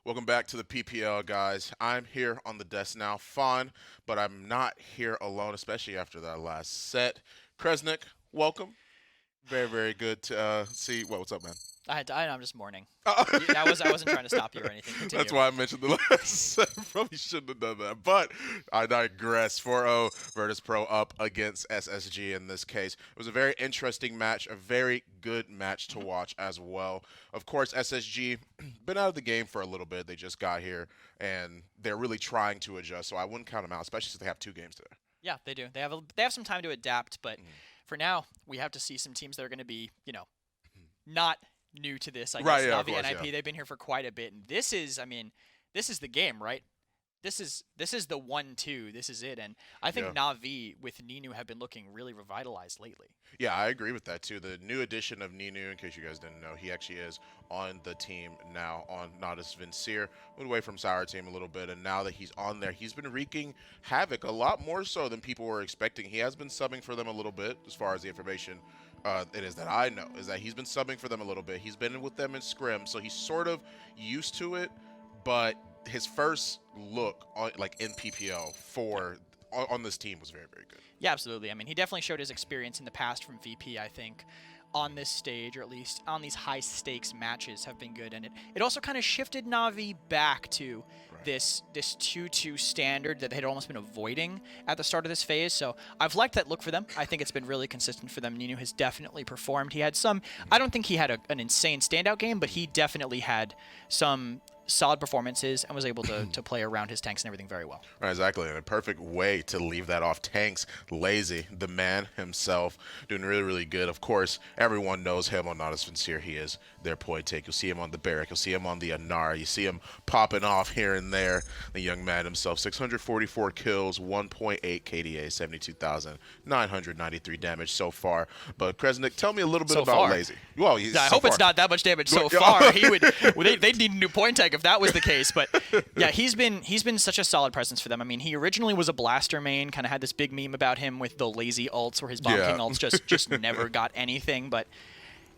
Welcome back to the PPL, guys. I'm here on the desk now, fine, but I'm not here alone, especially after that last set. Kresnik, welcome. Very, very good to see. What's up, man? I'm just mourning. Oh. I wasn't trying to stop you or anything. That's Continue. why I mentioned the last set. Probably shouldn't have done that, but I digress. 4-0 Virtus Pro up against SSG in this case. It was a very interesting match, a very good match to watch as well. Of course, SSG been out of the game for a little bit. They just got here, and they're really trying to adjust, so I wouldn't count them out, especially since they have 2 games today. Yeah, they do. They have some time to adapt, but for now, we have to see some teams that are going to be, not new to this. I Right, guess yeah, of Navi course, and IP, yeah. they've been here for quite a bit, and this is the game, right? This is the 1-2. This is it, and I think Yeah. Navi with Ninu have been looking really revitalized lately. Yeah, I agree with that too. The new addition of Ninu, in case you guys didn't know, he actually is on the team now on Natus Vincere. Went away from Sour Team a little bit, and now that he's on there, he's been wreaking havoc a lot more so than people were expecting. He has been subbing for them a little bit, as far as the information it is that I know, is that he's been subbing for them a little bit. He's been with them in scrim, so he's sort of used to it, but his first look on like in PPL for on this team was very, very good. Yeah, absolutely. I mean, he definitely showed his experience in the past from VP, I think, on this stage, or at least on these high-stakes matches have been good. And it also kind of shifted Navi back to Right. this 2-2 standard that they had almost been avoiding at the start of this phase. So I've liked that look for them. I think it's been really consistent for them. Ninu has definitely performed. He had some, I don't think he had an insane standout game, but he definitely had some solid performances and was able to play around his tanks and everything very well. Right, exactly. And a perfect way to leave that off. Tanks, Lazy, the man himself, doing really, really good. Of course, everyone knows him on Natus Vincere. He is their point take. You'll see him on the Barrack. You'll see him on the Anar. You see him popping off here and there. The young man himself, 644 kills, 1.8 KDA, 72,993 damage so far. But Kresnik, tell me a little bit So about far. Lazy. Well, I so hope it's far. not that much damage so Yeah. far. He would. They'd need a new point tag if that was the case. But yeah, he's been such a solid presence for them. I mean, he originally was a blaster main. Kind of had this big meme about him with the lazy ults, where his bomb Yeah. king ults just never got anything. But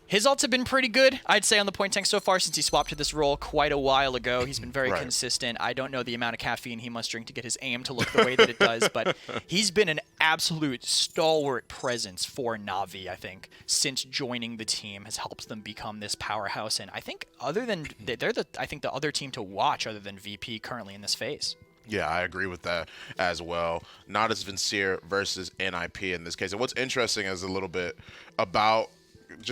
his ults have been pretty good, I'd say, on the point tank so far since he swapped to this role quite a while ago. He's been very Right. consistent. I don't know the amount of caffeine he must drink to get his aim to look the way that it does, but he's been an absolute stalwart presence for Navi, I think, since joining the team has helped them become this powerhouse. And I think I think the other team to watch other than VP currently in this phase. Yeah, I agree with that as well. Natus Vincere versus NIP in this case. And what's interesting is a little bit about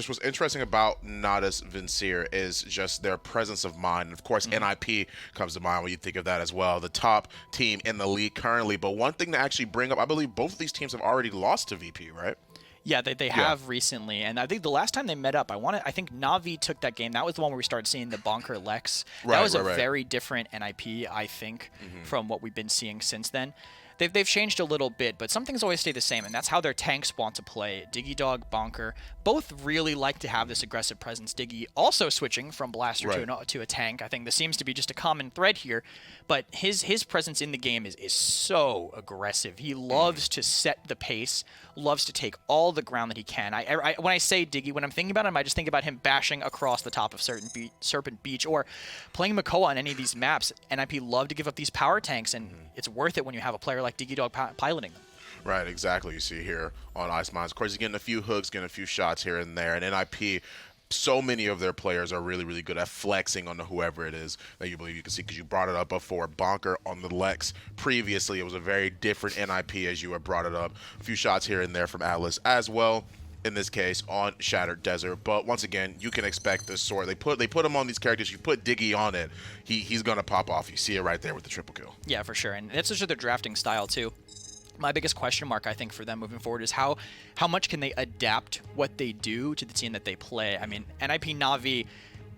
what's interesting about Natus Vincere is just their presence of mind. And of course, NIP comes to mind when you think of that as well. The top team in the league currently. But one thing to actually bring up, I believe both of these teams have already lost to VP, right? Yeah, they have recently, and I think the last time they met up, I think Navi took that game. That was the one where we started seeing the Bonker Lex. Right, That was a right. very different NIP, I think, from what we've been seeing since then. They've changed a little bit, but some things always stay the same, and that's how their tanks want to play. Diggy Dog, Bonker, both really like to have this aggressive presence. Diggy also switching from Blaster to a tank. I think this seems to be just a common thread here, but his presence in the game is so aggressive. He loves to set the pace, loves to take all the ground that he can. When I say Diggy, when I'm thinking about him, I just think about him bashing across the top of Serpent Beach or playing Makoa on any of these maps. NIP love to give up these power tanks, and it's worth it when you have a player like Diggy Dog piloting them. Right, exactly. You see here on Ice Mines. Of course, he's getting a few hooks, getting a few shots here and there. And NIP, so many of their players are really, really good at flexing on whoever it is that you believe you can see, because you brought it up before. Bonker on the Lex previously, it was a very different NIP as you had brought it up. A few shots here and there from Atlas as well. In this case, on Shattered Desert, but once again, you can expect this sort. They put him on these characters. You put Diggy on it, he's gonna pop off. You see it right there with the triple kill. Yeah, for sure, and that's just their drafting style too. My biggest question mark, I think, for them moving forward is how much can they adapt what they do to the team that they play. I mean, NIP Navi,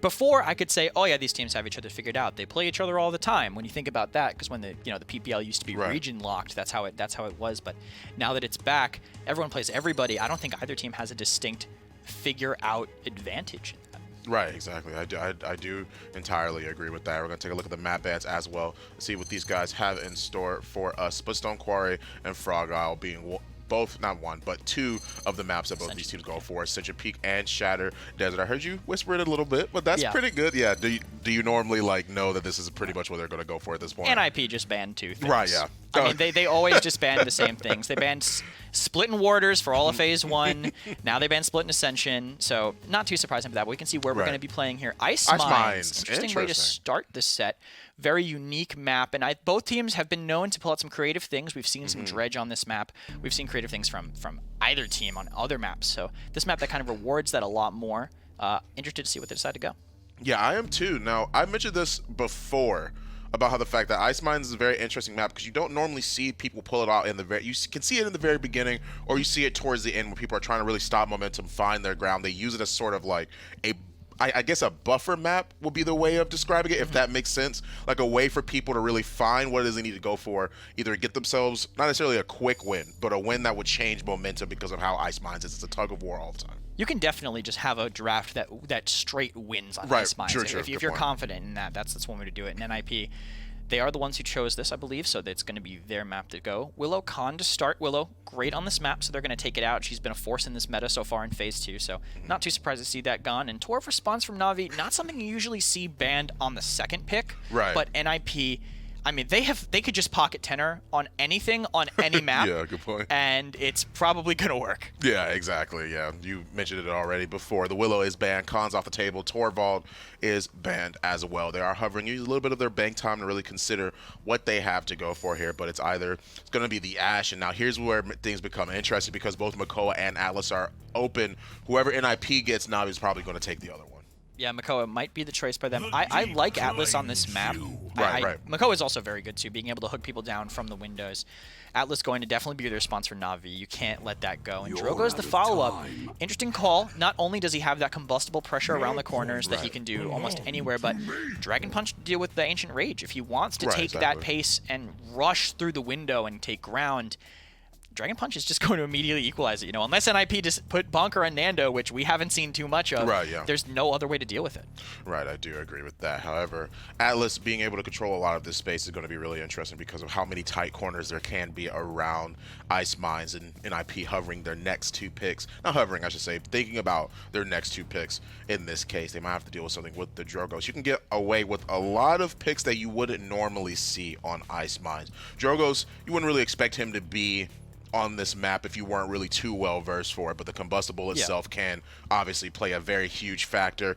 before I could say, oh yeah, these teams have each other figured out. They play each other all the time. When you think about that, because when the PPL used to be Right. region locked, that's how it was. But now that it's back, everyone plays everybody. I don't think either team has a distinct figure out advantage. Right, exactly. I do entirely agree with that. We're going to take a look at the map bans as well, see what these guys have in store for us. Splitstone Quarry and Frog Isle being both, not one, but two of the maps that both these teams go for, Ascension Peak and Shatter Desert. I heard you whisper it a little bit, but that's pretty good. Yeah. Do you normally like know that this is pretty much what they're going to go for at this point? NIP just banned 2 things. Right, yeah. I mean, they always just ban the same things. They banned Split and Warders for all of Phase 1. Now they banned Split and Ascension. So not too surprising for that. But we can see where we're going to be playing here. Ice Mines. Interesting way to start this set. Very unique map. And both teams have been known to pull out some creative things. We've seen some dredge on this map. We've seen creative things from either team on other maps. So this map that kind of rewards that a lot more. Interested to see what they decide to go. Yeah, I am too. Now, I mentioned this before about how the fact that Ice Mines is a very interesting map because you don't normally see people pull it out in the very. You can see it in the very beginning, or you see it towards the end when people are trying to really stop momentum, find their ground. They use it as sort of like I guess a buffer map would be the way of describing it, if that makes sense. Like a way for people to really find what it is they need to go for, either get themselves not necessarily a quick win, but a win that would change momentum because of how Ice Mines is. It's a tug of war all the time. You can definitely just have a draft that straight wins on Ice Mines. Sure, if you're confident in that, that's one way to do it. In NIP, they are the ones who chose this, I believe, so it's going to be their map to go. Willow Khan to start. Willow, great on this map, so they're going to take it out. She's been a force in this meta so far in Phase 2, so not too surprised to see that gone. And Torv response from Na'Vi, not something you usually see banned on the second pick, but NIP, I mean, they could just pocket tenor on anything on any map. Yeah, good point. And it's probably going to work. Yeah, exactly. Yeah, you mentioned it already before. The Willow is banned. Khan's off the table. Torvald is banned as well. They are hovering. Use a little bit of their bank time to really consider what they have to go for here. But it's going to be the Ashe. And now here's where things become interesting because both Makoa and Atlas are open. Whoever NIP gets now is probably going to take the other one. Yeah, Makoa might be the choice by them. I like Atlas on this map. Right. Makoa is also very good, too, being able to hook people down from the windows. Atlas going to definitely be the response for Na'Vi. You can't let that go. And Drogo's the follow-up. Interesting call. Not only does he have that combustible pressure around the corners that he can do almost anywhere, but Dragon Punch to deal with the Ancient Rage. If he wants to take that pace and rush through the window and take ground, Dragon Punch is just going to immediately equalize it. Unless NIP just put Bonker on Nando, which we haven't seen too much of, there's no other way to deal with it. Right, I do agree with that. However, Atlas being able to control a lot of this space is going to be really interesting because of how many tight corners there can be around Ice Mines and NIP hovering their next 2 picks. Not hovering, I should say, thinking about their next 2 picks. In this case, they might have to deal with something with the Drogos. You can get away with a lot of picks that you wouldn't normally see on Ice Mines. Drogos, you wouldn't really expect him to be on this map if you weren't really too well versed for it, but the combustible itself can obviously play a very huge factor.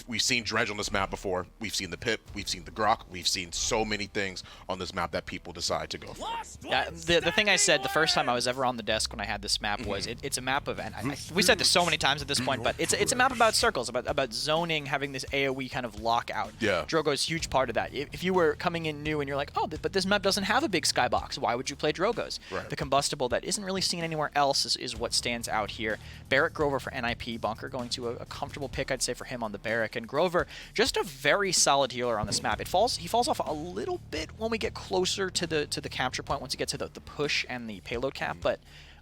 We've seen dredge on this map before. We've seen the pip, we've seen the grok, we've seen so many things on this map that people decide to go for. Yeah, the thing I said the first time I was ever on the desk when I had this map was it's a map of, and we said this so many times at this point, but it's a map about circles, about zoning, having this AoE kind of lockout. Yeah. Drogo's huge part of that. If you were coming in new and you're like, oh, but this map doesn't have a big skybox, why would you play Drogo's? Right. The combustible that isn't really seen anywhere else is what stands out here. Barrack Grover for NIP. Bonker going to a comfortable pick, I'd say, for him on the Barrack. And Grover, just a very solid healer on this map. He falls off a little bit when we get closer to the capture point, once you get to the push and the payload cap. But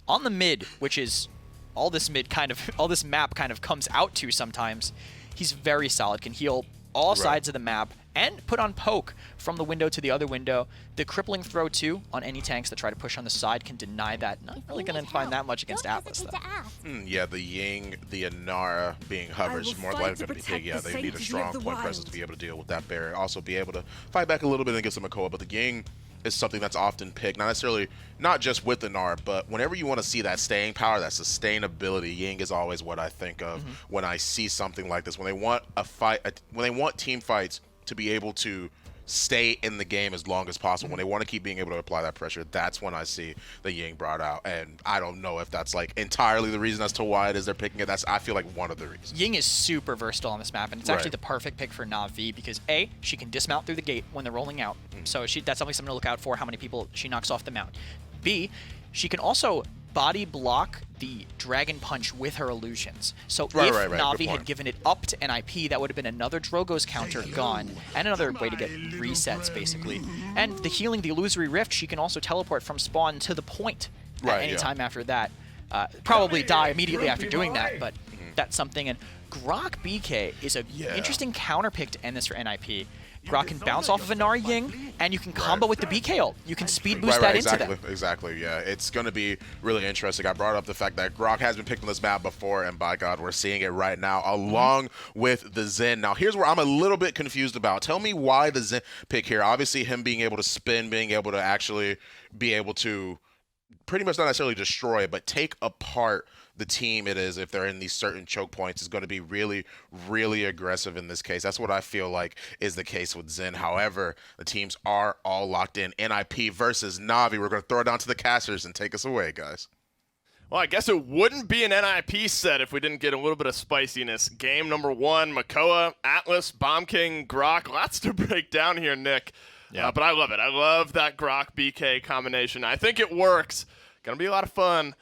on the mid, which is all this map kind of comes out to sometimes, he's very solid, can heal all sides of the map, and put on poke from the window to the other window. The crippling throw, too, on any tanks that try to push on the side can deny that. Not really going to find that much against Atlas, though. Yeah, the Ying, the Inara being hovered is more likely going to be big. Yeah, they need a strong point presence to be able to deal with that barrier. Also be able to fight back a little bit against the Makoa, but the Ying is something that's often picked, not just with the Inara, but whenever you want to see that staying power, that sustainability, Ying is always what I think of when I see something like this. When they want when they want team fights to be able to stay in the game as long as possible, when they want to keep being able to apply that pressure, that's when I see the Ying brought out. And I don't know if that's like entirely the reason as to why it is they're picking it. That's, I feel like, one of the reasons. Ying is super versatile on this map, and it's actually the perfect pick for Na'Vi because A, she can dismount through the gate when they're rolling out, so that's definitely something to look out for, how many people she knocks off the mount. B, she can also body block the Dragon Punch with her illusions. So if Na'Vi had given it up to NIP, that would have been another Drogo's counter gone, and another way to get resets, basically. And the healing, the Illusory Rift, she can also teleport from spawn to the point at any time after that. Probably die immediately after doing that, but that's something. And Grok BK is an interesting counter pick to end this for NIP. Grok can bounce off of a Nari Ying, and you can combo with the BK ult. You can speed boost that into them. Exactly, yeah. It's going to be really interesting. I brought up the fact that Grok has been picked on this map before, and by God, we're seeing it right now, along with the Zen. Now, here's where I'm a little bit confused about. Tell me why the Zen pick here. Obviously, him being able to spin, being able to actually be able to pretty much not necessarily destroy, but take apart the team it is if they're in these certain choke points is going to be really, really aggressive in this case. That's what I feel like is the case with Zen. However, the teams are all locked in. NIP versus Na'Vi. We're going to throw it down to the casters and take us away, guys. Well, I guess it wouldn't be an NIP set if we didn't get a little bit of spiciness. Game number 1, Makoa, Atlas, Bomb King, Grok. Lots to break down here, Nick. Yeah. But I love it. I love that Grok-BK combination. I think it works. Going to be a lot of fun.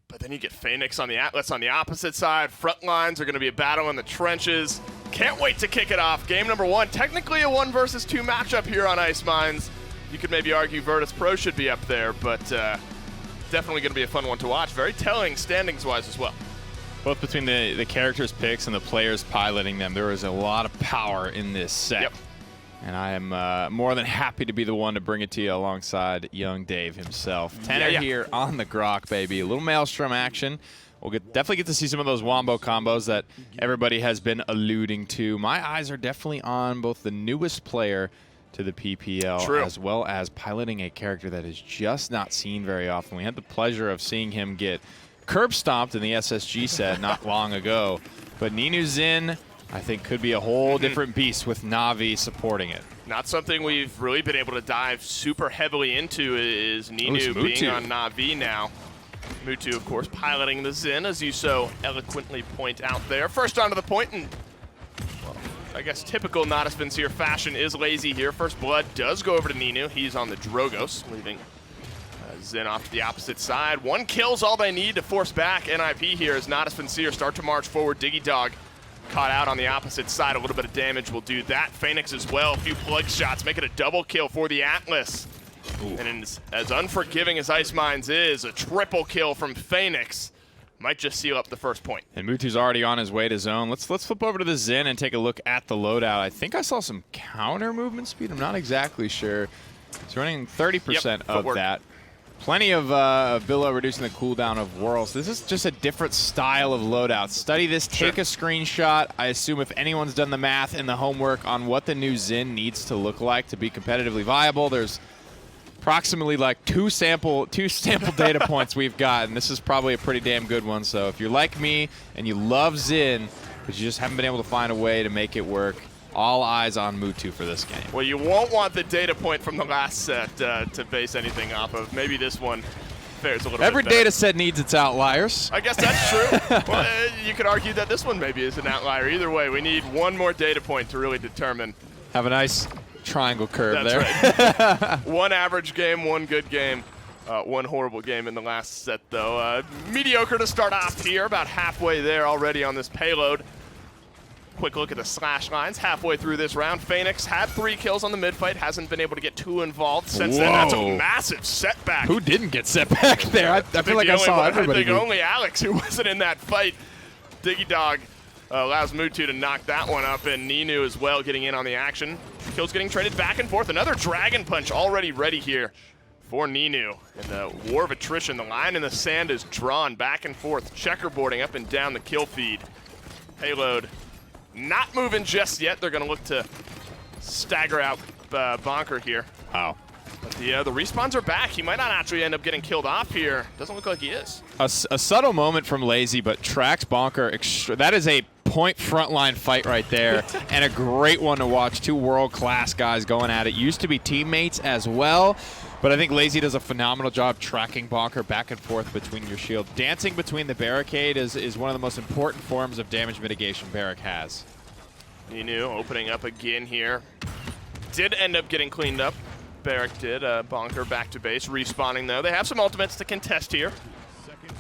But then you get Phoenix on the Atlas on the opposite side. Front lines are going to be a battle in the trenches. Can't wait to kick it off. Game number 1. Technically a 1 versus 2 matchup here on Ice Mines. You could maybe argue Virtus Pro should be up there, but definitely going to be a fun one to watch. Very telling standings-wise as well. Both between the characters' picks and the players piloting them, there is a lot of power in this set. Yep. And I am more than happy to be the one to bring it to you alongside young Dave himself. Tenor here on the Grok, baby. A little Maelstrom action. We'll definitely get to see some of those wombo combos that everybody has been alluding to. My eyes are definitely on both the newest player to the PPL as well as piloting a character that is just not seen very often. We had the pleasure of seeing him get curb stomped in the SSG set not long ago. But Ninu Zin, I think, could be a whole different beast with Na'Vi supporting it. Not something we've really been able to dive super heavily into is Ninu being on Na'Vi now. Mutu, of course, piloting the Zen, as you so eloquently point out there. First onto the point, and well, I guess typical Natus Vincere fashion is lazy here. First blood does go over to Ninu. He's on the Drogos, leaving Zen off to the opposite side. 1 kill's all they need to force back NIP here as Natus Vincere start to march forward. Diggy Dog caught out on the opposite side. A little bit of damage will do that. Phoenix as well. A few plug shots, make it a double kill for the Atlas. Ooh. And as unforgiving as Ice Mines is, a triple kill from Phoenix might just seal up the first point. And Mutu's already on his way to zone. Let's flip over to the Zen and take a look at the loadout. I think I saw some counter movement speed. I'm not exactly sure. He's running 30% of that. Plenty of Villa reducing the cooldown of Whirls. This is just a different style of loadout. Study this, take a screenshot. I assume if anyone's done the math and the homework on what the new Zen needs to look like to be competitively viable, there's approximately like two sample data points we've got, and this is probably a pretty damn good one. So if you're like me and you love Zen, but you just haven't been able to find a way to make it work, all eyes on Mutu for this game. Well, you won't want the data point from the last set to base anything off of. Maybe this one fares a little bit better. Every data set needs its outliers. I guess that's true. Well, you could argue that this one maybe is an outlier. Either way, we need one more data point to really determine. Have a nice triangle curve there. That's right. One average game, one good game. One horrible game in the last set, though. Mediocre to start off here, about halfway there already on this payload. Quick look at the slash lines halfway through this round. Phoenix had 3 kills on the mid fight, hasn't been able to get too involved since then. That's a massive setback. Who didn't get set back there? I feel like I saw everybody. I think only Alex, who wasn't in that fight. Diggy Dog allows Mutu to knock that one up, and Ninu as well getting in on the action. Kills getting traded back and forth. Another Dragon Punch already ready here for Ninu. And the war of attrition, the line in the sand is drawn back and forth, checkerboarding up and down the kill feed. Payload not moving just yet. They're going to look to stagger out Bonker here. Wow. But the respawns are back. He might not actually end up getting killed off here. Doesn't look like he is. A subtle moment from Lazy, but tracks Bonker. That is a point frontline fight right there, and a great one to watch. 2 world-class guys going at it. Used to be teammates as well, but I think Lazy does a phenomenal job tracking Bonker back and forth between your shield. Dancing between the barricade is one of the most important forms of damage mitigation Barrack has. Ninu opening up again here. Did end up getting cleaned up. Barrack did. Bonker back to base. Respawning, though. They have some ultimates to contest here.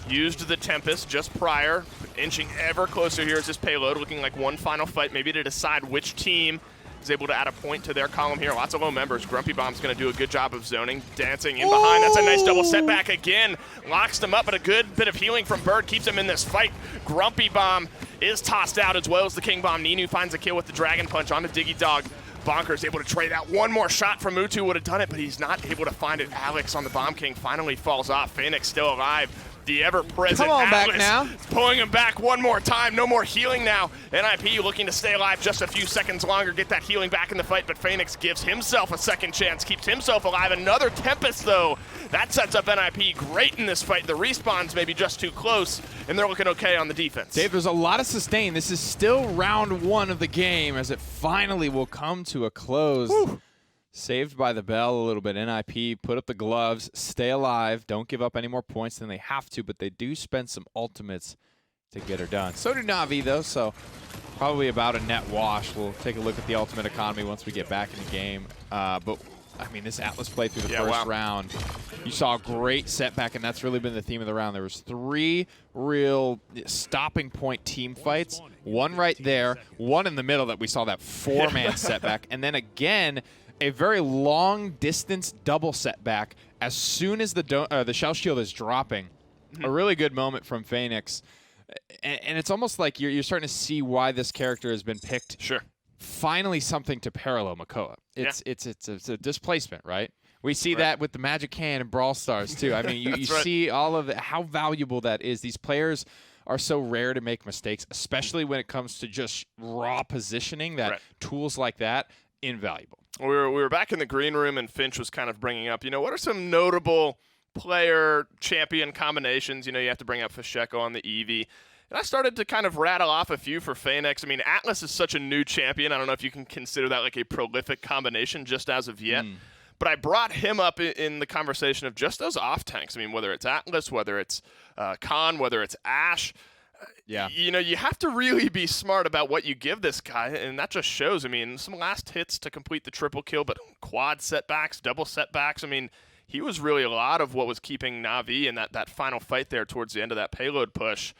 Used the Tempest just prior. Inching ever closer here as this payload. Looking like one final fight, maybe to decide which team is able to add a point to their column here. Lots of low members. Grumpy Bomb's going to do a good job of zoning. Dancing in behind. That's a nice double setback again. Locks them up, but a good bit of healing from Bird keeps him in this fight. Grumpy Bomb is tossed out as well as the King Bomb. Ninu finds a kill with the Dragon Punch onto Diggy Dog. Bonker's able to trade out one more shot from Mutu, would have done it, but he's not able to find it. Alex on the Bomb King finally falls off. Phoenix still alive. The ever-present Come on Atlas back now. is pulling him back one more time. No more healing now. NIP looking to stay alive just a few seconds longer, get that healing back in the fight, but Phoenix gives himself a second chance, keeps himself alive. Another Tempest, though. That sets up NIP great in this fight. The respawns may be just too close, and they're looking okay on the defense. Dave, there's a lot of sustain. This is still round 1 of the game as it finally will come to a close. Whew. Saved by the bell a little bit. NIP, put up the gloves, stay alive, don't give up any more points than they have to, but they do spend some ultimates to get her done. So do Na'Vi, though, so probably about a net wash. We'll take a look at the ultimate economy once we get back in the game. But, I mean, this Atlas play through the first round, you saw a great setback, and that's really been the theme of the round. There was 3 real stopping point team fights, one right there, one in the middle that we saw that 4-man setback, and then again, a very long-distance double setback as soon as the shell shield is dropping. A really good moment from Phoenix. And it's almost like you're starting to see why this character has been picked. Sure. Finally something to parallel Makoa. It's a displacement, right? We see that with the Magic Can and Brawl Stars, too. I mean, you see all of how valuable that is. These players are so rare to make mistakes, especially when it comes to just raw positioning, that tools like that, invaluable. We were back in the green room, and Finch was kind of bringing up, what are some notable player champion combinations? You have to bring up Fasheko on the Eevee. And I started to kind of rattle off a few for Phoenix. I mean, Atlas is such a new champion. I don't know if you can consider that like a prolific combination just as of yet. But I brought him up in the conversation of just those off tanks. I mean, whether it's Atlas, whether it's Khan, whether it's Ashe. You have to really be smart about what you give this guy, and that just shows. I mean, some last hits to complete the triple kill, but quad setbacks, double setbacks. I mean, he was really a lot of what was keeping Na'Vi in that final fight there towards the end of that payload push.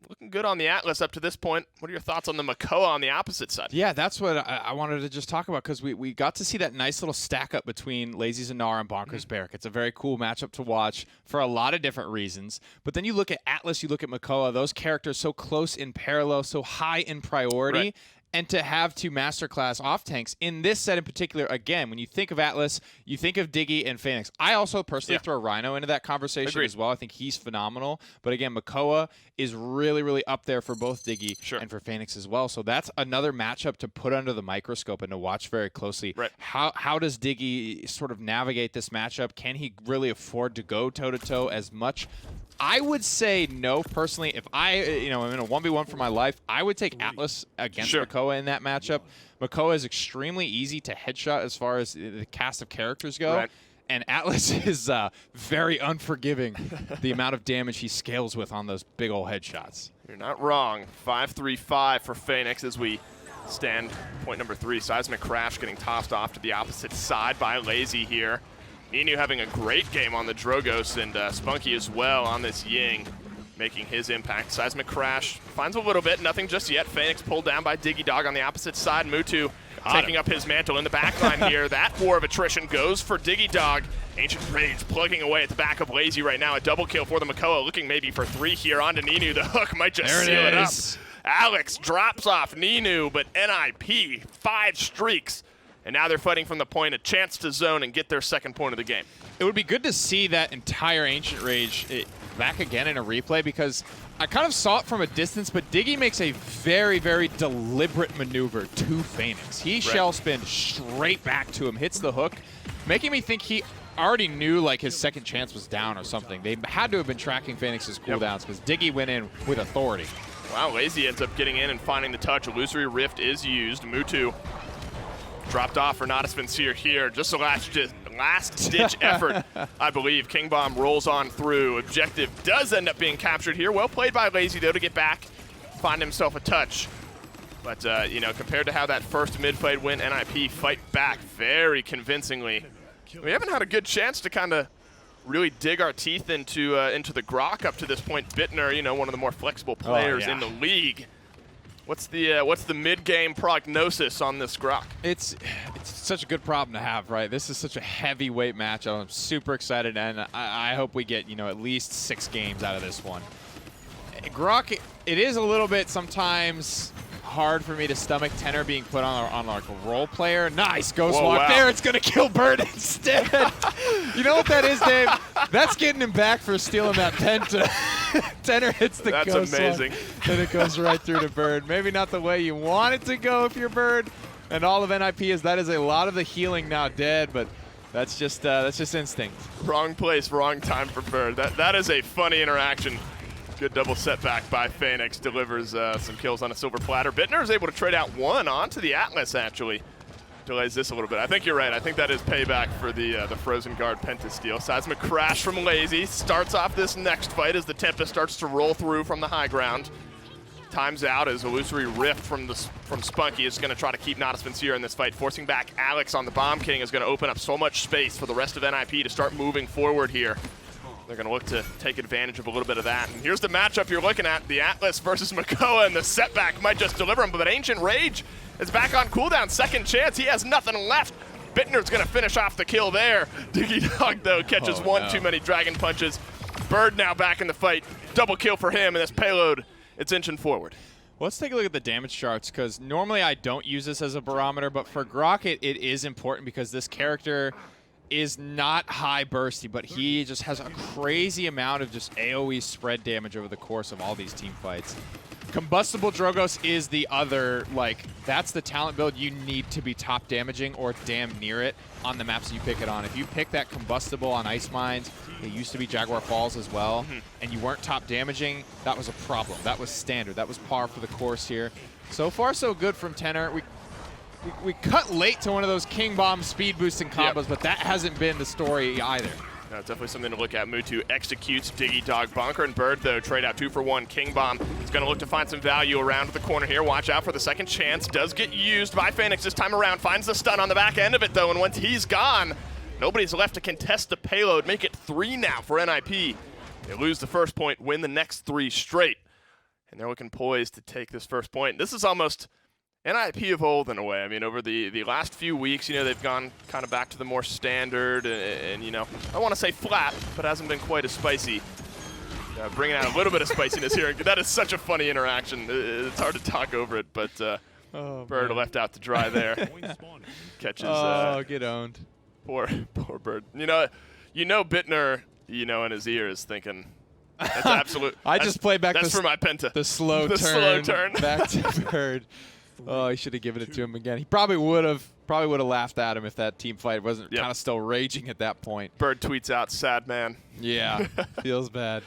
Looking good on the Atlas up to this point. What are your thoughts on the Makoa on the opposite side? Yeah, that's what I wanted to just talk about, because we got to see that nice little stack up between Lazy Zanara and Bonker's Barrack. It's a very cool matchup to watch for a lot of different reasons. But then you look at Atlas, you look at Makoa, those characters so close in parallel, so high in priority. Right. And to have 2 masterclass off tanks in this set in particular, again, when you think of Atlas, you think of Diggy and Phoenix. I also personally throw Rhino into that conversation as well. I think he's phenomenal. But again, Makoa is really, really up there for both Diggy and for Phoenix as well. So that's another matchup to put under the microscope and to watch very closally. Right. How does Diggy sort of navigate this matchup? Can he really afford to go toe-to-toe as much? I would say no, personally. If I, am in a 1v1 for my life, I would take Atlas against Makoa in that matchup. Makoa is extremely easy to headshot as far as the cast of characters go. Right. And Atlas is very unforgiving, the amount of damage he scales with on those big old headshots. You're not wrong. 5-3-5 for Phoenix as we stand point number 3. Seismic Crash getting tossed off to the opposite side by Lazy here. Ninu having a great game on the Drogos, and Spunky as well on this Ying, making his impact. Seismic Crash finds a little bit, nothing just yet. Phoenix pulled down by Diggy Dog on the opposite side. Mutu taking up his mantle in the backline here. That war of attrition goes for Diggy Dog. Ancient Rage plugging away at the back of Lazy right now. A double kill for the Makoa, looking maybe for 3 here onto Ninu. The hook might just seal it up. Alex drops off Ninu, but NIP, 5 streaks. And now they're fighting from the point, a chance to zone and get their second point of the game. It would be good to see that entire Ancient Rage back again in a replay, because I kind of saw it from a distance, but Diggy makes a very, very deliberate maneuver to Phoenix. He shell spin straight back to him, hits the hook, making me think he already knew like his second chance was down or something. They had to have been tracking Phoenix's cooldowns, because Diggy went in with authority. Wow, Lazy ends up getting in and finding the touch. Illusory Rift is used. Mutu dropped off for Natus Vincere here. Just a last-ditch effort, I believe. King Bomb rolls on through. Objective does end up being captured here. Well played by Lazy, though, to get back, find himself a touch. But, compared to how that first mid-fight went, NIP fight back very convincingly. We haven't had a good chance to kind of really dig our teeth into the Grok up to this point. Bittner, one of the more flexible players in the league. What's the mid-game prognosis on this Grok? It's such a good problem to have, right? This is such a heavyweight matchup. I'm super excited, and I hope we get at least 6 games out of this one. Grok, it is a little bit sometimes hard for me to stomach Tenor being put on like a role player. Nice ghost Whoa, walk wow. there. It's going to kill Bird instead. You know what that is, Dave? That's getting him back for stealing that penta. Tenor hits the That's ghost amazing. walk, and it goes right through to Bird. Maybe not the way you want it to go if you're Bird. And all of NIP is that is a lot of the healing now dead, but that's just instinct. Wrong place, wrong time for Bird. That is a funny interaction. Good double setback by Phoenix. Delivers some kills on a silver platter. Bittner is able to trade out one onto the Atlas, actually. Delays this a little bit. I think you're right. I think that is payback for the Frozen Guard Penta steal. Seismic Crash from Lazy starts off this next fight as the Tempest starts to roll through from the high ground. Times out as Illusory Rift from Spunky is going to try to keep Natus Vincere in this fight. Forcing back Alex on the Bomb King is going to open up so much space for the rest of NIP to start moving forward here. They're going to look to take advantage of a little bit of that. And here's the matchup you're looking at, the Atlas versus Makoa, and the setback might just deliver him, but Ancient Rage is back on cooldown. Second chance, he has nothing left. Bittner's going to finish off the kill there. Diggy Dog, though, catches one too many Dragon Punches. Bird now back in the fight. Double kill for him, and this payload, it's inching forward. Well, let's take a look at the damage charts, because normally I don't use this as a barometer, but for Grok it is important because this character is not high bursty, but he just has a crazy amount of just AoE spread damage over the course of all these team fights. Combustible Drogos is the other, like, that's the talent build you need to be top damaging or damn near it on the maps you pick it on. If you pick that Combustible on Ice Mines, it used to be Jaguar Falls as well, and you weren't top damaging, that was a problem. That was standard. That was par for the course here. So far, so good from Tenor. We cut late to one of those King Bomb speed boosting combos, but that hasn't been the story either. No, definitely something to look at. Mutu executes Diggy Dog. Bonker and Bird, though, trade out 2-for-1. King Bomb is going to look to find some value around the corner here. Watch out for the second chance. Does get used by Phoenix this time around. Finds the stun on the back end of it, though, and once he's gone, nobody's left to contest the payload. Make it 3 now for NIP. They lose the first point, win the next 3 straight, and they're looking poised to take this first point. This is almost NIP of old in a way. I mean, over the last few weeks, you know, they've gone kind of back to the more standard and you know, I want to say flat, but hasn't been quite as spicy. Bringing out a little bit of spiciness here. That is such a funny interaction. It's hard to talk over it, but Bird left out to dry there. Catches. Get owned. Poor Bird. You know, Bittner, you know, in his ear is thinking, that's absolute. I just played back that's for my Penta. The slow turn back to Bird. Oh, he should have given it to him again. He probably would have laughed at him if that team fight wasn't kind of still raging at that point. Bird tweets out, "Sad man." Yeah, feels bad.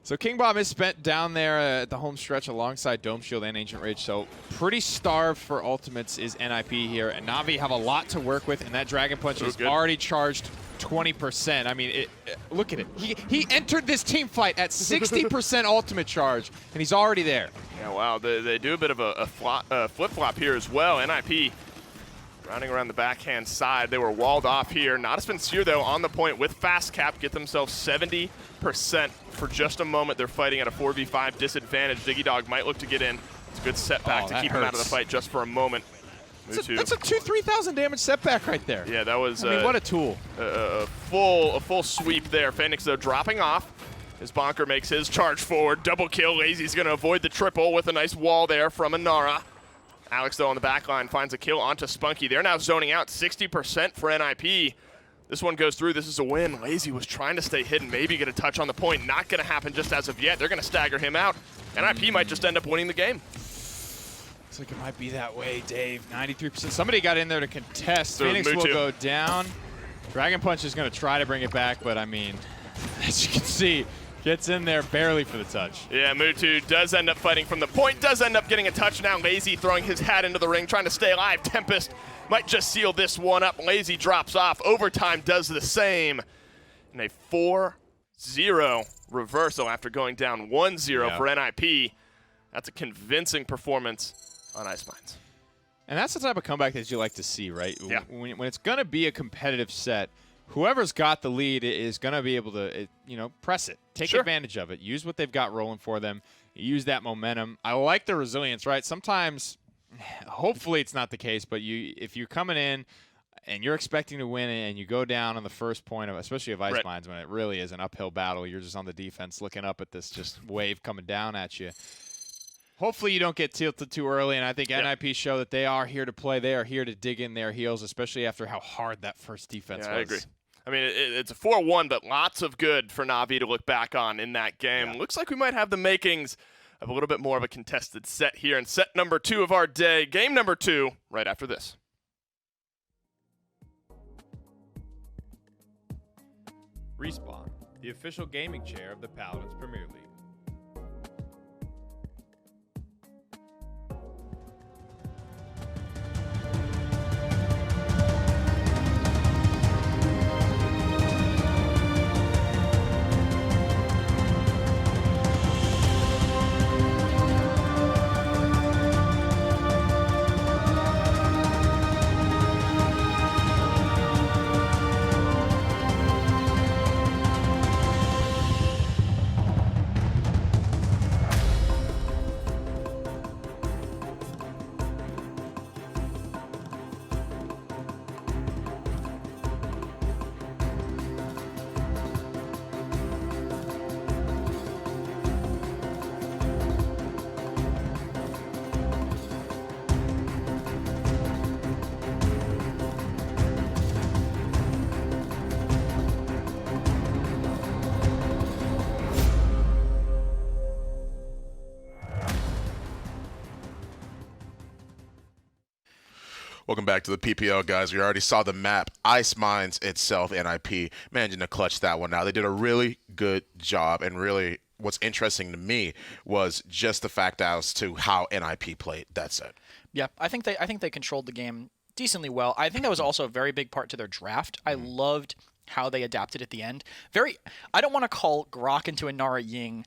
So King Bomb is spent down there at the home stretch alongside Dome Shield and Ancient Rage. So pretty starved for ultimates is NIP here, and Na'Vi have a lot to work with, and that Dragon Punch is already charged 20%. I mean, look at it. He entered this team fight at 60% ultimate charge, and he's already there. Yeah, wow. They do a bit of a flip-flop here as well. NIP rounding around the backhand side. They were walled off here. Natus Vincere, though, on the point with fast cap, get themselves 70% for just a moment. They're fighting at a 4v5 disadvantage. Diggy Dog might look to get in. It's a good setback to keep him out of the fight just for a moment. That's a 2,000-3,000 damage setback right there. Yeah, that was. I mean, what a tool. A full sweep there. Phoenix, though, dropping off. As Bonker makes his charge forward. Double kill. Lazy's going to avoid the triple with a nice wall there from Inara. Alex, though, on the back line finds a kill onto Spunky. They're now zoning out 60% for NIP. This one goes through. This is a win. Lazy was trying to stay hidden, maybe get a touch on the point. Not going to happen just as of yet. They're going to stagger him out. NIP might just end up winning the game. Looks like it might be that way, Dave. 93%. Somebody got in there to contest. So Phoenix will go down. Dragon Punch is going to try to bring it back, but I mean, as you can see, gets in there barely for the touch. Yeah, Mutu does end up fighting from the point, does end up getting a touch now. Lazy throwing his hat into the ring, trying to stay alive. Tempest might just seal this one up. Lazy drops off. Overtime does the same. And a 4-0 reversal after going down 1-0 for NIP. That's a convincing performance on Ice Mines. And that's the type of comeback that you like to see, right? Yeah. When it's going to be a competitive set, whoever's got the lead is going to be able to, press it. Take advantage of it. Use what they've got rolling for them. Use that momentum. I like the resilience, right? Sometimes, hopefully it's not the case, but if you're coming in and you're expecting to win and you go down on the first point, especially of Ice Mines, when it really is an uphill battle, you're just on the defense looking up at this just wave coming down at you. Hopefully you don't get tilted too early, and I think NIP show that they are here to play. They are here to dig in their heels, especially after how hard that first defense was. I agree. I mean, it's a 4-1, but lots of good for Na'Vi to look back on in that game. Looks like we might have the makings of a little bit more of a contested set here in set number 2 of our day. Game number 2 right after this. Respawn, the official gaming chair of the Paladins Premier League. Welcome back to the PPL, guys. We already saw the map. Ice Mines itself, NIP, managing to clutch that one out. They did a really good job, and really what's interesting to me was just the fact as to how NIP played that set. Yeah, I think they controlled the game decently well. I think that was also a very big part to their draft. I loved how they adapted at the end. I don't want to call Grok into a Nara Ying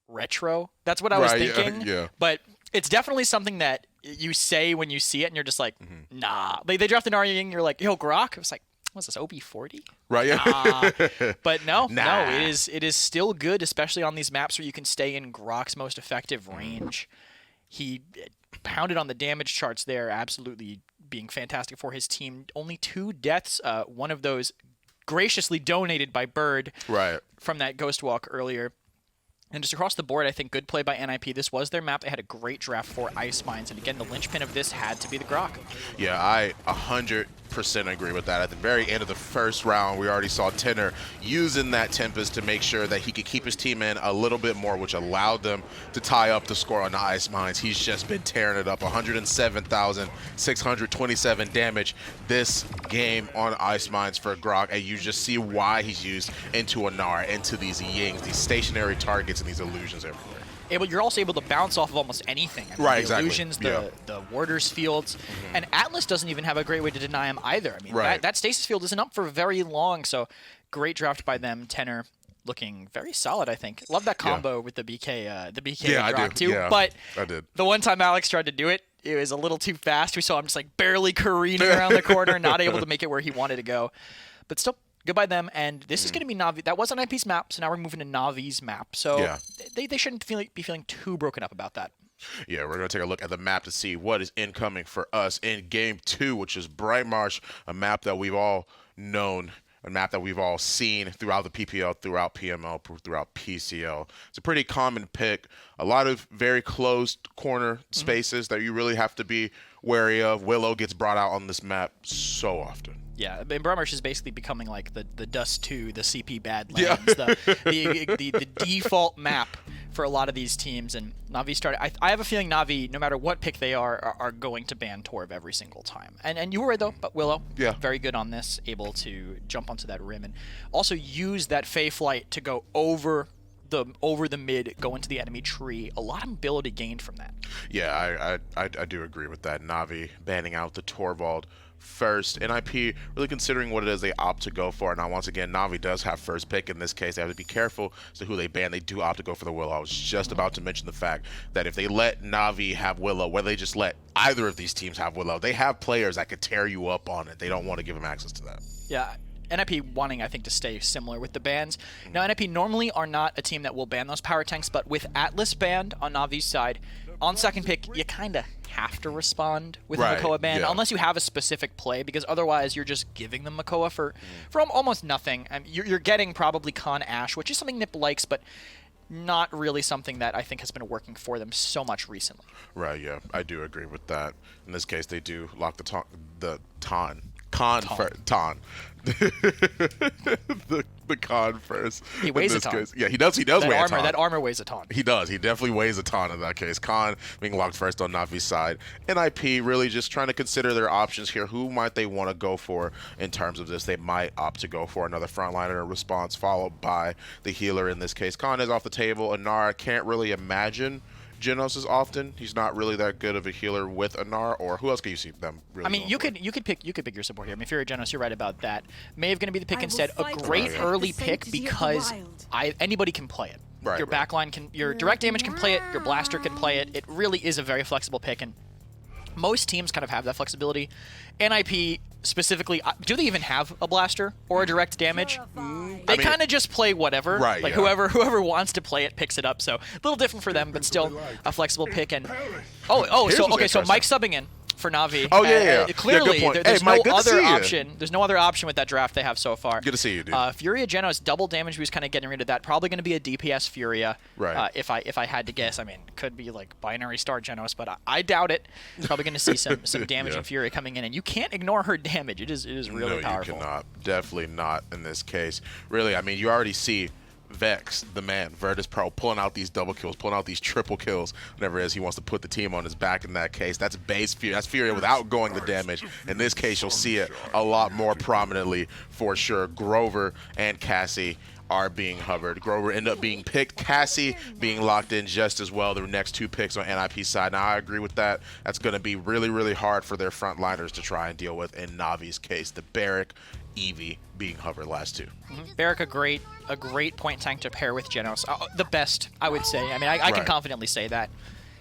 retro. That's what I was thinking. Yeah. But it's definitely something that you say when you see it, and you're just like, nah. They drafted Nara Ying, you're like, yo, Grok. It was like, what's this, OB40? Right, yeah. But no, it is still good, especially on these maps where you can stay in Grok's most effective range. He pounded on the damage charts there, absolutely being fantastic for his team. Only 2 deaths, one of those graciously donated by Bird from that Ghost Walk earlier. And just across the board, I think good play by NIP. This was their map. They had a great draft for Ice Mines. And again, the linchpin of this had to be the Grok. Yeah, I 100% agree with that. At the very end of the first round, we already saw Tenor using that Tempest to make sure that he could keep his team in a little bit more, which allowed them to tie up the score on the Ice Mines. He's just been tearing it up. 107,627 damage this game on Ice Mines for Grok, and you just see why he's used into a Nara, into these Yings, these stationary targets, and these illusions everywhere. You're also able to bounce off of almost anything. I mean, right, the exactly. illusions, the Warders fields, and Atlas doesn't even have a great way to deny him either. I mean, that Stasis field isn't up for very long, so great draft by them. Tenor looking very solid, I think. Love that combo with the BK Grok too. Yeah, but I did. The one time Alex tried to do it, it was a little too fast. We saw him just like barely careening around the corner, not able to make it where he wanted to go. But still, good by them. And this is going to be Na'Vi. That was an IP's map, so now we're moving to Na'Vi's map. So they shouldn't be feeling too broken up about that. Yeah, we're going to take a look at the map to see what is incoming for us in Game 2, which is Bright Marsh, a map that we've all known, a map that we've all seen throughout the PPL, throughout PML, throughout PCL. It's a pretty common pick. A lot of very closed corner spaces that you really have to be wary of. Willow gets brought out on this map so often. Yeah, and Bright Marsh is basically becoming like the Dust 2, the CP Badlands, the default map for a lot of these teams. And Na'Vi started. I have a feeling Na'Vi, no matter what pick they are going to ban Torv every single time. And you were right though, but Willow, very good on this, able to jump onto that rim and also use that Fey Flight to go over the mid, go into the enemy tree. A lot of ability gained from that. Yeah, I do agree with that. Na'Vi banning out the Torvald first. NIP really considering what it is they opt to go for. Now, once again, Na'Vi does have first pick in this case. They have to be careful as to who they ban. They do opt to go for the Willow. I was just about to mention the fact that if they let Na'Vi have Willow, whether they just let either of these teams have Willow, they have players that could tear you up on it. They don't want to give them access to that. Yeah. NIP wanting, I think, to stay similar with the bans. Now, NIP normally are not a team that will ban those power tanks, but with Atlas banned on Na'Vi's side, on second pick, you kind of have to respond with a Makoa ban, unless you have a specific play, because otherwise you're just giving them Makoa for almost nothing. You're getting probably Khan Ash, which is something Nip likes, but not really something that I think has been working for them so much recently. Right, yeah, I do agree with that. In this case, they do lock the Ton first. He weighs in a this ton. Case. Yeah, he does weigh a ton. That armor weighs a ton. He does. He definitely weighs a ton in that case. Khan being locked first on Navi's side. NIP really just trying to consider their options here. Who might they want to go for in terms of this? They might opt to go for another frontliner response, followed by the healer in this case. Khan is off the table. Anar can't really imagine Genos is often. He's not really that good of a healer with Anar, or who else can you see them really? I mean, you could pick your support here. I mean, if you're a Genos, you're right about that. Maeve going to be the pick instead. A great early pick because anybody can play it. Right, your backline can, your direct damage can play it, your blaster can play it. It really is a very flexible pick, and most teams kind of have that flexibility. NIP specifically, do they even have a blaster or a direct damage? They kind of just play whatever. Right, like yeah. whoever wants to play it picks it up. So a little different for them, but still a flexible pick. And so Mike's subbing in for Navi. Oh yeah. Clearly, good point. there's Mike, no other option. There's no other option with that draft they have so far. Good to see you, dude. Furia Genos double damage. We was kind of getting rid of that. Probably going to be a DPS Furia. Right. If I had to guess, I mean, could be like binary star Genos, but I doubt it. Probably going to see some damage in Furia coming in, and you can't ignore her damage. It is really powerful. No, you cannot. Definitely not in this case. Really, I mean, you already see Vex, the man, Virtus Pro, pulling out these double kills, pulling out these triple kills, whatever it is. He wants to put the team on his back in that case. That's base Furia. That's Furia without going the damage. In this case, you'll see it a lot more prominently for sure. Grover and Cassie are being hovered. Grover ended up being picked. Cassie being locked in just as well. The next two picks on NIP side. Now, I agree with that. That's going to be really, really hard for their frontliners to try and deal with. In Navi's case, the Barrack, Eevee being hovered last two. Barrack, a great point tank to pair with Genos. The best, I would say. I mean, I can confidently say that.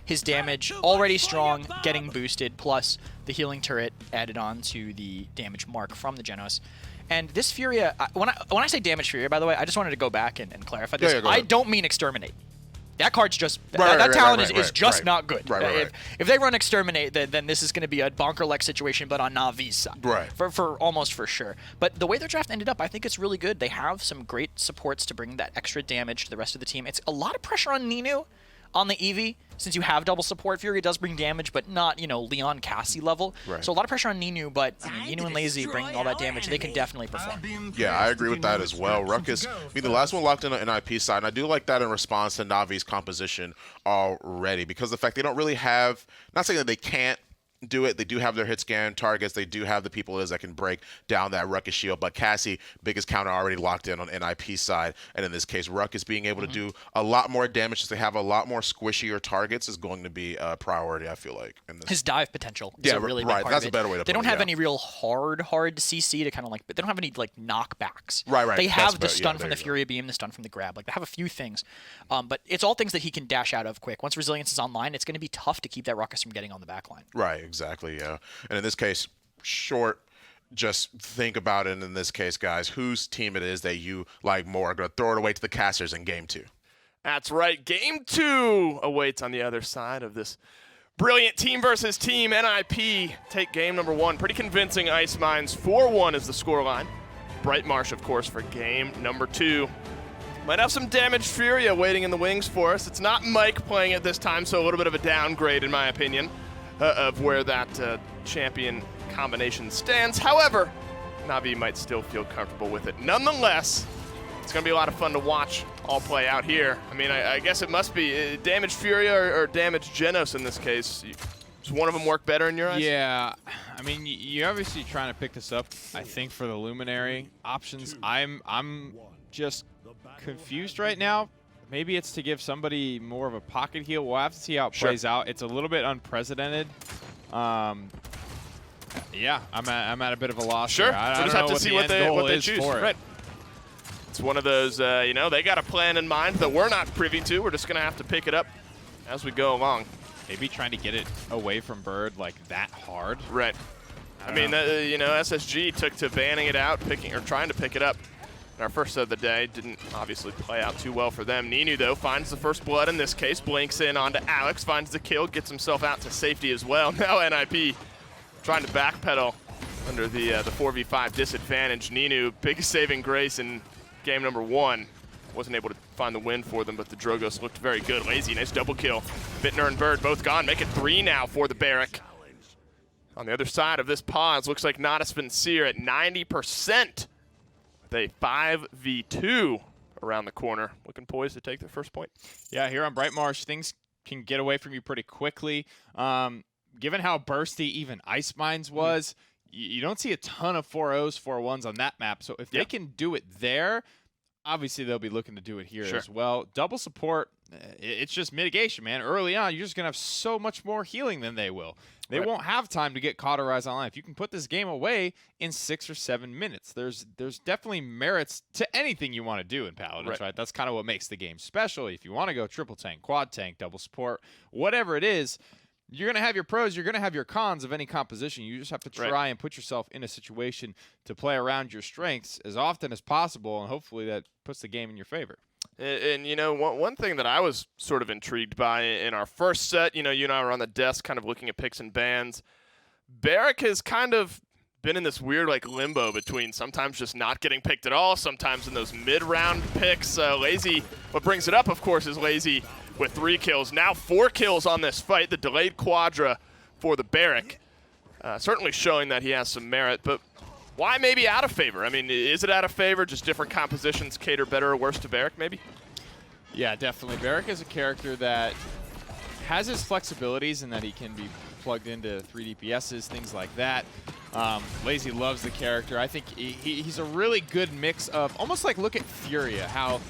His damage already strong, getting boosted, plus the healing turret added on to the damage mark from the Genos. And this Furia, when I say damage Furia, by the way, I just wanted to go back and clarify this. Yeah, I don't mean exterminate. That card's just that talent is just not good. If they run exterminate, then this is going to be a bonker-like situation, but on Navi's side. Right. For almost for sure. But the way their draft ended up, I think it's really good. They have some great supports to bring that extra damage to the rest of the team. It's a lot of pressure on Ninu on the Eevee, since you have double support. Fury does bring damage, but not, Leon Cassie level. Right. So a lot of pressure on Ninu, but Ninu and Lazy bringing all that damage, they can definitely perform. Yeah, I agree with that as well. Ruckus, the last one locked in on NIP side, and I do like that in response to Navi's composition already, because the fact they don't really have, not saying that they can't do it. They do have their hit scan targets. They do have the people that can break down that Ruckus shield. But Cassie, biggest counter already locked in on NIP side. And in this case, Ruckus being able to do a lot more damage, since they have a lot more squishier targets, is going to be a priority, I feel like. In this. His dive potential is a really big part That's of a better way to put it. They don't have any real hard CC to kind of but they don't have any knockbacks. Right. They have the stun from the Fury Beam, the stun from the grab. They have a few things. But it's all things that he can dash out of quick. Once Resilience is online, it's going to be tough to keep that Ruckus from getting on the backline. Right, exactly, yeah. And in this case, short, just think about it in this case, guys, whose team it is that you like more. Going to throw it away to the casters in game 2. That's right. Game 2 awaits on the other side of this brilliant team versus team. NIP take game number 1. Pretty convincing Ice Mines. 4-1 is the scoreline. Bright Marsh, of course, for game number 2. Might have some damaged Furia waiting in the wings for us. It's not Mike playing it this time, so a little bit of a downgrade, in my opinion, of where that champion combination stands. However, Navi might still feel comfortable with it. Nonetheless, it's going to be a lot of fun to watch all play out here. I mean, I guess it must be damaged Furia or damaged Genos in this case. Does one of them work better in your eyes? Yeah. I mean, you're obviously trying to pick this up, I think, for the Luminary options. I'm just confused right now. Maybe it's to give somebody more of a pocket heal. We'll have to see how it plays out. It's a little bit unprecedented. Yeah, I'm at a bit of a loss. Sure. I we'll just have to see what they choose. Right. It's one of those, they got a plan in mind that we're not privy to. We're just going to have to pick it up as we go along. Maybe trying to get it away from Bird like that hard. Right. I mean, SSG took to banning it out, trying to pick it up. Our first of the day didn't obviously play out too well for them. Ninu, though, finds the first blood in this case, blinks in onto Alex, finds the kill, gets himself out to safety as well. Now NIP trying to backpedal under the 4v5 disadvantage. Ninu, biggest saving grace in game number 1. wasn't able to find the win for them, but the Drogos looked very good. Lazy, nice double kill. Bittner and Bird both gone, make it 3 now for the Barrack. On the other side of this pause, looks like Natus Vincere at 90% with a 5v2 around the corner. Looking poised to take their first point. Yeah, here on Bright Marsh, things can get away from you pretty quickly. Given how bursty even Ice Mines was, you don't see a ton of 4-0s, 4-1s on that map. So if they can do it there, obviously they'll be looking to do it here as well. Double support, it's just mitigation, man. Early on, you're just going to have so much more healing than they will. They won't have time to get cauterized online. If you can put this game away in 6 or 7 minutes, there's definitely merits to anything you want to do in Paladins, right? That's kind of what makes the game special. If you want to go triple tank, quad tank, double support, whatever it is, you're going to have your pros, you're going to have your cons of any composition. You just have to try and put yourself in a situation to play around your strengths as often as possible, and hopefully that puts the game in your favor. And you know, one thing that I was sort of intrigued by in our first set, you know, you and I were on the desk kind of looking at picks and bans. Barrack has kind of been in this weird like limbo between sometimes just not getting picked at all, sometimes in those mid-round picks. Lazy, what brings it up, of course, is Lazy with 3 kills. Now 4 kills on this fight, the delayed quadra for the Barrack. Certainly showing that he has some merit, but why maybe out of favor? I mean, is it out of favor? Just different compositions cater better or worse to Barrack, maybe? Yeah, definitely. Barrack is a character that has his flexibilities in that he can be plugged into 3 DPSs, things like that. Lazy loves the character. I think he's a really good mix of, almost like look at Furia, how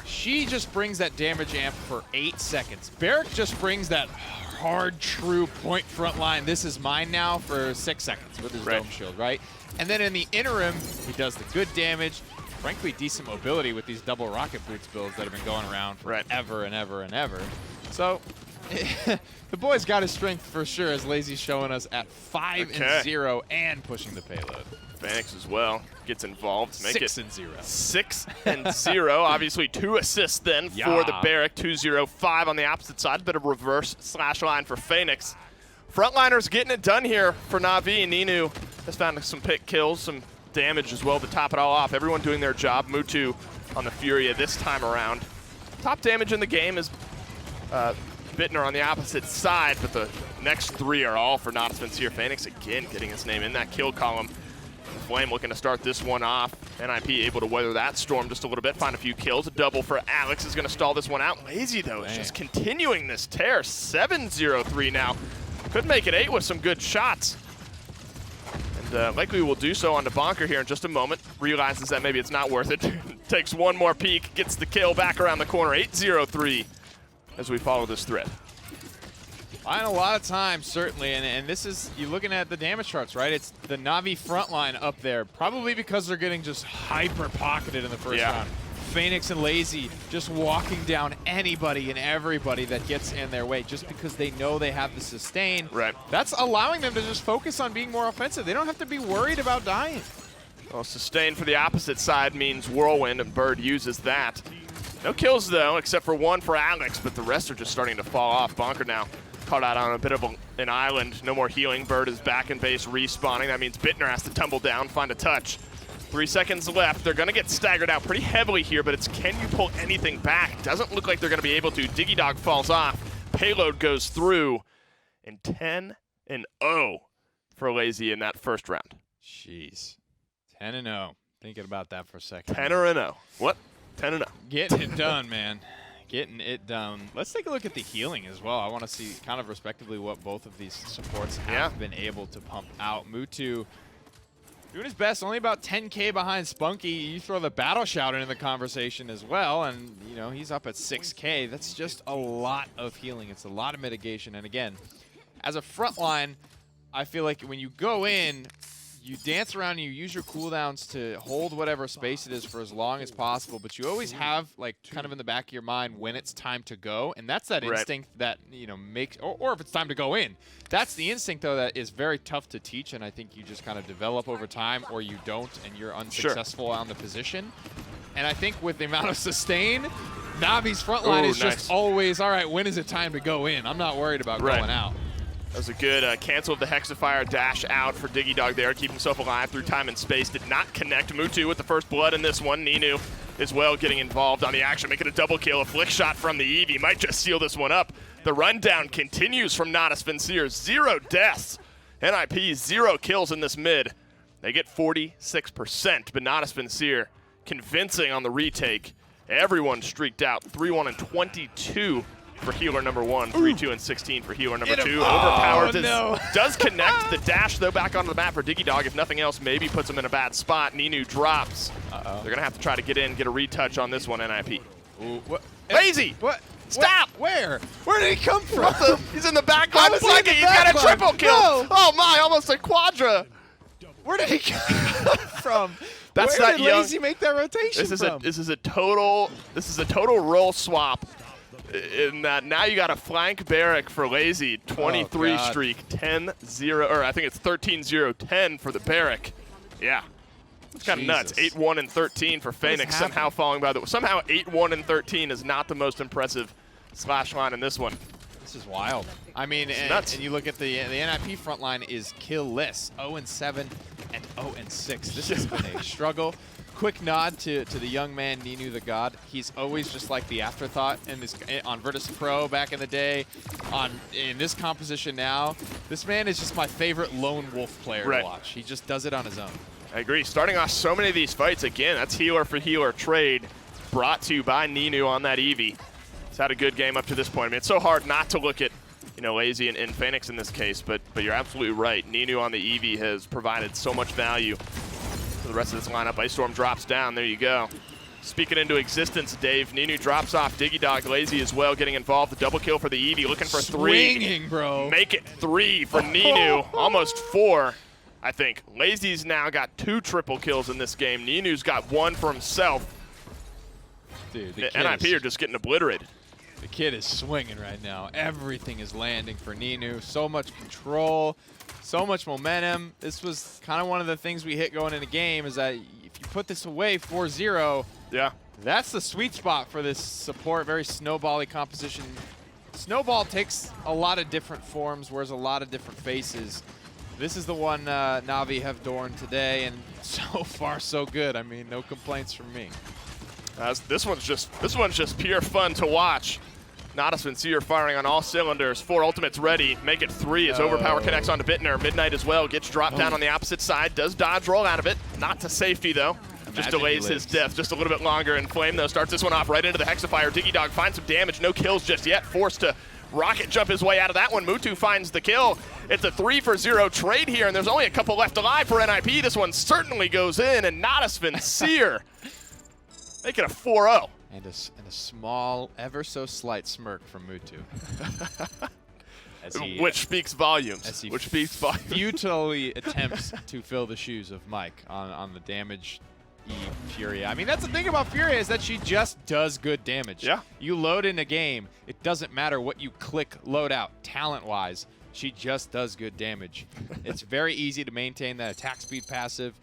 she just brings that damage amp for 8 seconds. Barrack just brings that hard, true point front line, this is mine now, for 6 seconds with his dome shield, right? And then in the interim, he does the good damage, frankly decent mobility with these double rocket boots builds that have been going around forever and ever and ever. So the boy's got his strength for sure, as Lazy's showing us at 5-0 and pushing the payload. Phoenix as well gets involved to make it 6-0. 6-0. Obviously 2 assists then for the Barrack. 2-0-5 on the opposite side. Bit of reverse slash line for Phoenix. Frontliners getting it done here for Na'Vi, and Ninu has found some pick kills, some damage as well to top it all off. Everyone doing their job. Mutu on the Furia this time around. Top damage in the game is Bittner on the opposite side, but the next 3 are all for Natus Vincere. Phoenix again getting his name in that kill column. Flame looking to start this one off. NIP able to weather that storm just a little bit, find a few kills. A double for Alex is going to stall this one out. Lazy, though, is just continuing this tear. 7-0-3 now. Could make it 8 with some good shots. And likely will do so on the Bonker here in just a moment. Realizes that maybe it's not worth it. Takes one more peek, gets the kill back around the corner. 8-0-3 as we follow this thread. Buying a lot of time, certainly, and this is, you're looking at the damage charts, right? It's the Na'Vi front line up there, probably because they're getting just hyper-pocketed in the first round. Phoenix and Lazy just walking down anybody and everybody that gets in their way just because they know they have the sustain. That's allowing them to just focus on being more offensive. They don't have to be worried about dying. Well, sustain for the opposite side means Whirlwind, and Bird uses that. No kills, though, except for 1 for Alex, but the rest are just starting to fall off. Bonker now caught out on a bit of an island. No more healing. Bird is back in base, respawning. That means Bittner has to tumble down, find a touch. 3 seconds left. They're going to get staggered out pretty heavily here, but it's can you pull anything back? Doesn't look like they're going to be able to. Diggy Dog falls off. Payload goes through. And 10-0 for Lazy in that first round. Jeez. 10-0. Thinking about that for a second. 10-0. What? 10-0. Getting it done, man. Getting it done. Let's take a look at the healing as well. I want to see kind of respectively what both of these supports have been able to pump out. Mutu doing his best, only about 10K behind Spunky. You throw the Battle Shout into the conversation as well, and you know he's up at 6K. That's just a lot of healing. It's a lot of mitigation. And again, as a front line, I feel like when you go in, you dance around and you use your cooldowns to hold whatever space it is for as long as possible, but you always have like kind of in the back of your mind when it's time to go, and that's that instinct that, you know, makes, or if it's time to go in. That's the instinct, though, that is very tough to teach, and I think you just kind of develop over time, or you don't, and you're unsuccessful on the position. And I think with the amount of sustain, Navi's front line is just always, all right, when is it time to go in? I'm not worried about going out. That was a good cancel of the Hexafire, dash out for Digidog there, keep himself alive through time and space. Did not connect. Mutu with the first blood in this one. Ninu as well getting involved on the action, making a double kill. A flick shot from the Eevee might just seal this one up. The rundown continues from Natus Vincere. 0 deaths. NIP 0 kills in this mid. They get 46%, but Natus Vincere convincing on the retake. Everyone streaked out. 3-1 and 22 for healer number 1. 3-2 and 16 for healer number 2. Overpowered does connect. The dash, though, back onto the map for Digidog. If nothing else, maybe puts him in a bad spot. Ninu drops. They're going to have to try to get in, get a retouch on this one, NIP. Ooh, what? Lazy! What? Stop! Where? Where did he come from? He's in the back line flanking. He's got a triple kill. No. Oh my, almost a quadra. Where did he come from? That's Where not did young. Lazy make that rotation from? This is a total role swap. In that now you got a flank barrack for Lazy, 23 streak, 10-0, or I think it's 13-0-10 for the barrack. Yeah. It's kind of nuts. 8-1 and 13 for Phoenix, somehow falling by the somehow 8-1 and 13 is not the most impressive slash line in this one. This is wild. I mean, and you look at the NIP front line is kill-less, 0-7 and 0-6. This has been a struggle. Quick nod to the young man, Ninu the God. He's always just like the afterthought in this, on Virtus Pro back in the day, in this composition now. This man is just my favorite lone wolf player to watch. He just does it on his own. I agree. Starting off so many of these fights, again, that's healer for healer trade brought to you by Ninu on that Eevee. He's had a good game up to this point. I mean, it's so hard not to look at, you know, Lazy and Phoenix in this case, but you're absolutely right. Ninu on the Eevee has provided so much value for the rest of this lineup. Ice Storm drops down. There you go. Speaking into existence, Dave. Ninu drops off. Digidog, Lazy as well, getting involved. The double kill for the Eevee, looking for 3. Swinging, bro. Make it 3 for Ninu. Almost 4, I think. Lazy's now got 2 triple kills in this game. Ninu's got 1 for himself. Dude, the NIP are just getting obliterated. The kid is swinging right now. Everything is landing for Ninu. So much control, so much momentum. This was kind of one of the things we hit going in the game, is that if you put this away 4-0, yeah, that's the sweet spot for this support, very snowball-y composition. Snowball takes a lot of different forms, wears a lot of different faces. This is the one Na'Vi have adorned today, and so far so good. I mean, no complaints from me. This one's just pure fun to watch. Natus Vincere firing on all cylinders. 4 ultimates ready. Make it 3 as Overpower connects onto Bittner. Midnight as well. Gets dropped down on the opposite side. Does dodge roll out of it. Not to safety, though. Just delays his death just a little bit longer. And Flame, though, starts this one off right into the Hexafire. Digidog finds some damage. No kills just yet. Forced to rocket jump his way out of that one. Mutu finds the kill. It's a 3-for-0 trade here, and there's only a couple left alive for NIP. This one certainly goes in, and Natus Vincere make it a 4-0. And a small, ever so slight smirk from Mutu. Which speaks volumes. As he futilely attempts to fill the shoes of Mike on the damage Furia. I mean, that's the thing about Furia, is that she just does good damage. Yeah. You load in a game, it doesn't matter what you click load out, talent-wise. She just does good damage. It's very easy to maintain that attack speed passive.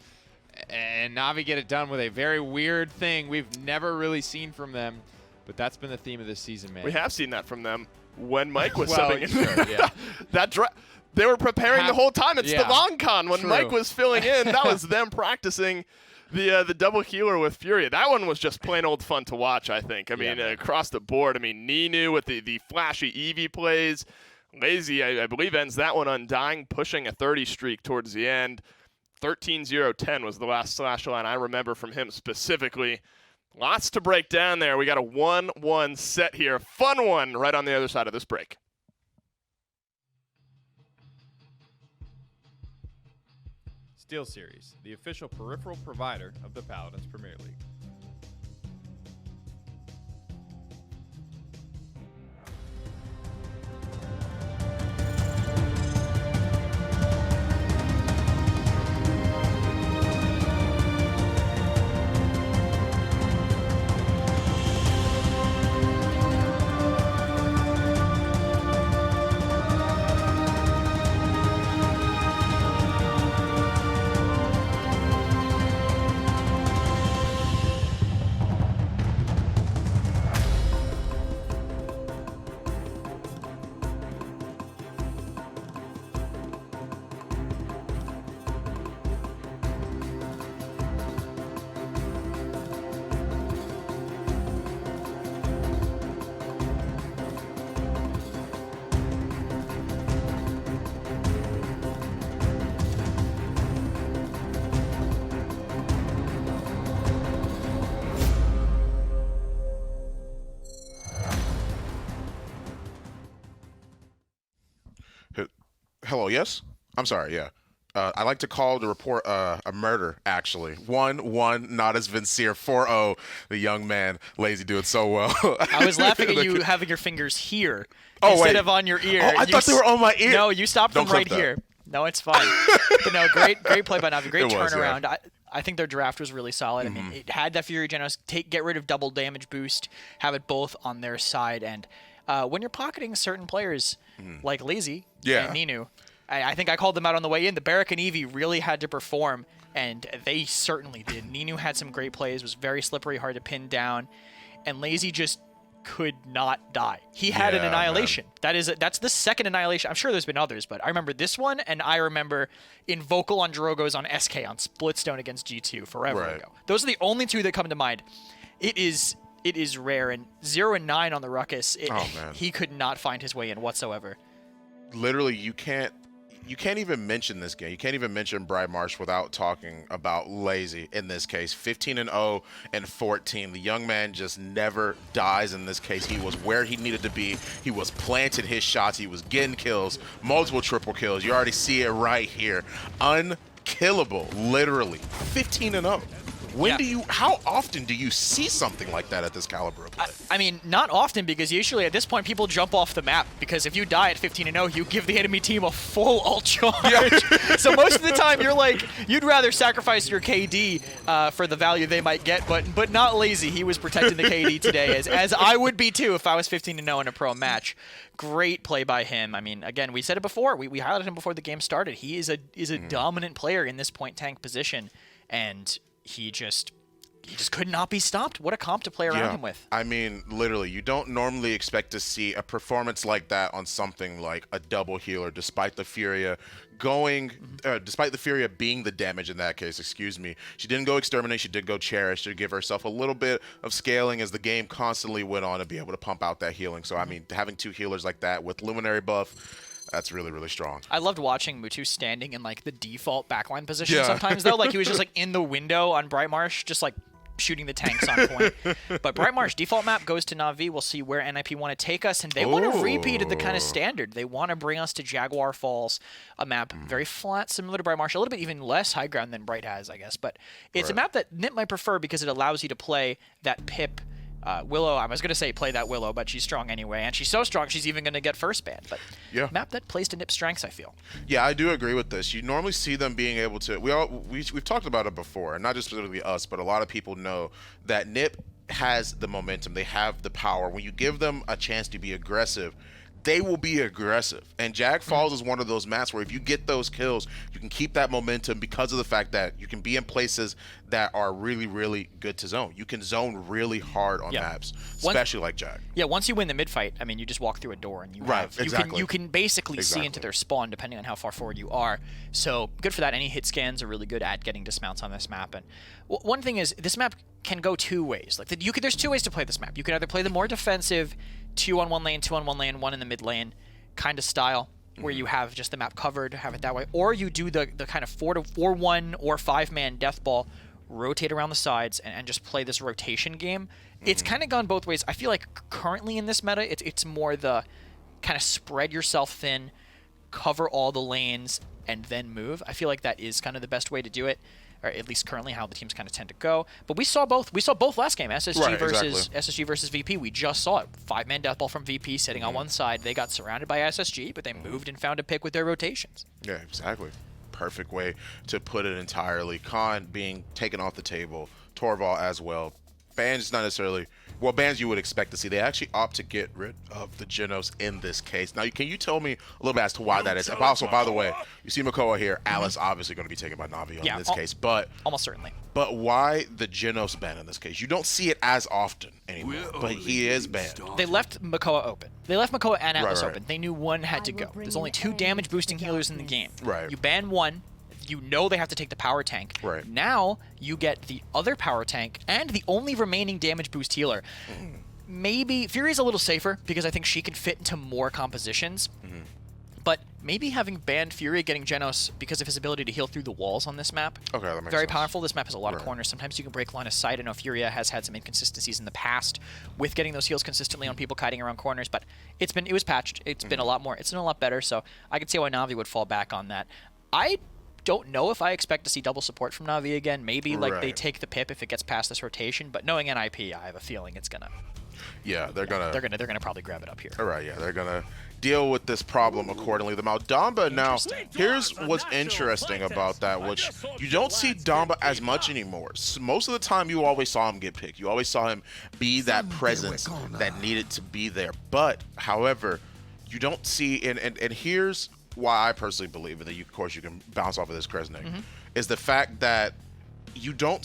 And Na'Vi get it done with a very weird thing we've never really seen from them, but that's been the theme of this season, man. We have seen that from them when Mike was well, subbing in. sure, yeah. They were preparing the whole time. It's the VonCon when True. Mike was filling in. That was them practicing the double healer with Furia. That one was just plain old fun to watch, I think. I mean, across the board. I mean, Ninu with the flashy Eevee plays. Lazy, I believe, ends that one undying, pushing a 30 streak towards the end. 13-0-10 was the last slash line I remember from him specifically. Lots to break down there. We got a 1-1 set here. Fun one right on the other side of this break. SteelSeries, the official peripheral provider of the Paladins Premier League. Hello, yes? I'm sorry, yeah. I like to call the report a murder, actually. 1-1, Natus Vincere, 4-0. The young man, Lazy, doing so well. I was laughing at you having your fingers here Oh, instead wait. of on your ear. Oh, I thought they were on my ear. No, you stopped them Don't clip right that. here. No, it's fine. But no, great play by Navi. Great It was, turnaround. yeah. I think their draft was really solid. I mean, it had that Fury Genos, get rid of double damage boost, have it both on their side. And when you're pocketing certain players like Lazy and Ninu, I think I called them out on the way in. The Barrack and Eevee really had to perform, and they certainly did. Ninu had some great plays, was very slippery, hard to pin down, and Lazy just could not die. He had an annihilation. Man. That's the second annihilation. I'm sure there's been others, but I remember this one, and I remember Invocal on Drogo's on SK on Splitstone against G2 forever ago. Those are the only two that come to mind. It is rare, and 0 and 9 on the Ruckus. He could not find his way in whatsoever. Literally, you can't even mention this game. You can't even mention Marsh without talking about Lazy in this case. 15-0 and 14. The young man just never dies in this case. He was where he needed to be. He was planting his shots. He was getting kills, multiple triple kills. You already see it right here. Unkillable, literally. 15-0. How often do you see something like that at this caliber of play? I mean, not often, because usually at this point people jump off the map, because if you die at 15-0, you give the enemy team a full ult charge. Yeah. So most of the time you're like, you'd rather sacrifice your KD for the value they might get, but not Lazy. He was protecting the KD today, as I would be too if I was 15-0 in a pro match. Great play by him. I mean, again, we said it before. We highlighted him before the game started. He is a dominant player in this point tank position, and he just could not be stopped. What a comp to play around him with. I mean, literally, you don't normally expect to see a performance like that on something like a double healer, despite the Furia being the damage in that case, excuse me. She didn't go Exterminate, she did go Cherish to give herself a little bit of scaling as the game constantly went on to be able to pump out that healing. So, I mean, having two healers like that with Luminary buff, that's really, really strong. I loved watching Mutu standing in like the default backline position sometimes, though. Like he was just like in the window on Brightmarsh, just like shooting the tanks on point. But Brightmarsh default map goes to Na'Vi. We'll see where NIP want to take us, and they want to repeat at the kind of standard. They want to bring us to Jaguar Falls, a map very flat, similar to Brightmarsh, a little bit even less high ground than Bright has, I guess. But it's a map that Nip might prefer because it allows you to play that Pip. Willow, I was going to say play that Willow, but she's strong anyway, and she's so strong she's even going to get first ban. But map that plays to Nip's strengths, I feel. Yeah, I do agree with this. You normally see them being able to. We've talked about it before, and not just specifically us, but a lot of people know that Nip has the momentum. They have the power. When you give them a chance to be aggressive, they will be aggressive. And Jag Falls is one of those maps where if you get those kills, you can keep that momentum because of the fact that you can be in places that are really, really good to zone. You can zone really hard on maps, especially like Jag. Yeah, once you win the mid-fight, I mean, you just walk through a door and you can basically see into their spawn depending on how far forward you are. So good for that. Any hit scans are really good at getting dismounts on this map. And one thing is, this map can go two ways. Like there's two ways to play this map. You can either play the more defensive 2 on 1 lane, 2 on 1 lane, 1 in the mid lane kind of style, where you have just the map covered, have it that way, or you do the kind of 4-1 or 5-man death ball, rotate around the sides, and just play this rotation game. It's kind of gone both ways. I feel like currently in this meta, it's more the kind of spread yourself thin, cover all the lanes, and then move. I feel like that is kind of the best way to do it, or at least currently how the teams kind of tend to go. But we saw both. We saw both last game. SSG versus VP. We just saw it. 5-man death ball from VP sitting on one side. They got surrounded by SSG, but they moved and found a pick with their rotations. Yeah, exactly. Perfect way to put it entirely. Khan being taken off the table. Torval as well. Bans not necessarily. Well, bans you would expect to see. They actually opt to get rid of the Genos in this case. Now, can you tell me a little bit as to why that is? Also, by the way, you see Makoa here. Alice obviously going to be taken by Na'Vi in this case, but almost certainly. But why the Genos ban in this case? You don't see it as often anymore, but he is banned. They left Makoa open. They left Makoa and Atlas open. They knew one had to go. There's only 2 damage boosting healers in the game. Right. You ban one. You know they have to take the power tank. Right. Now you get the other power tank and the only remaining damage boost healer. Maybe Fury's a little safer because I think she can fit into more compositions. But maybe having banned Furia getting Genos because of his ability to heal through the walls on this map. Okay, that makes Very sense. powerful. This map has a lot of corners. Sometimes you can break line of sight. I know Furia has had some inconsistencies in the past with getting those heals consistently on people kiting around corners, but it was patched. It's been a lot more. It's been a lot better, so I could see why Na'Vi would fall back on that. I don't know if I expect to see double support from Na'Vi again. Maybe like they take the pip if it gets past this rotation, but knowing NIP, I have a feeling it's gonna. Yeah, they're gonna probably grab it up here. All right, yeah, they're gonna deal with this problem accordingly. The Damba now, here's what's interesting about that, which you don't see Damba as much anymore. Most of the time, you always saw him get picked. You always saw him be that presence that needed to be there. But, however, you don't see, and here's why I personally believe, and then of course you can bounce off of this, Kresnik, is the fact that you don't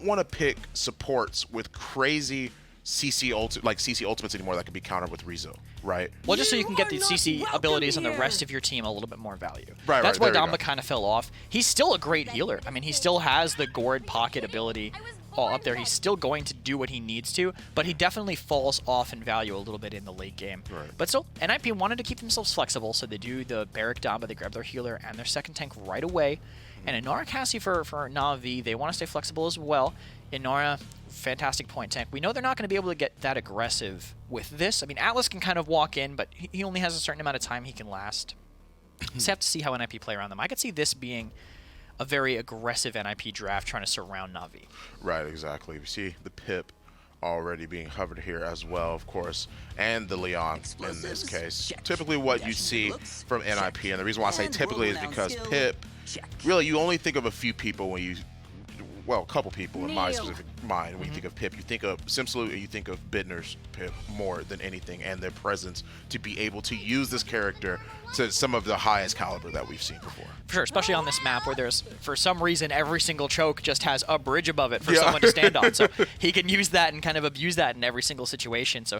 want to pick supports with crazy CC ultimates anymore that can be countered with Rizzo, right? Well, just so you can get the CC abilities on the rest of your team a little bit more value. Right, That's why there you Damba go. kind of fell off. He's still a great healer. I mean, he still has the gourd pocket ability all up there. He's still going to do what he needs to, but he definitely falls off in value a little bit in the late game. Right. But still, NIP wanted to keep themselves flexible, so they do the Barrack Damba, they grab their healer and their second tank right away. And Inara Cassie for Na'Vi, they want to stay flexible as well. Inara, fantastic point tank. We know they're not going to be able to get that aggressive with this. I mean, Atlas can kind of walk in, but he only has a certain amount of time he can last. Just have to see how NIP play around them. I could see this being a very aggressive NIP draft trying to surround Na'Vi. Right, exactly. We see the Pip already being hovered here as well, of course, and the Leon in this case. Typically what you see from NIP, and the reason why I say typically is because Pip, really you only think of a few people when you, well, a couple people in my specific mind when you think of Pip. You think of Simsalute and you think of Bidner's Pip more than anything, and their presence to be able to use this character to some of the highest caliber that we've seen before. For sure, especially on this map where there's, for some reason, every single choke just has a bridge above it for someone to stand on. So he can use that and kind of abuse that in every single situation. So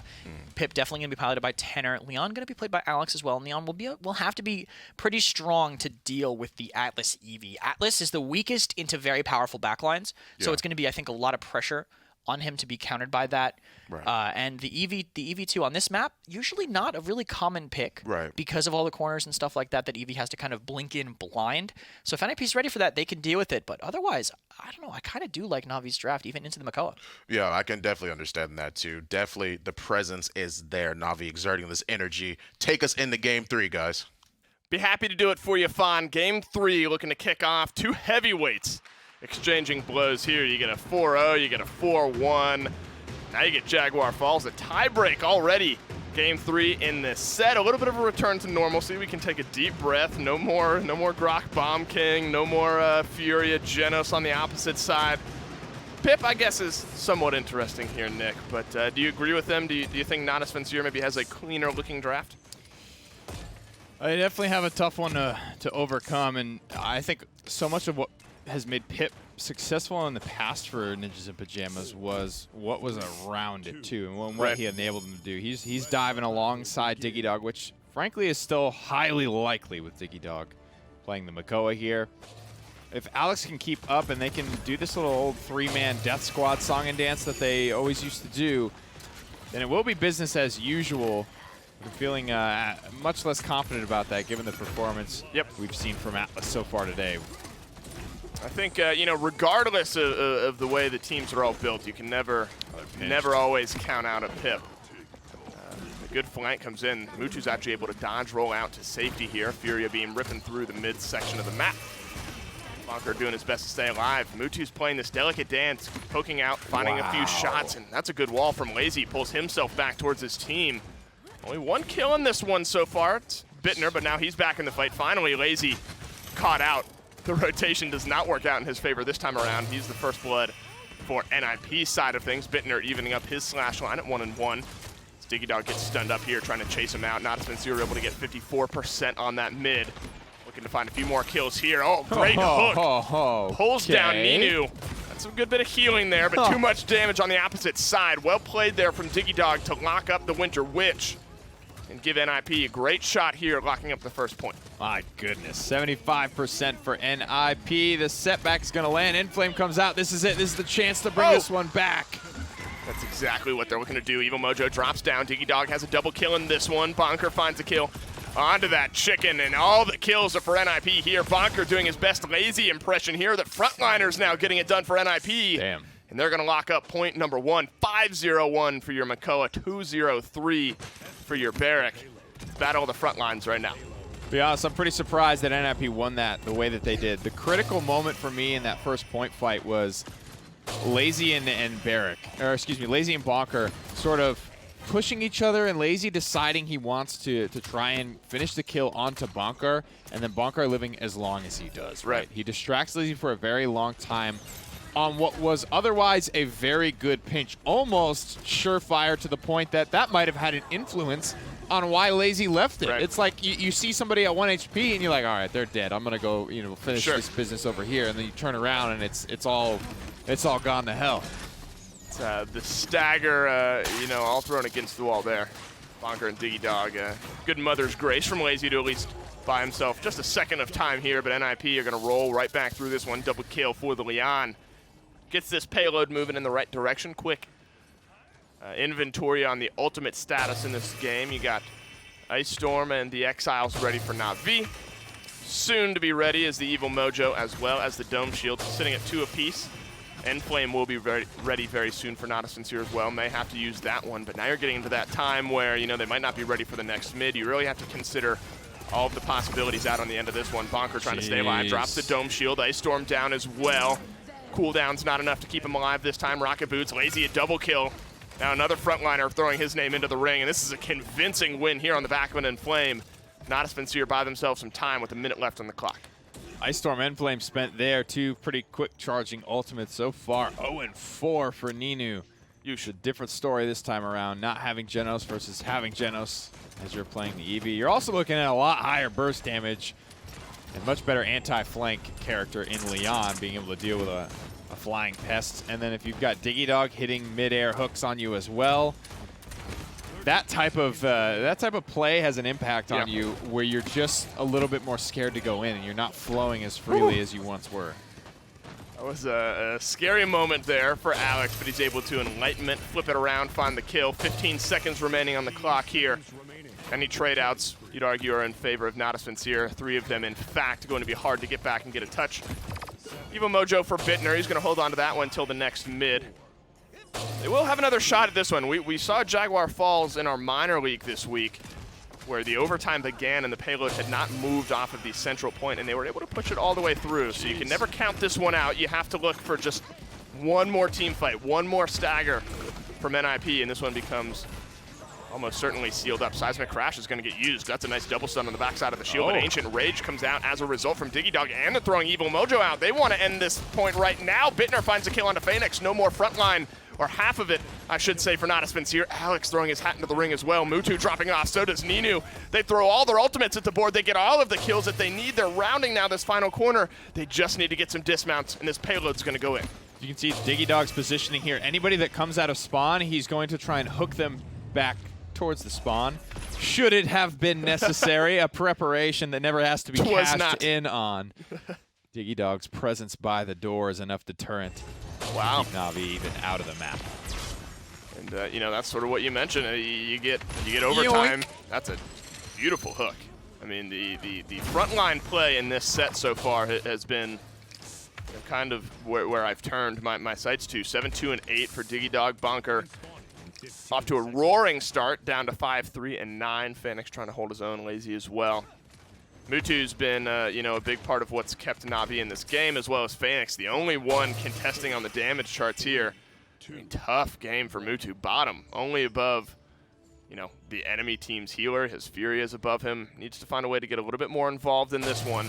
Pip definitely going to be piloted by Tenor. Leon going to be played by Alex as well. And Leon will have to be pretty strong to deal with the Atlas EV. Atlas is the weakest into very powerful backlines. So it's going to be, I think, a lot of pressure on him to be countered by that. Right. And the EV2 on this map, usually not a really common pick. Right. Because of all the corners and stuff like that EV has to kind of blink in blind. So if NIP's ready for that, they can deal with it. But otherwise, I don't know. I kind of do like Navi's draft, even into the Makoa. Yeah, I can definitely understand that too. Definitely the presence is there. Navi exerting this energy. Take us into game 3, guys. Be happy to do it for you, Fawn. Game 3 looking to kick off. Two heavyweights exchanging blows here. You get a 4-0, you get a 4-1. Now you get Jaguar Falls. A tiebreak already. Game 3 in this set. A little bit of a return to normalcy. We can take a deep breath. No more Grok Bomb King. No more Furia Genos on the opposite side. Pip, I guess, is somewhat interesting here, Nick. But do you agree with them? Do you think Natus Vincere maybe has a cleaner looking draft? I definitely have a tough one to overcome, and I think so much of what has made Pip successful in the past for Ninjas in Pyjamas was what was around it too, and what he enabled him to do. He's diving alongside Diggy Dog, which frankly is still highly likely with Diggy Dog playing the Makoa here. If Alex can keep up and they can do this little old 3-man Death Squad song and dance that they always used to do, then it will be business as usual. I'm feeling much less confident about that given the performance we've seen from Atlas so far today. I think, regardless of the way the teams are all built, you can never always count out a Pip. A good flank comes in. Mutu's actually able to dodge roll out to safety here. Furia beam ripping through the mid-section of the map. Bonker doing his best to stay alive. Mutu's playing this delicate dance, poking out, finding a few shots, and that's a good wall from Lazy. Pulls himself back towards his team. Only one kill in this one so far. It's Bittner, but now he's back in the fight. Finally, Lazy caught out. The rotation does not work out in his favor this time around. He's the first blood for NIP side of things. Bittner evening up his slash line at 1-1. Diggy Dog gets stunned up here, trying to chase him out. Natus Vincere able to get 54% on that mid. Looking to find a few more kills here. Oh, great hook. Pulls down Ninu. That's a good bit of healing there, but too much damage on the opposite side. Well played there from Diggy Dog to lock up the Winter Witch and give NIP a great shot here, locking up the first point. My goodness, 75% for NIP. The setback's gonna land. Inflame comes out. This is it. This is the chance to bring this one back. That's exactly what they're looking to do. Evil Mojo drops down. Diggy Dog has a double kill in this one. Bonker finds a kill. onto that chicken, and all the kills are for NIP here. Bonker doing his best lazy impression here. The frontliners now getting it done for NIP. Damn. And they're going to lock up point number 1. 5-0-1 for your Makoa, 2-0-3 for your Barrack. Battle of the front lines right now. To be honest, I'm pretty surprised that NIP won that the way that they did. The critical moment for me in that first point fight was Lazy and Barrack, or excuse me, Lazy and Bonker sort of pushing each other, and Lazy deciding he wants to try and finish the kill onto Bonker, and then Bonker living as long as he does, right? He distracts Lazy for a very long time on what was otherwise a very good pinch, almost surefire to the point that that might have had an influence on why Lazy left it. It's like you see somebody at 1 HP and you're like, all right, they're dead. I'm gonna go, finish this business over here, and then you turn around and it's all gone to hell. The stagger, all thrown against the wall there. Bonker and Diggy Dog, good mother's grace from Lazy to at least buy himself just a second of time here, but NIP are going to roll right back through this one. Double kill for the Leon. Gets this payload moving in the right direction quick. Inventory on the ultimate status in this game. You got Ice Storm and the Exiles ready for Na'Vi. Soon to be ready is the Evil Mojo as well as the Dome Shield, sitting at 2 apiece. Endflame will be ready very soon for Natus Vincere as well. May have to use that one, but now you're getting into that time where, they might not be ready for the next mid. You really have to consider all of the possibilities out on the end of this one. Bonker trying to stay alive, drops the Dome Shield. Ice Storm down as well. Cooldown's not enough to keep him alive this time. Rocket Boots, Lazy a double kill. Now another frontliner throwing his name into the ring, and this is a convincing win here on the back of an Enflame. Natus Vincere buy themselves some time with a minute left on the clock. Ice Storm Enflame spent there, 2 pretty quick charging ultimates so far. 0-4 for Ninu. A different story this time around, not having Genos versus having Genos as you're playing the Eevee. You're also looking at a lot higher burst damage and much better anti-flank character in Leon, being able to deal with a flying pest. And then if you've got Diggy Dog hitting mid-air hooks on you as well, that type of play has an impact on you where you're just a little bit more scared to go in and you're not flowing as freely as you once were. That was a scary moment there for Alex, but he's able to Enlightenment, flip it around, find the kill. 15 seconds remaining on the clock here. Any trade-outs, you'd argue, are in favor of Natus Vincere. 3 of them, in fact, going to be hard to get back and get a touch. Evil Mojo for Bittner. He's going to hold on to that one until the next mid. They will have another shot at this one. We saw Jaguar Falls in our minor league this week, where the overtime began and the payload had not moved off of the central point, and they were able to push it all the way through. So you can never count this one out. You have to look for just one more team fight, one more stagger from NIP, and this one becomes almost certainly sealed up. Seismic Crash is going to get used. That's a nice double stun on the backside of the shield, but Ancient Rage comes out as a result from Diggy Dog, and they're throwing Evil Mojo out. They want to end this point right now. Bittner finds a kill onto Phoenix. No more frontline, or half of it, I should say, for Natus Vincere. Alex throwing his hat into the ring as well. Mutu dropping off, so does Ninu. They throw all their ultimates at the board. They get all of the kills that they need. They're rounding now this final corner. They just need to get some dismounts, and this payload's going to go in. You can see Diggy Dog's positioning here. Anybody that comes out of spawn, he's going to try and hook them back towards the spawn. Should it have been necessary, a preparation that never has to be cashed in on. Diggy Dog's presence by the door is enough deterrent. Wow. Keep Na'Vi even out of the map. And that's sort of what you mentioned. You get overtime. Yoink. That's a beautiful hook. I mean, the frontline play in this set so far has been kind of where I've turned my sights to. 7-2 and 8 for Diggy Dog. Bonker off to a roaring start, down to 5-3 and 9. Phoenix trying to hold his own, Lazy as well. Mutu's been, a big part of what's kept Na'Vi in this game, as well as Phoenix, the only one contesting on the damage charts here. I mean, tough game for Mutu. Bottom, only above, the enemy team's healer. His Fury is above him. Needs to find a way to get a little bit more involved in this one.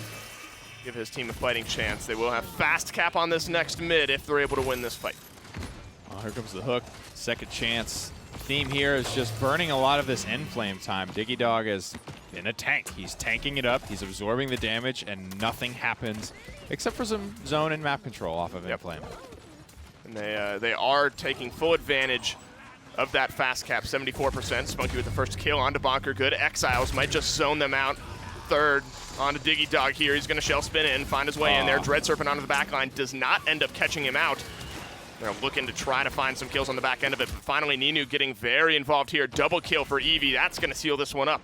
Give his team a fighting chance. They will have fast cap on this next mid if they're able to win this fight. Oh, here comes the hook. Second chance. Theme here is just burning a lot of this Enflame time. Diggy Dog is in a tank. He's tanking it up. He's absorbing the damage, and nothing happens except for some zone and map control off of Enflame. And they are taking full advantage of that fast cap. 74%. Spunky with the first kill onto Bonker. Good. Exiles might just zone them out. Third onto Diggy Dog here. He's going to shell spin in, find his way in there. Dread Serpent onto the back line. Does not end up catching him out. They're looking to try to find some kills on the back end of it, but finally Ninu getting very involved here. Double kill for Eevee. That's going to seal this one up.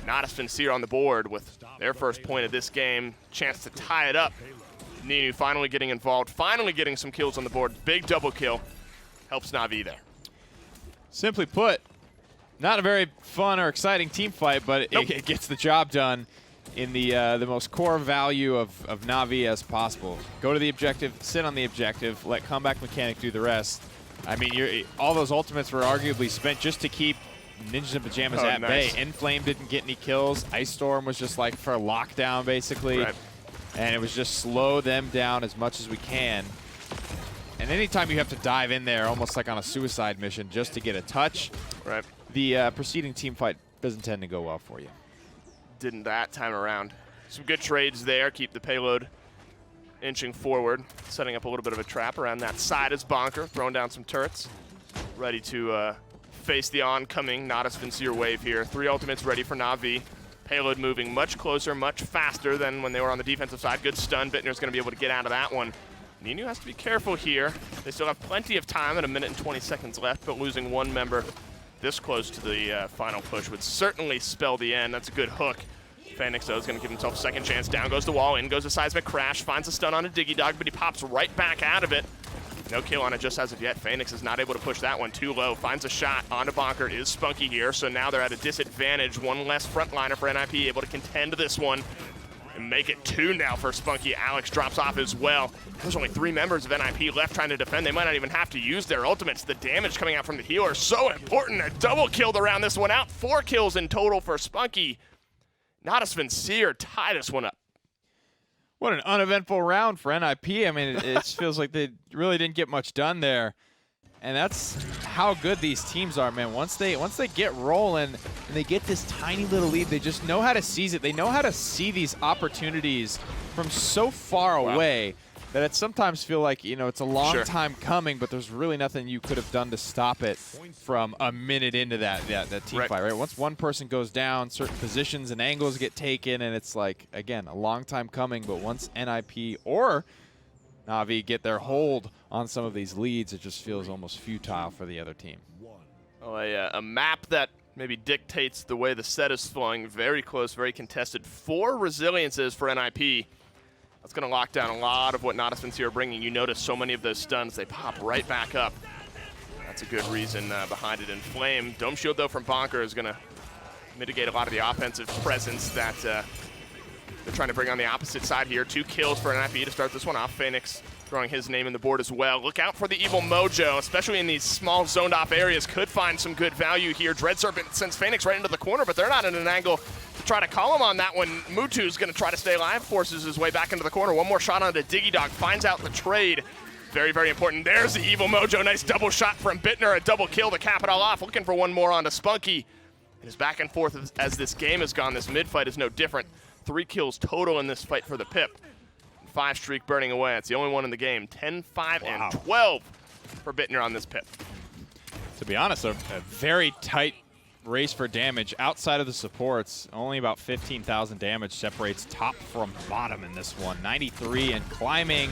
Natus Vincere on the board with their first point of this game. Chance to tie it up. Ninu finally getting involved, finally getting some kills on the board. Big double kill. Helps Na'Vi there. Simply put, not a very fun or exciting team fight, but it gets the job done in the most core value of Na'Vi as possible. Go to the objective, sit on the objective, let comeback mechanic do the rest. I mean, all those ultimates were arguably spent just to keep Ninjas in Pyjamas at bay. Inflame didn't get any kills. Ice Storm was just like for a lockdown, basically. Right. And it was just slow them down as much as we can. And anytime you have to dive in there, almost like on a suicide mission, just to get a touch, right, the preceding team fight doesn't tend to go well for you. Didn't that time around. Some good trades there. Keep the payload inching forward, setting up a little bit of a trap around that side as Bonker, throwing down some turrets. Ready to face the oncoming Natus Vincere wave here. 3 ultimates ready for Na'Vi. Payload moving much closer, much faster than when they were on the defensive side. Good stun. Bittner's going to be able to get out of that one. Ninu has to be careful here. They still have plenty of time and 1 minute and 20 seconds left, but losing 1 member this close to the final push would certainly spell the end. That's a good hook. Phoenix, though, is going to give himself a second chance. Down goes the wall. In goes the Seismic Crash. Finds a stun on a Diggy Dog, but he pops right back out of it. No kill on it just as of yet. Phoenix is not able to push that one too low. Finds a shot onto Bonker. Is Spunky here, so now they're at a disadvantage. 1 less frontliner for NIP, able to contend this one and make it 2 now for Spunky. Alex drops off as well. There's only 3 members of NIP left trying to defend. They might not even have to use their ultimates. The damage coming out from the healer is so important. A double kill to round this one out. 4 kills in total for Spunky. Natus Vincere tie this one up. What an uneventful round for NIP. I mean, it feels like they really didn't get much done there. And that's how good these teams are, man. Once they get rolling and they get this tiny little lead, they just know how to seize it. They know how to see these opportunities from so far away that it sometimes feel like, you know, it's a long time coming, but there's really nothing you could have done to stop it from a minute into that team fight, right? Once one person goes down, certain positions and angles get taken, and it's like, again, a long time coming, but once NIP or Na'Vi get their hold on some of these leads, it just feels almost futile for the other team. Oh, a map that maybe dictates the way the set is flowing. Very close, very contested. 4 resiliences for NIP. That's going to lock down a lot of what Natus Vincere are bringing. You notice so many of those stuns, they pop right back up. That's a good reason behind it. Inflame. Dome Shield, though, from Bonker is going to mitigate a lot of the offensive presence that they're trying to bring on the opposite side here. 2 kills for NIP to start this one off. Phoenix throwing his name in the board as well. Look out for the Evil Mojo, especially in these small zoned off areas. Could find some good value here. Dread Serpent sends Phoenix right into the corner, but they're not in an angle to try to call him on that one. Mutu's going to try to stay alive, forces his way back into the corner. 1 more shot onto Diggy Dog, finds out the trade. Very, very important. There's the Evil Mojo. Nice double shot from Bittner, a double kill to cap it all off. Looking for 1 more onto Spunky. It is back and forth as this game has gone. This mid-fight is no different. 3 kills total in this fight for the Pip. 5 streak burning away. It's the only one in the game. 10, 5, and 12 for Bittner on this Pip. To be honest, a very tight race for damage. Outside of the supports, only about 15,000 damage separates top from bottom in this one. 93 and climbing.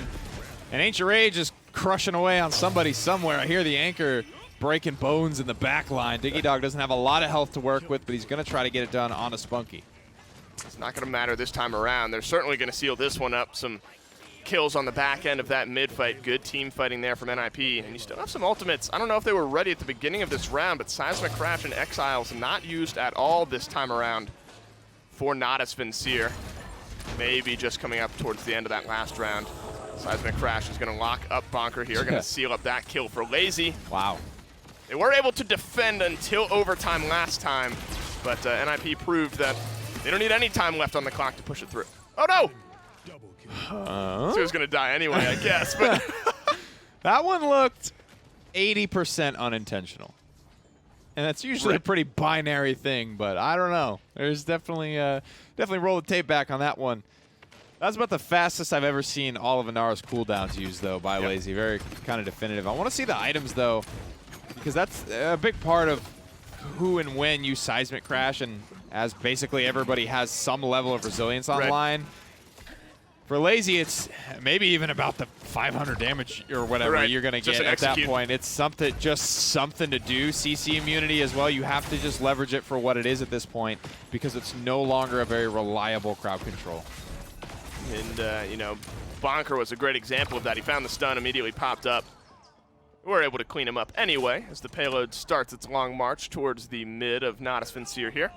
And Ancient Rage is crushing away on somebody somewhere. I hear the anchor breaking bones in the back line. Diggy Dog doesn't have a lot of health to work with, but he's going to try to get it done on a Spunky. It's not going to matter this time around. They're certainly going to seal this one up. Some kills on the back end of that mid-fight. Good team fighting there from NIP. And you still have some ultimates. I don't know if they were ready at the beginning of this round, but Seismic Crash and Exiles not used at all this time around for Natus Vincere. Maybe just coming up towards the end of that last round. Seismic Crash is going to lock up Bonker here. Going to seal up that kill for Lazy. Wow. They were able to defend until overtime last time, but NIP proved that they don't need any time left on the clock to push it through. Oh, no! So he was going to die anyway, I guess. But that one looked 80% unintentional. And that's usually a pretty binary thing, but I don't know. There's definitely roll the tape back on that one. That's about the fastest I've ever seen all of Inara's cooldowns used, though, by Lazy. Very kind of definitive. I want to see the items, though, because that's a big part of who and when you Seismic Crash, and as basically everybody has some level of resilience online. For Lazy, it's maybe even about the 500 damage or whatever Right. you're going to Just get an at that execute. point. It's just something to do. CC immunity as well. You have to just leverage it for what it is at this point because it's no longer a very reliable crowd control. And, you know, Bonker was a great example of that. He found the stun, immediately popped up. We were able to clean him up anyway as the payload starts its long march towards the mid of Natus Vincere here.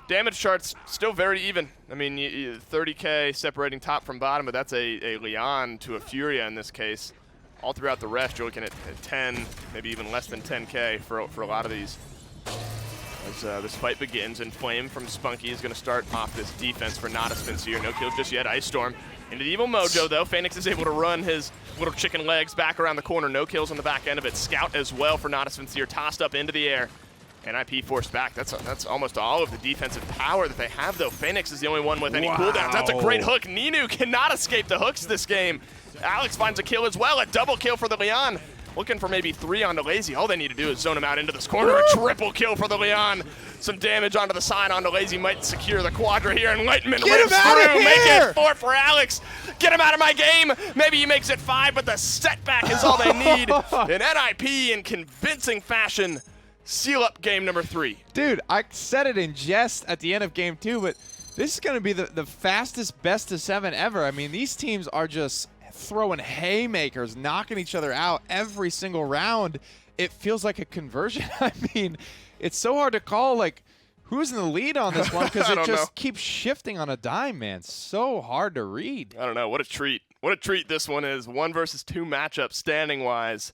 Damage charts still very even. I mean, 30k separating top from bottom, but that's a Leon to a Furia in this case. All throughout the rest, you're looking at 10, maybe even less than 10k for a lot of these. As this fight begins, and Flame from Spunky is going to start off this defense for Natus Vincere. No kills just yet. Ice Storm into the Evil Mojo, though. Phoenix is able to run his little chicken legs back around the corner. No kills on the back end of it. Scout as well for Natus Vincere, tossed up into the air. NIP forced back. That's almost all of the defensive power that they have, though. Phoenix is the only one with any cooldowns. That's a great hook. Ninu cannot escape the hooks this game. Alex finds a kill as well. A double kill for the Leon. Looking for maybe 3 onto Lazy. All they need to do is zone him out into this corner. A triple kill for the Leon. Some damage onto the side onto Lazy. Might secure the quadra here. Enlightenment lives through. Make it 4 for Alex. Get him out of my game. Maybe he makes it 5, but the setback is all they need. And NIP in convincing fashion seal up game number 3. Dude, I said it in jest at the end of game 2, but this is going to be the fastest best of 7 ever. I mean, these teams are just throwing haymakers, knocking each other out every single round. It feels like a conversion. I mean, it's so hard to call, like, who's in the lead on this one because it just keeps shifting on a dime, man. So hard to read. I don't know. What a treat. What a treat this one is. 1 versus 2 matchup standing-wise.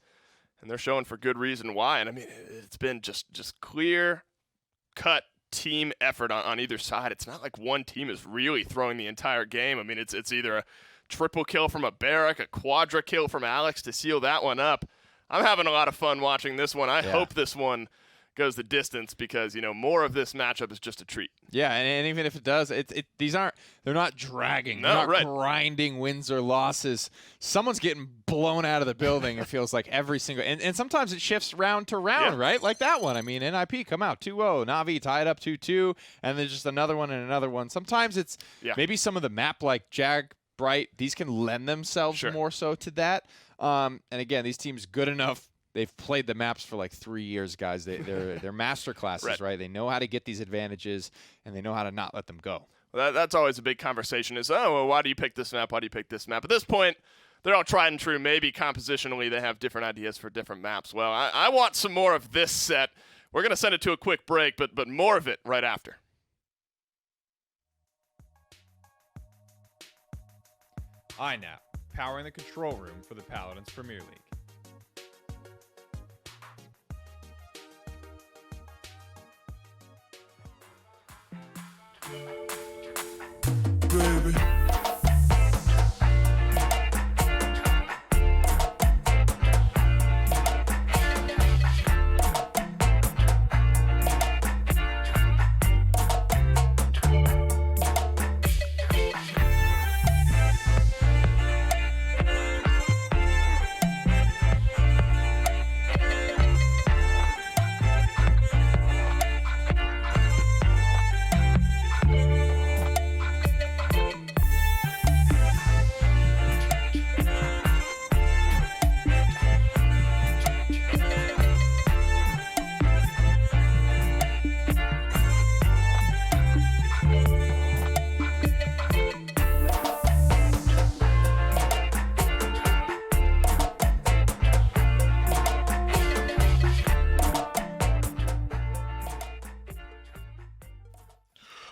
And they're showing for good reason why. And, I mean, it's been just clear-cut team effort on either side. It's not like one team is really throwing the entire game. I mean, it's either a triple kill from a Barrack, a quadra kill from Alex to seal that one up. I'm having a lot of fun watching this one. I hope this one goes the distance because, you know, more of this matchup is just a treat. Yeah, and even if it does, they're not dragging. No, they're not grinding wins or losses. Someone's getting blown out of the building, it feels like, every single – and sometimes it shifts round to round, right? Like that one. I mean, NIP come out 2-0. Na'Vi tied up 2-2, and then just another one and another one. Sometimes it's maybe some of the map like Jag, Bright, these can lend themselves more so to that. And again, these teams good enough. They've played the maps for like 3 years, guys. They're master classes, right? They know how to get these advantages, and they know how to not let them go. Well, that's always a big conversation is, oh, well, why do you pick this map? Why do you pick this map? At this point, they're all tried and true. Maybe compositionally they have different ideas for different maps. Well, I want some more of this set. We're going to send it to a quick break, but more of it right after. INAP, powering the control room for the Paladins Premier League. Baby.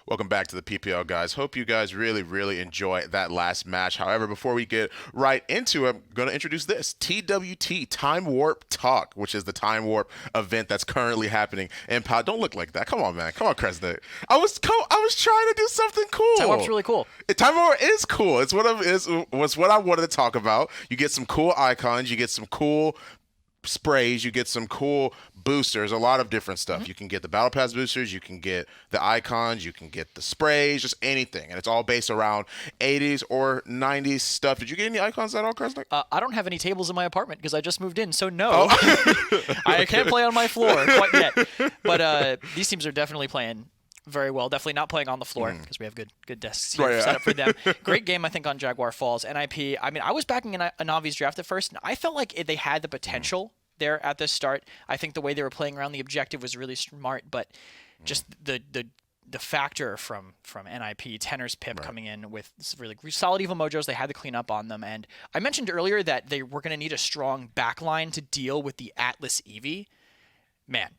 Welcome back to the PPL, guys. Hope you guys really enjoy that last match. However, before we get right into it, I'm going to introduce this TWT, Time Warp Talk, which is the Time Warp event that's currently happening in PAL. Don't look like that. Come on, man. Come on, Kresnik. I was trying to do something cool. Time Warp's really cool. Time Warp is cool. It's what I wanted to talk about. You get some cool icons. You get some cool sprays, you get some cool boosters, a lot of different stuff. You can get the Battle Pass boosters, you can get the icons, you can get the sprays, just anything. And it's all based around 80s or 90s stuff. Did you get any icons at all, Kresnik? I don't have any tables in my apartment because I just moved in, so no. I can't play on my floor quite yet. But these teams are definitely playing very well. Definitely not playing on the floor because we have good desks here Right, yeah. set up for them. Great game, I think, on Jaguar Falls. NIP, I mean, I was backing a Navi's draft at first, and I felt like they had the potential there at the start. I think the way they were playing around the objective was really smart, but just the factor from NIP, Tenor's Pip coming in with really solid Evil Mojos, they had to clean up on them. And I mentioned earlier that they were going to need a strong backline to deal with the Atlas Eevee. Man,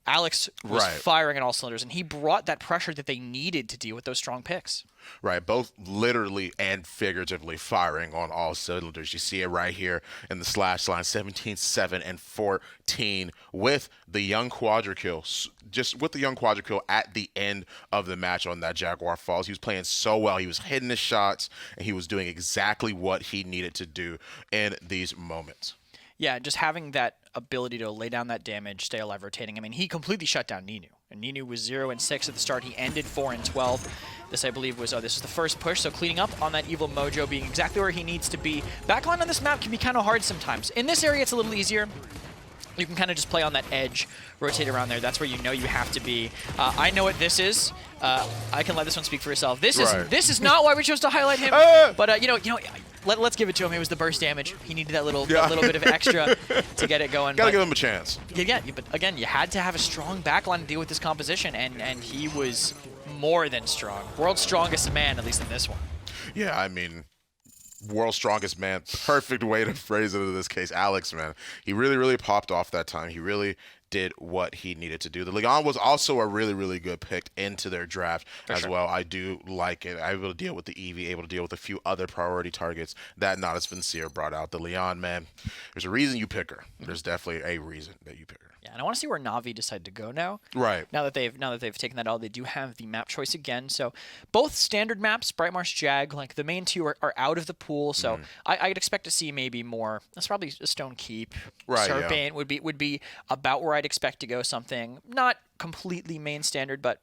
Alex was firing on all cylinders, and he brought that pressure that they needed to deal with those strong picks. Right, both literally and figuratively firing on all cylinders. You see it right here in the slash line, 17, 7, and 14 with the young quadra-kill. Just with the young quadra-kill at the end of the match on that Jaguar Falls. He was playing so well. He was hitting his shots, and he was doing exactly what he needed to do in these moments. Yeah, just having that ability to lay down that damage, stay alive, rotating. I mean, he completely shut down Ninu. And Ninu was 0-6 at the start. He ended 4-12. This, I believe, was this is the first push, so cleaning up on that Evil Mojo, being exactly where he needs to be. Backline on this map can be kind of hard sometimes. In this area, it's a little easier. You can kind of just play on that edge, rotate around there. That's where you know you have to be. I know what this is. I can let this one speak for itself. This is not why we chose to highlight him. But you know, let's give it to him. It was the burst damage. He needed that little bit of extra to get it going. Gotta give him a chance. Yeah, but again, you had to have a strong backline to deal with this composition, and he was more than strong. World's strongest man, at least in this one. Yeah, I mean, world's strongest man. Perfect way to phrase it in this case. Alex, man. He really, really popped off that time. He really did what he needed to do. The Leon was also a really, really good pick into their draft well. I do like it. Able to deal with the Eevee, able to deal with a few other priority targets that Natus Vincere brought out. The Leon, man, there's a reason you pick her. There's definitely a reason that you pick her. Yeah, and I want to see where Na'Vi decided to go now. Right. Now that they've taken that out, they do have the map choice again. So both standard maps, Bright Marsh, Jag, like the main two are out of the pool. So I'd expect to see maybe more. That's probably a Stone Keep. Right. Serpent would be about where I'd expect to go. Something not completely main standard, but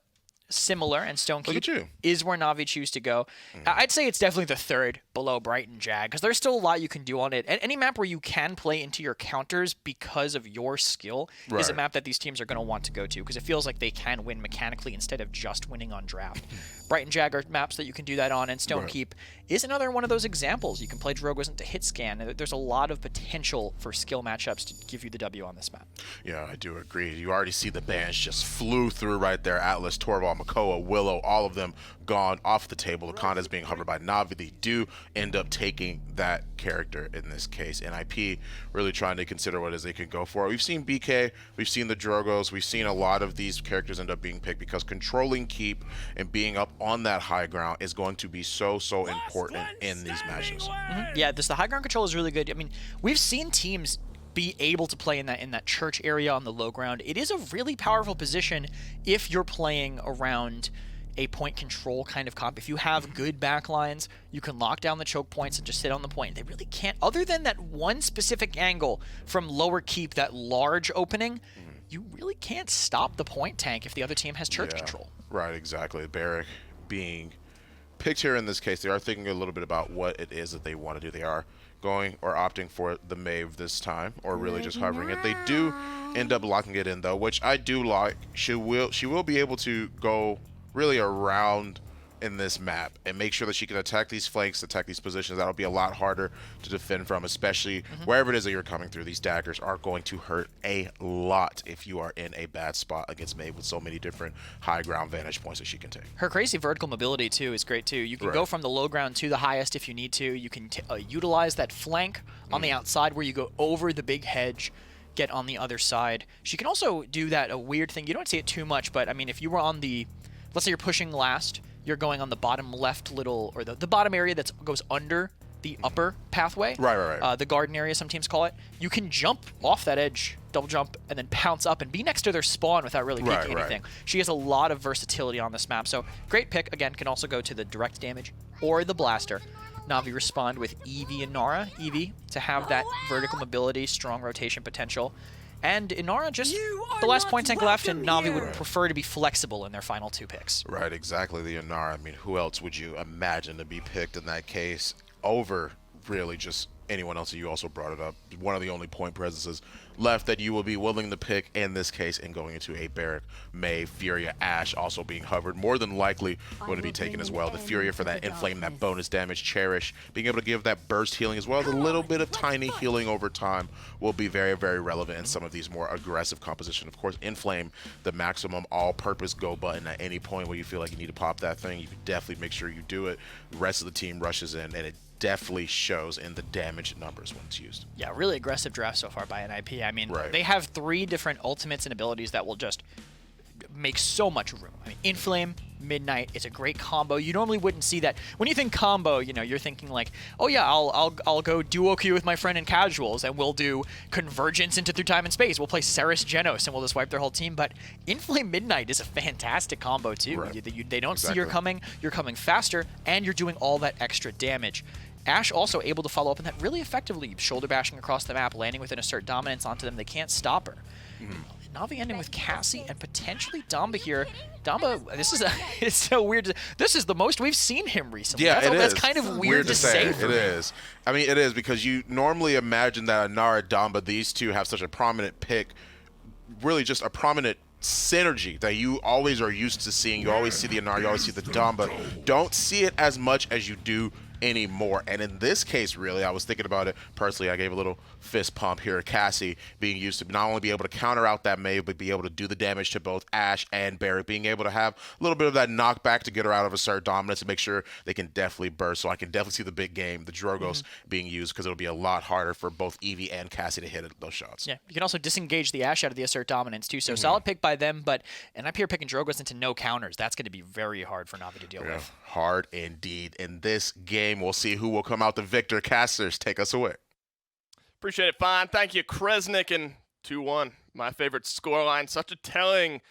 similar, and Stone Keep is where Na'Vi choose to go. I'd say it's definitely the third below Bright and Jag, because there's still a lot you can do on it. And any map where you can play into your counters because of your skill is a map that these teams are going to want to go to, because it feels like they can win mechanically instead of just winning on draft. Bright and Jag are maps that you can do that on, and Stone Keep is another one of those examples. You can play Drogos into hit scan. There's a lot of potential for skill matchups to give you the W on this map. Yeah, I do agree. You already see the bans just flew through right there. Atlas, Torvald, Makoa, Willow, all of them gone off the table. Lakan is being hovered by Na'Vi. They do end up taking that character in this case. NIP really trying to consider what it is they could go for. We've seen BK, we've seen the Drogos, we've seen a lot of these characters end up being picked because controlling keep and being up on that high ground is going to be so important in these matches. Yeah, the high ground control is really good. I mean, we've seen teams be able to play in that church area on the low ground. It is a really powerful position if you're playing around a point control kind of comp. If you have good backlines, you can lock down the choke points and just sit on the point. They really can't, other than that one specific angle from lower keep, that large opening, you really can't stop the point tank if the other team has church control. Right, exactly. Barrack being picked here in this case, they are thinking a little bit about what it is that they want to do. They are going or opting for the Maeve this time, or really just hovering it. They do end up locking it in though, which I do like. She will be able to go really around in this map and make sure that she can attack these flanks, attack these positions. That'll be a lot harder to defend from, especially wherever it is that you're coming through. These daggers are going to hurt a lot if you are in a bad spot against Maeve with so many different high ground vantage points that she can take. Her crazy vertical mobility too is great too. You can go from the low ground to the highest if you need to. You can utilize that flank on the outside where you go over the big hedge, get on the other side. She can also do that, a weird thing. You don't see it too much, but I mean, if you were on the, let's say you're pushing last, you're going on the bottom left little, or the bottom area that goes under the upper pathway. Right. The garden area, some teams call it. You can jump off that edge, double jump, and then pounce up and be next to their spawn without really peeking anything. She has a lot of versatility on this map. So great pick. Again, can also go to the direct damage or the blaster. Na'Vi respond with Eevee and Nara. Eevee to have that vertical mobility, strong rotation potential. And Inara just the last point tank left, and Na'Vi would prefer to be flexible in their final two picks. Right, exactly. The Inara. I mean, who else would you imagine to be picked in that case over really just anyone else, you also brought it up, one of the only point presences left that you will be willing to pick in this case, and going into a Barrack, May, Furia, Ashe also being hovered, more than likely going to be taken as well. The Furia for that inflame, that bonus damage, Cherish, being able to give that burst healing as well as a little bit of tiny healing over time will be very, very relevant in some of these more aggressive composition. Of course, inflame, the maximum all-purpose go button at any point where you feel like you need to pop that thing, you can definitely make sure you do it. The rest of the team rushes in, and it definitely shows in the damage numbers when it's used. Yeah, really aggressive draft so far by NIP. I mean, Right. they have 3 different ultimates and abilities that will just make so much room. I mean, Inflame, Midnight, it's a great combo. You normally wouldn't see that. When you think combo, you know, you're thinking like, oh yeah, I'll go duo queue with my friend in casuals, and we'll do Convergence into Through Time and Space. We'll play Ceres Genos, and we'll just wipe their whole team. But Inflame Midnight is a fantastic combo too. Right. They don't see Exactly. you're coming faster, and you're doing all that extra damage. Ashe also able to follow up on that really effectively, shoulder bashing across the map, landing with an assert dominance onto them. They can't stop her. Na'Vi ending with Cassie and potentially Damba here. Damba, it's so weird. This is the most we've seen him recently. Yeah, That's kind of weird to say. It is. I mean, it is, because you normally imagine that Anara, Damba, these two have such a prominent pick, really just a prominent synergy that you always are used to seeing. You always see the Anara, you always see the Damba. Don't see it as much as you do anymore. And in this case, really, I was thinking about it personally. I gave a little fist pump here. Cassie being used to not only be able to counter out that Mave, but be able to do the damage to both Ashe and Barrack, being able to have a little bit of that knockback to get her out of assert dominance and make sure they can definitely burst. So I can definitely see the big game, the Drogos being used, because it'll be a lot harder for both Eevee and Cassie to hit those shots. Yeah, you can also disengage the Ashe out of the assert dominance too. So solid pick by them, but and up here picking Drogos into no counters. That's going to be very hard for Na'Vi to deal with. Hard indeed. In this game, we'll see who will come out the victor. Casters, take us away. Appreciate it, Fine. Thank you, Kresnik, and 2-1. My favorite scoreline. Such a telling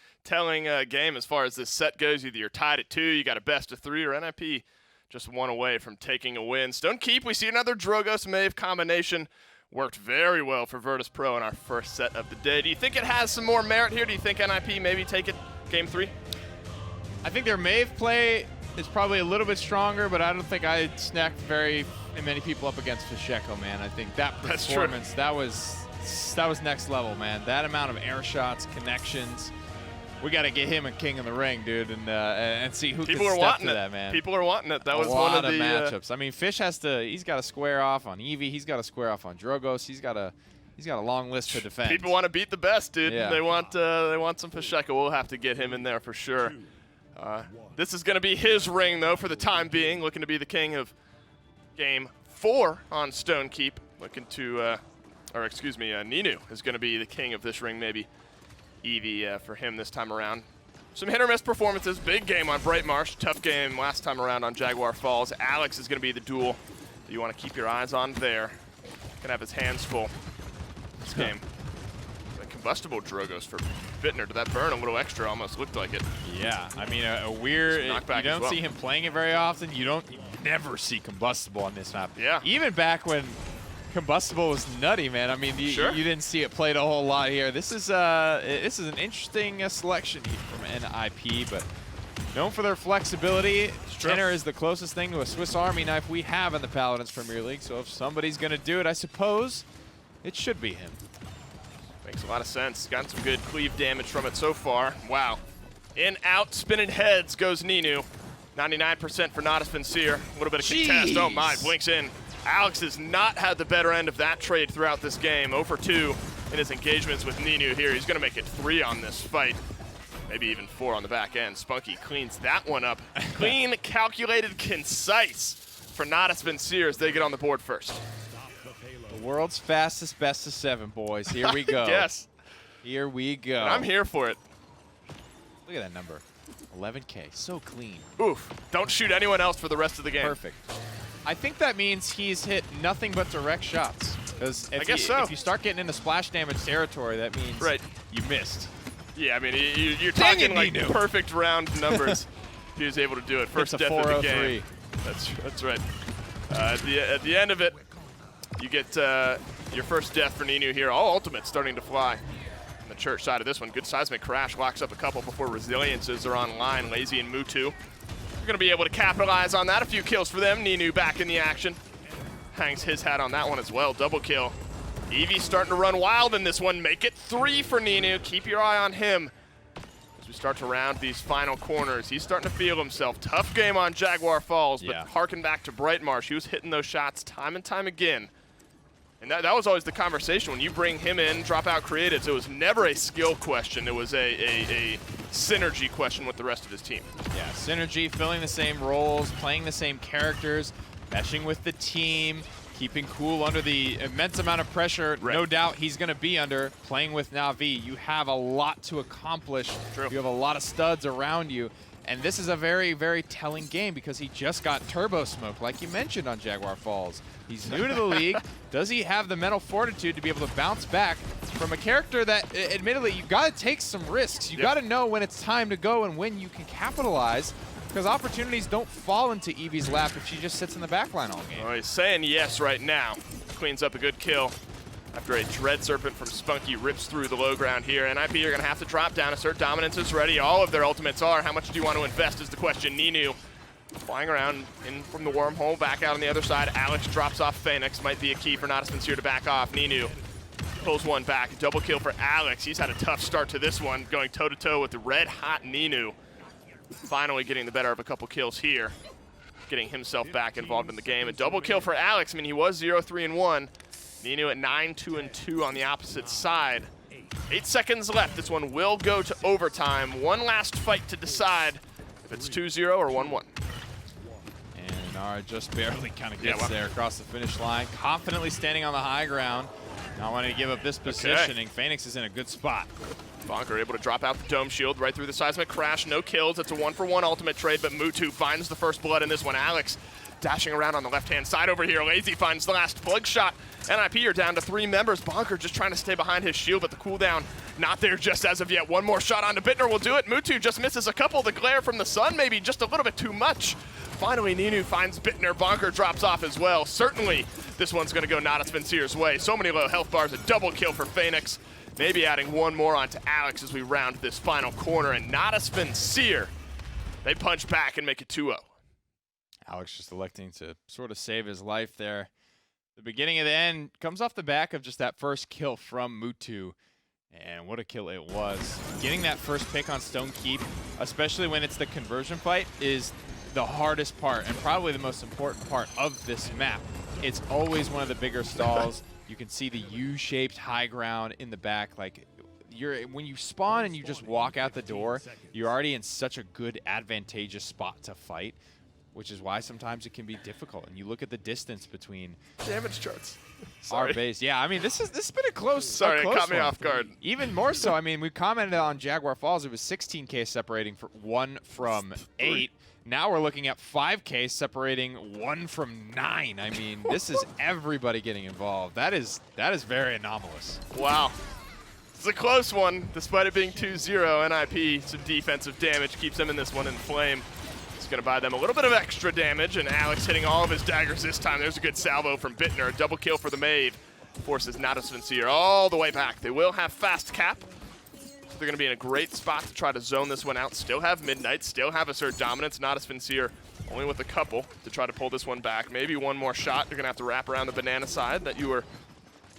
game as far as this set goes. Either you're tied at 2, you got a best of 3, or NIP just one away from taking a win. Stone Keep, we see another Drogos Mave combination. Worked very well for Virtus Pro in our first set of the day. Do you think it has some more merit here? Do you think NIP maybe take it game 3? I think their Mave play is probably a little bit stronger, but I don't think I snacked very many people up against Fisheko, man. I think that performance, that was next level, man. That amount of air shots, connections. We got to get him a king in the ring, dude, and see who People can are step wanting to it. that, man. People are wanting it. That was a one lot of the matchups. I mean, Fish he's got to square off on Eevee. He's got to square off on Drogos. He's got a long list to defend. People want to beat the best, dude. Yeah. They want some Fisheko. We'll have to get him in there for sure. This is going to be his ring, though, for the time being. Looking to be the king of game 4 on Stone Keep. Looking to, Ninu is going to be the king of this ring, maybe Eevee for him this time around. Some hit or miss performances. Big game on Bright Marsh. Tough game last time around on Jaguar Falls. Alex is going to be the duel that you want to keep your eyes on there. Going to have his hands full this game. The combustible Drogos for Bittner. Did that burn a little extra? Almost looked like it. Yeah, I mean, a weird. You Knockback as don't well. see him playing it very often. You never see combustible on this map. Yeah. Even back when combustible was nutty, man. I mean, you didn't see it played a whole lot here. This is an interesting selection from NIP, but known for their flexibility. Tenor is the closest thing to a Swiss Army knife we have in the Paladins Premier League. So if somebody's gonna do it, I suppose it should be him. Makes a lot of sense. Gotten some good cleave damage from it so far. Wow. In, out, spinning heads goes Ninu. 99% for Natus Vincere. A little bit of contest. Oh my, blinks in. Alex has not had the better end of that trade throughout this game. 0 for 2 in his engagements with Ninu here. He's going to make it 3 on this fight. Maybe even 4 on the back end. Spunky cleans that one up. Clean, calculated, concise for Natus Vincere as they get on the board first. The world's fastest best of 7, boys. Here we go. Yes. Here we go. And I'm here for it. Look at that number. 11K. So clean. Oof. Don't shoot anyone else for the rest of the game. Perfect. I think that means he's hit nothing but direct shots. Because if you start getting into splash damage territory, that means you missed. Yeah, I mean, you're talking like perfect round numbers. He was able to do it. First death of the game. That's right. At the end of it, you get your first death for Ninu here. All ultimates starting to fly. On the church side of this one, good seismic crash locks up a couple before resiliences are online. Lazy and Mutu. We're going to be able to capitalize on that. A few kills for them. Ninu back in the action. hangs his hat on that one as well. Double kill. Eevee's starting to run wild in this one. Make it 3 for Ninu. Keep your eye on him as we start to round these final corners. He's starting to feel himself. Tough game on Jaguar Falls, but harken back to Brightmarsh. He was hitting those shots time and time again. And that was always the conversation. When you bring him in, drop out creatives, it was never a skill question. It was a synergy question with the rest of his team. Yeah, synergy, filling the same roles, playing the same characters, meshing with the team, keeping cool under the immense amount of pressure. Right. No doubt he's going to be under playing with Na'Vi. You have a lot to accomplish. True. You have a lot of studs around you. And this is a very, very telling game because he just got turbo smoked, like you mentioned on Jaguar Falls. He's new to the league. Does he have the mental fortitude to be able to bounce back from a character that, admittedly, you got to take some risks. You got to know when it's time to go and when you can capitalize, because opportunities don't fall into Eevee's lap if she just sits in the backline all game. Oh, he's saying yes right now. Cleans up a good kill after a Dread Serpent from Spunky rips through the low ground here. NIP are going to have to drop down. Assert Dominance is ready. All of their ultimates are. How much do you want to invest is the question. Ninu flying around in from the wormhole, back out on the other side. Alex drops off Phoenix. Might be a key for Natus Vincere to back off. Ninu pulls one back. Double kill for Alex. He's had a tough start to this one, going toe-to-toe with the red-hot Ninu. Finally getting the better of a couple kills here. Getting himself back involved in the game. A double kill for Alex. I mean, he was 0-3-1. Ninu at 9-2-2 on the opposite side. 8 seconds left. This one will go to overtime. One last fight to decide if it's 2-0 or 1-1. And Nara just barely kind of gets there across the finish line. Confidently standing on the high ground. Not wanting to give up this positioning. Phoenix is in a good spot. Bonker able to drop out the dome shield right through the seismic crash. No kills. It's a 1-for-1 ultimate trade, but Mutu finds the first blood in this one. Alex dashing around on the left-hand side over here. Lazy finds the last plug shot. NIP are down to 3 members. Bonker just trying to stay behind his shield, but the cooldown not there just as of yet. One more shot onto Bittner will do it. Mutu just misses a couple. The glare from the sun maybe just a little bit too much. Finally, Ninu finds Bittner. Bonker drops off as well. Certainly, this one's going to go Natus Vincere's way. So many low health bars. A double kill for Phoenix. Maybe adding one more onto Alex as we round this final corner. And Natus Vincere, they punch back and make it 2-0. Alex just electing to sort of save his life there. The beginning of the end comes off the back of just that first kill from Mutu. And what a kill it was. Getting that first pick on Stone Keep, especially when it's the conversion fight, is the hardest part and probably the most important part of this map. It's always one of the bigger stalls. You can see the U-shaped high ground in the back. Like, when you spawn and you just walk out the door, you're already in such a good, advantageous spot to fight, which is why sometimes it can be difficult. And you look at the distance between damage charts. Our base. Yeah, I mean, this has been a close. Sorry, it caught me off guard. Even more so. I mean, we commented on Jaguar Falls. It was 16K separating for 1 from 8. Now we're looking at 5K separating 1 from 9. I mean, this is everybody getting involved. That is very anomalous. Wow. It's a close one, despite it being 2-0. NIP, some defensive damage, keeps them in this one in flame. It's going to buy them a little bit of extra damage, and Alex hitting all of his daggers this time. There's a good salvo from Bittner. A double kill for the Mave. Forces Natus Vincere all the way back. They will have fast cap. So they're going to be in a great spot to try to zone this one out. Still have Midnight, still have Assert Dominance. Natus Vincere only with a couple to try to pull this one back. Maybe one more shot. You're going to have to wrap around the banana side that you were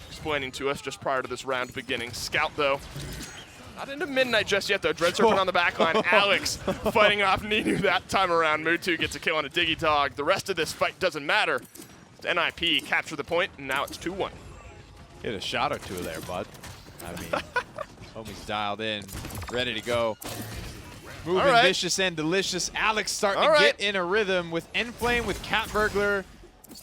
explaining to us just prior to this round beginning. Scout, though, not into Midnight just yet, though. Dread Serpent on the back line. Alex fighting off Ninu that time around. Mutu gets a kill on a Diggy Dog. The rest of this fight doesn't matter. NIP capture the point, and now it's 2-1. Hit a shot or two there, bud. I mean, homie's dialed in, ready to go. Moving vicious and delicious. Alex starting to get in a rhythm with Enflame, with Cat Burglar.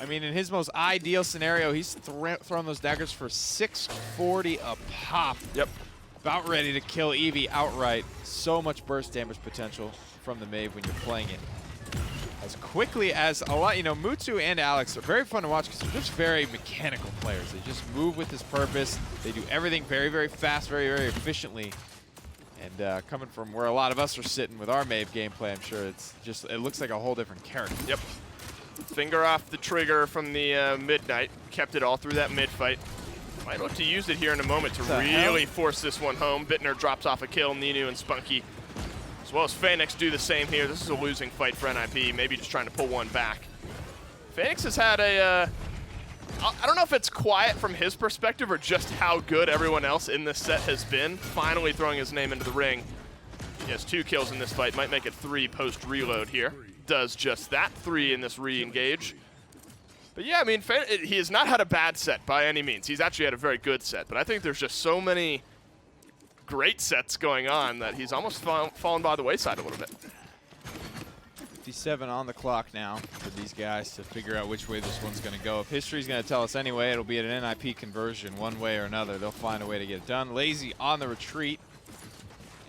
I mean, in his most ideal scenario, he's throwing those daggers for 640 a pop. Yep. About ready to kill Eevee outright. So much burst damage potential from the Mave when you're playing it. As quickly as a lot, you know, Mutu and Alex are very fun to watch because they're just very mechanical players. They just move with this purpose. They do everything very, very fast, very, very efficiently. And coming from where a lot of us are sitting with our Mave gameplay, I'm sure it looks like a whole different character. Yep. Finger off the trigger from the Midnight. Kept it all through that mid fight. Might look to use it here in a moment to really force this one home. Bittner drops off a kill. Ninu and Spunky, as well as Phoenix, do the same here. This is a losing fight for NIP. Maybe just trying to pull one back. Phoenix has had a I don't know if it's quiet from his perspective or just how good everyone else in this set has been. Finally throwing his name into the ring. He has 2 kills in this fight, might make it 3 post-reload here. Does just that, 3 in this re-engage. But yeah, I mean, he has not had a bad set by any means. He's actually had a very good set, but I think there's just so many great sets going on that he's almost fallen by the wayside a little bit. 57 on the clock now for these guys to figure out which way this one's going to go. If history's going to tell us anyway, it'll be an NIP conversion one way or another. They'll find a way to get it done. Lazy on the retreat.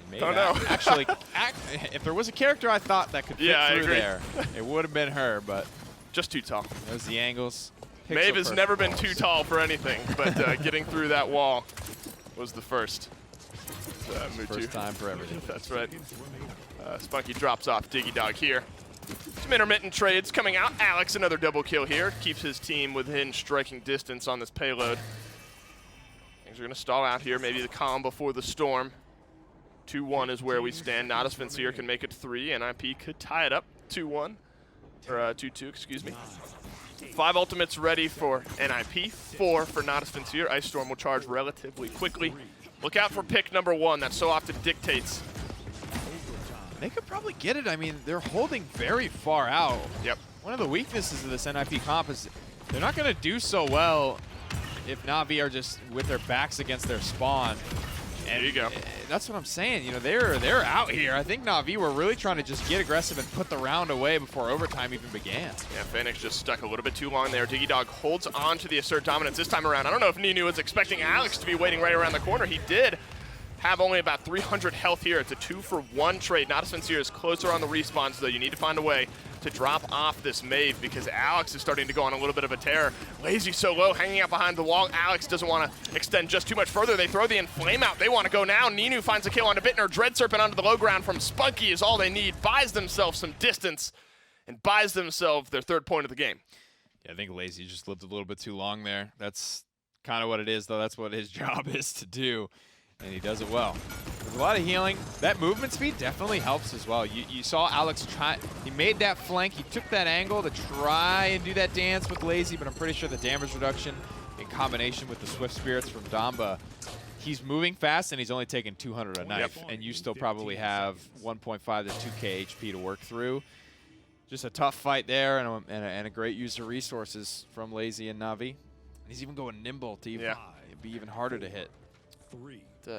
And maybe actually, if there was a character I thought that could fit through there, it would have been her, but just too tall. Those the angles. Maeve has never been too tall for anything, but getting through that wall was the first. First time for everything. That's right. Spunky drops off Diggy Dog here. Some intermittent trades coming out. Alex, another double kill here. Keeps his team within striking distance on this payload. Things are going to stall out here. Maybe the calm before the storm. 2-1 is where we stand. Natus Vincere can make it 3. NIP could tie it up 2-1. Or 2-2, excuse me. 5 ultimates ready for NIP. 4 for Natus Vincere. Ice Storm will charge relatively quickly. Look out for pick number 1. That so often dictates. They could probably get it. I mean, they're holding very far out. Yep. One of the weaknesses of this NIP comp is they're not going to do so well if Na'Vi are just with their backs against their spawn. And there you go. That's what I'm saying. You know, they're out here. I think Na'Vi were really trying to just get aggressive and put the round away before overtime even began. Yeah, Phoenix just stuck a little bit too long there. Diggy Dog holds on to the assert dominance this time around. I don't know if Ninu was expecting Alex to be waiting right around the corner. He did have only about 300 health here. It's a 2-for-1 trade. Natus Vincere is closer on the respawns, though. You need to find a way to drop off this Maeve because Alex is starting to go on a little bit of a tear. Lazy so low, hanging out behind the wall. Alex doesn't want to extend just too much further. They throw the Inflame out. They want to go now. Ninu finds a kill onto Bittner. Dread Serpent onto the low ground from Spunky is all they need. Buys themselves some distance and buys themselves their 3rd point of the game. Yeah, I think Lazy just lived a little bit too long there. That's kind of what it is, though. That's what his job is to do. And he does it well. There's a lot of healing. That movement speed definitely helps as well. You saw Alex try, he made that flank, he took that angle to try and do that dance with Lazy, but I'm pretty sure the damage reduction in combination with the Swift Spirits from Damba, he's moving fast and he's only taking 200 a knife, and you still probably have 1.5 to 2k HP to work through. Just a tough fight there and a great use of resources from Lazy and Na'Vi. And he's even going nimble to even, it'd be even harder to hit.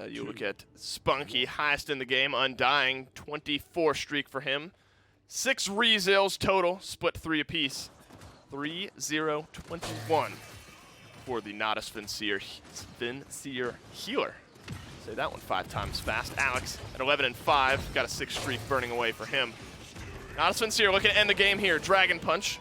You look at Spunky, highest in the game, Undying, 24 streak for him. 6 rezills total, split 3 apiece. 3-0-21 for the Natus Vincere healer. Say that one 5 times fast. Alex at 11-5, got a 6 streak burning away for him. Natus Vincere looking to end the game here. Dragon Punch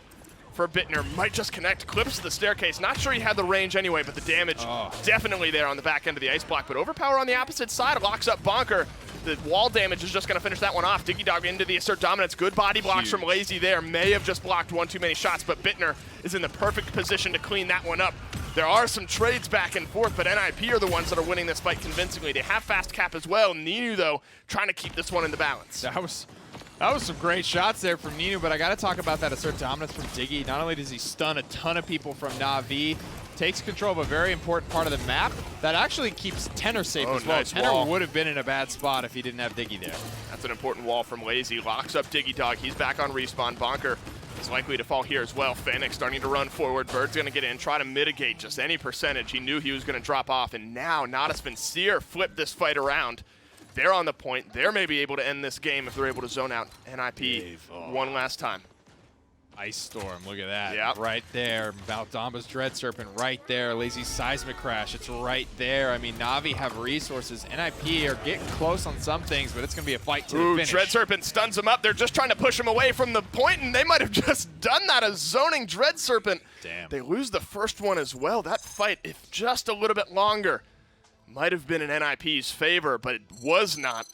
for Bittner, might just connect, clips the staircase. Not sure he had the range anyway, but the damage definitely there on the back end of the ice block. But Overpower on the opposite side locks up Bonker. The wall damage is just going to finish that one off. Diggy Dog into the assert dominance. Good body blocks from Lazy there. May have just blocked one too many shots, but Bittner is in the perfect position to clean that one up. There are some trades back and forth, but NIP are the ones that are winning this fight convincingly. They have fast cap as well. Ninu, though, trying to keep this one in the balance. That was some great shots there from Ninu, but I got to talk about that assert dominance from Diggy. Not only does he stun a ton of people from Na'Vi, takes control of a very important part of the map that actually keps Tenor safe as well. Nice Tenor wall. would have been in a bad spot if he didn't have Diggy there. That's an important wall from Lazy. Locks up Diggy Dog. He's back on respawn. Bonker is likely to fall here as well. Phoenix starting to run forward. Bird's going to get in, try to mitigate just any percentage. He knew he was going to drop off, and now Natus Vincere flipped this fight around. They're on the point. They're maybe able to end this game if they're able to zone out NIP one last time. Ice Storm, look at that. Yep. Right there. Valdamba's Dread Serpent right there. Lazy Seismic Crash, it's right there. I mean, Na'Vi have resources. NIP are getting close on some things, but it's going to be a fight to the finish. Dread Serpent stuns him up. They're just trying to push him away from the point, and they might have just done that as zoning Dread Serpent. Damn. They lose the first one as well. That fight, if just a little bit longer, might have been in NIP's favor, but it was not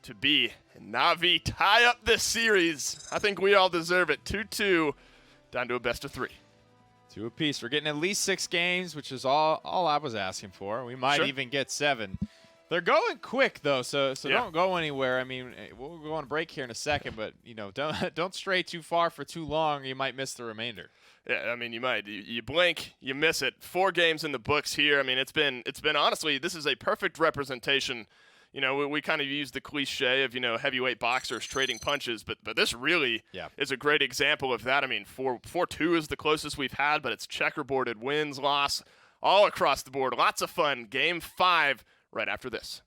to be. And Na'Vi tie up this series. I think we all deserve it. 2-2, down to a best of 3. 2 apiece. We're getting at least 6 games, which is all I was asking for. We might even get 7. They're going quick though, so Yeah. don't go anywhere. I mean, we'll go on break here in a second, but don't stray too far for too long. You might miss the remainder. Yeah, I mean, you might. You blink, you miss it. 4 games in the books here. I mean, it's been honestly, this is a perfect representation. We kind of use the cliche of, heavyweight boxers trading punches, but this really is a great example of that. I mean, 4-2 is the closest we've had, but it's checkerboarded wins, loss, all across the board. Lots of fun. Game 5 right after this.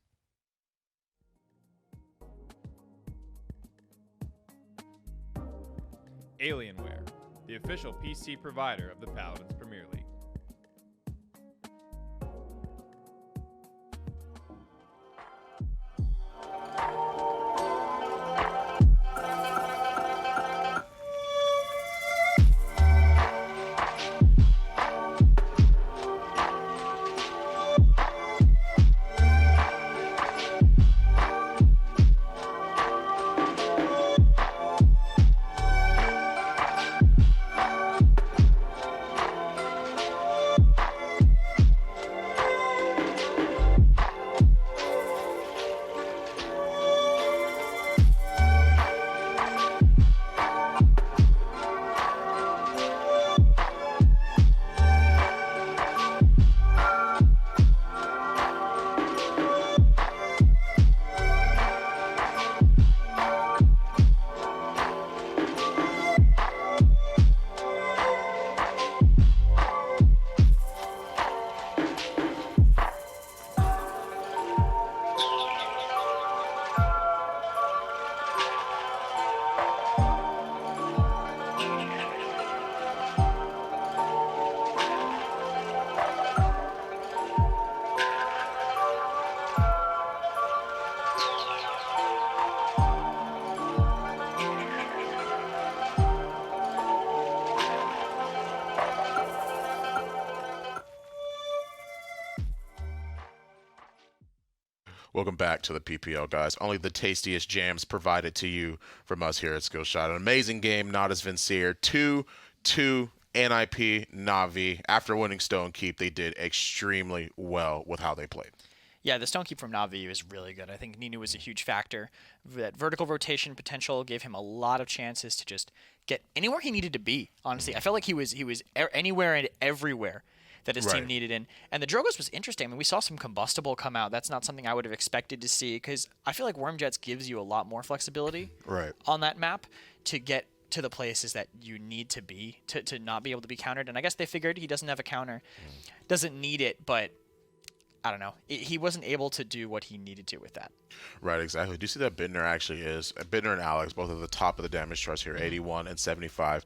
Alienware, the official PC provider of the Paladins Premier League. Welcome back to the PPL, guys. Only the tastiest jams provided to you from us here at Skillshot. An amazing game, Natus Vincere, 2-2 NIP Na'Vi. After winning Stone Keep, they did extremely well with how they played. Yeah, the Stone Keep from Na'Vi is really good. I think Ninu was a huge factor. That vertical rotation potential gave him a lot of chances to just get anywhere he needed to be, honestly. I felt like he was anywhere and everywhere that his team needed in. And the Drogoz was interesting. I mean, we saw some combustible come out. That's not something I would have expected to see because I feel like Wormjets gives you a lot more flexibility on that map to get to the places that you need to be to not be able to be countered. And I guess they figured he doesn't have a counter, doesn't need it, but I don't know. He wasn't able to do what he needed to with that. Right, exactly. Do you see that Bittner actually is? Bittner and Alex, both at the top of the damage charts here, 81 and 75k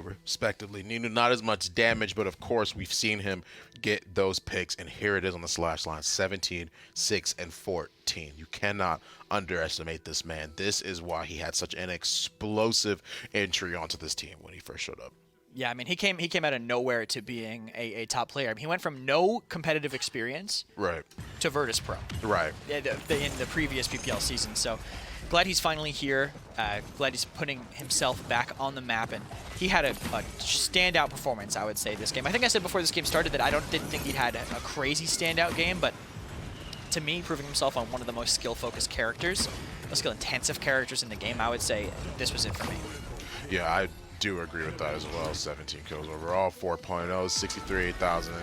respectively. Ninu, not as much damage, but of course we've seen him get those picks, and here it is on the slash line, 17, 6, and 14. You cannot underestimate this man. This is why he had such an explosive entry onto this team when he first showed up. Yeah, I mean, he came out of nowhere to being a top player. I mean, he went from no competitive experience to Virtus Pro. In the previous PPL season. So glad he's finally here. Glad he's putting himself back on the map. And he had a standout performance, I would say, this game. I think I said before this game started that I didn't think he had a crazy standout game, but to me, proving himself on one of the most skill-focused characters, most skill-intensive characters in the game, I would say this was it for me. Yeah, I do agree with that as well. 17 kills overall, 4.0, 63,000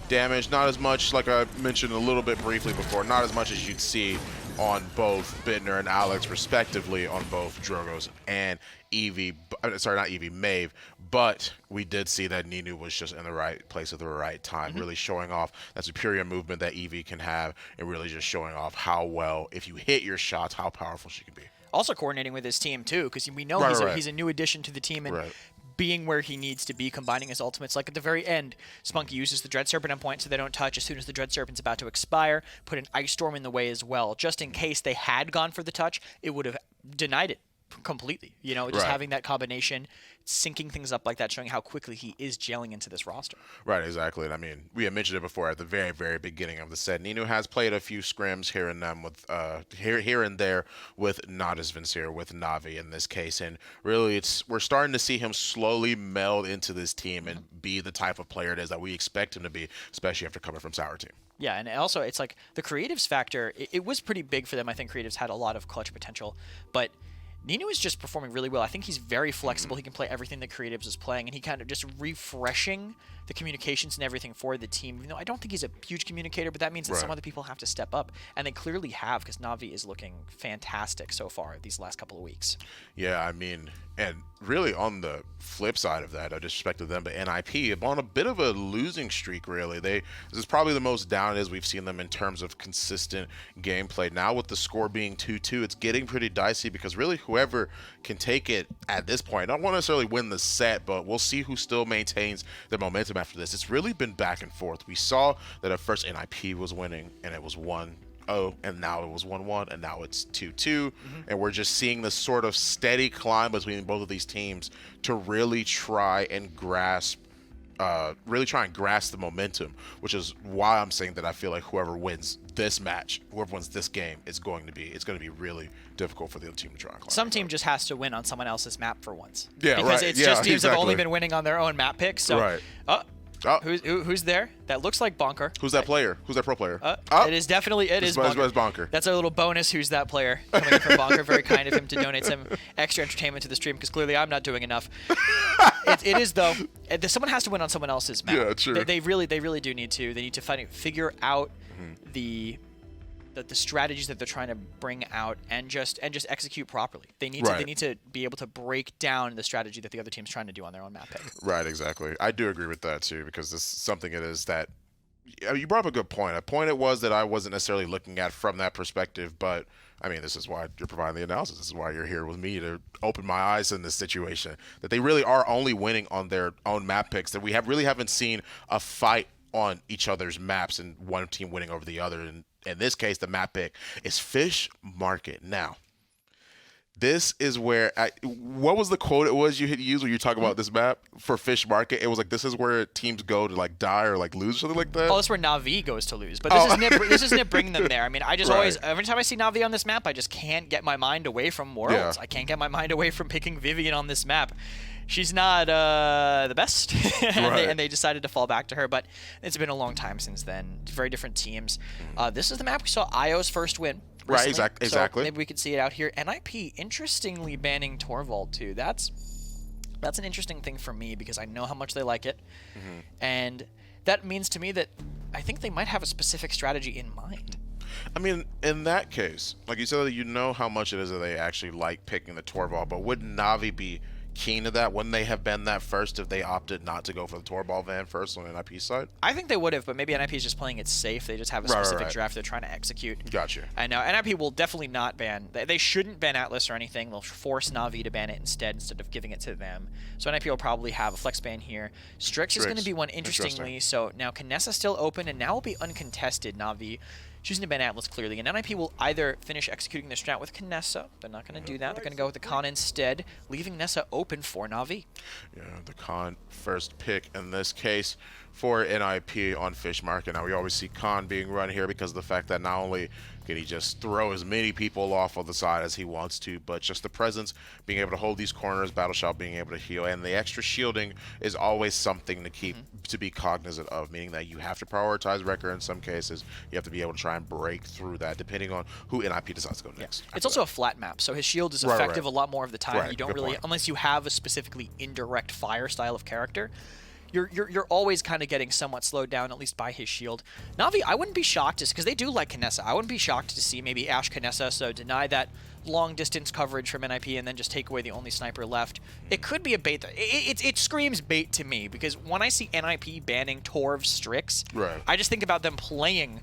damage. Not as much, like I mentioned a little bit briefly before, not as much as you'd see on both Bittner and Alex, respectively, on both Drogoz and Eevee. Sorry, not Eevee, Maeve. But we did see that Ninu was just in the right place at the right time, really showing off that superior movement that Eevee can have, and really just showing off how well, if you hit your shots, how powerful she can be. Also coordinating with his team, too, because we know he's a new addition to the team and being where he needs to be, combining his ultimates. Like at the very end, Spunky uses the Dread Serpent on point so they don't touch. As soon as the Dread Serpent's about to expire, put an Ice Storm in the way as well. Just in case they had gone for the touch, it would have denied it completely. You know, just having that combination, syncing things up like that, showing how quickly he is gelling into this roster. Right, exactly. And I mean, we had mentioned it before at the very, very beginning of the set. Ninu has played a few scrims here and them with here and there with Natus Vincere, with Na'Vi in this case, and really we're starting to see him slowly meld into this team and be the type of player it is that we expect him to be, especially after coming from Sour Team. Yeah, and also it's like the creatives factor, it was pretty big for them. I think creatives had a lot of clutch potential, but Ninu is just performing really well. I think he's very flexible. He can play everything that creatives is playing, and he kind of just refreshing the communications and everything for the team. Even though I don't think he's a huge communicator, but that means that some other people have to step up, and they clearly have, because Na'Vi is looking fantastic so far these last couple of weeks. Yeah, I mean, and really on the flip side of that, I disrespected them, but NIP on a bit of a losing streak, really. This is probably the most down as we've seen them in terms of consistent gameplay. Now with the score being 2-2, it's getting pretty dicey because really whoever can take it at this point, I don't want to necessarily win the set, but we'll see who still maintains their momentum after this. It's really been back and forth. We saw that at first NIP was winning, and it was 1-0, and now it was 1-1, and now it's 2-2, and we're just seeing this sort of steady climb between both of these teams to really try and grasp the momentum, which is why I'm saying that I feel like whoever wins this match, whoever wins this game, it's going to be really difficult for the other team to try and climb. Some team just has to win on someone else's map for once. Yeah, because right. it's Yeah, just teams exactly. have only been winning on their own map picks. So, Right. who's there? That looks like Bonker. Who's that player? Who's that pro player? It is definitely It's Bonker. That's a little bonus. Who's that player coming in from Bonker? Very kind of him to donate some extra entertainment to the stream because clearly I'm not doing enough. It is though. Someone has to win on someone else's map. Yeah, true. They really do need to. They need to figure out the strategies that they're trying to bring out and just execute properly. They need to be able to break down the strategy that the other team's trying to do on their own map pick. Right, exactly. I do agree with that too, because this is something it is that you brought up a good point. A point it was that I wasn't necessarily looking at from that perspective, but I mean, this is why you're providing the analysis. This is why you're here with me to open my eyes in this situation. That they really are only winning on their own map picks. That we really haven't seen a fight on each other's maps and one team winning over the other. And in this case, the map pick is Fish Market. Now, this is where what was the quote it was you had used when you talk about this map for Fish Market? It was like, this is where teams go to like die or like lose or something like that. Oh, that's where Na'Vi goes to lose. But this is Nip bringing them there. I mean, I just always, every time I see Na'Vi on this map, I just can't get my mind away from Worlds. Yeah. I can't get my mind away from picking Vivian on this map. She's not the best, and they decided to fall back to her. But it's been a long time since then. Very different teams. This is the map we saw Io's first win. Right, recently. exactly. So maybe we could see it out here. NIP, interestingly, banning Torvald too. That's an interesting thing for me because I know how much they like it, and that means to me that I think they might have a specific strategy in mind. I mean, in that case, like you said, you know how much it is that they actually like picking the Torvald, but would Na'Vi be keen to that? Wouldn't they have been that first if they opted not to go for the Torvald van first on NIP side? I think they would have, but maybe NIP is just playing it safe. They just have a specific draft they're trying to execute. Gotcha. And now NIP will definitely not ban. They shouldn't ban Atlas or anything. They'll force Na'Vi to ban it instead of giving it to them. So NIP will probably have a flex ban here. Strix is going to be one interestingly. So now Kinessa still open, and now will be uncontested. Na'Vi choosing to ban Atlas clearly, and NIP will either finish executing their strat with Kinessa. They're not going to do that. They're going to go with the Khan instead, leaving Nessa open for Na'Vi. Yeah, the Khan first pick in this case for NIP on Fish Market. Now we always see Khan being run here because of the fact that not only can he just throw as many people off on the side as he wants to, but just the presence, being able to hold these corners, Battle Shot being able to heal, and the extra shielding is always something to keep to be cognizant of, meaning that you have to prioritize Wrecker in some cases. You have to be able to try and break through that depending on who NIP decides to go next. It's also a flat map, so his shield is effective a lot more of the time. You don't really, unless you have a specifically indirect fire style of character, you're always kind of getting somewhat slowed down, at least by his shield. Na'Vi, I wouldn't be shocked, just because they do like Kinessa. I wouldn't be shocked to see maybe Ashe Kinessa, so deny that long distance coverage from NIP and then just take away the only sniper left. It could be a bait. It screams bait to me, because when I see NIP banning Torv Strix, I just think about them playing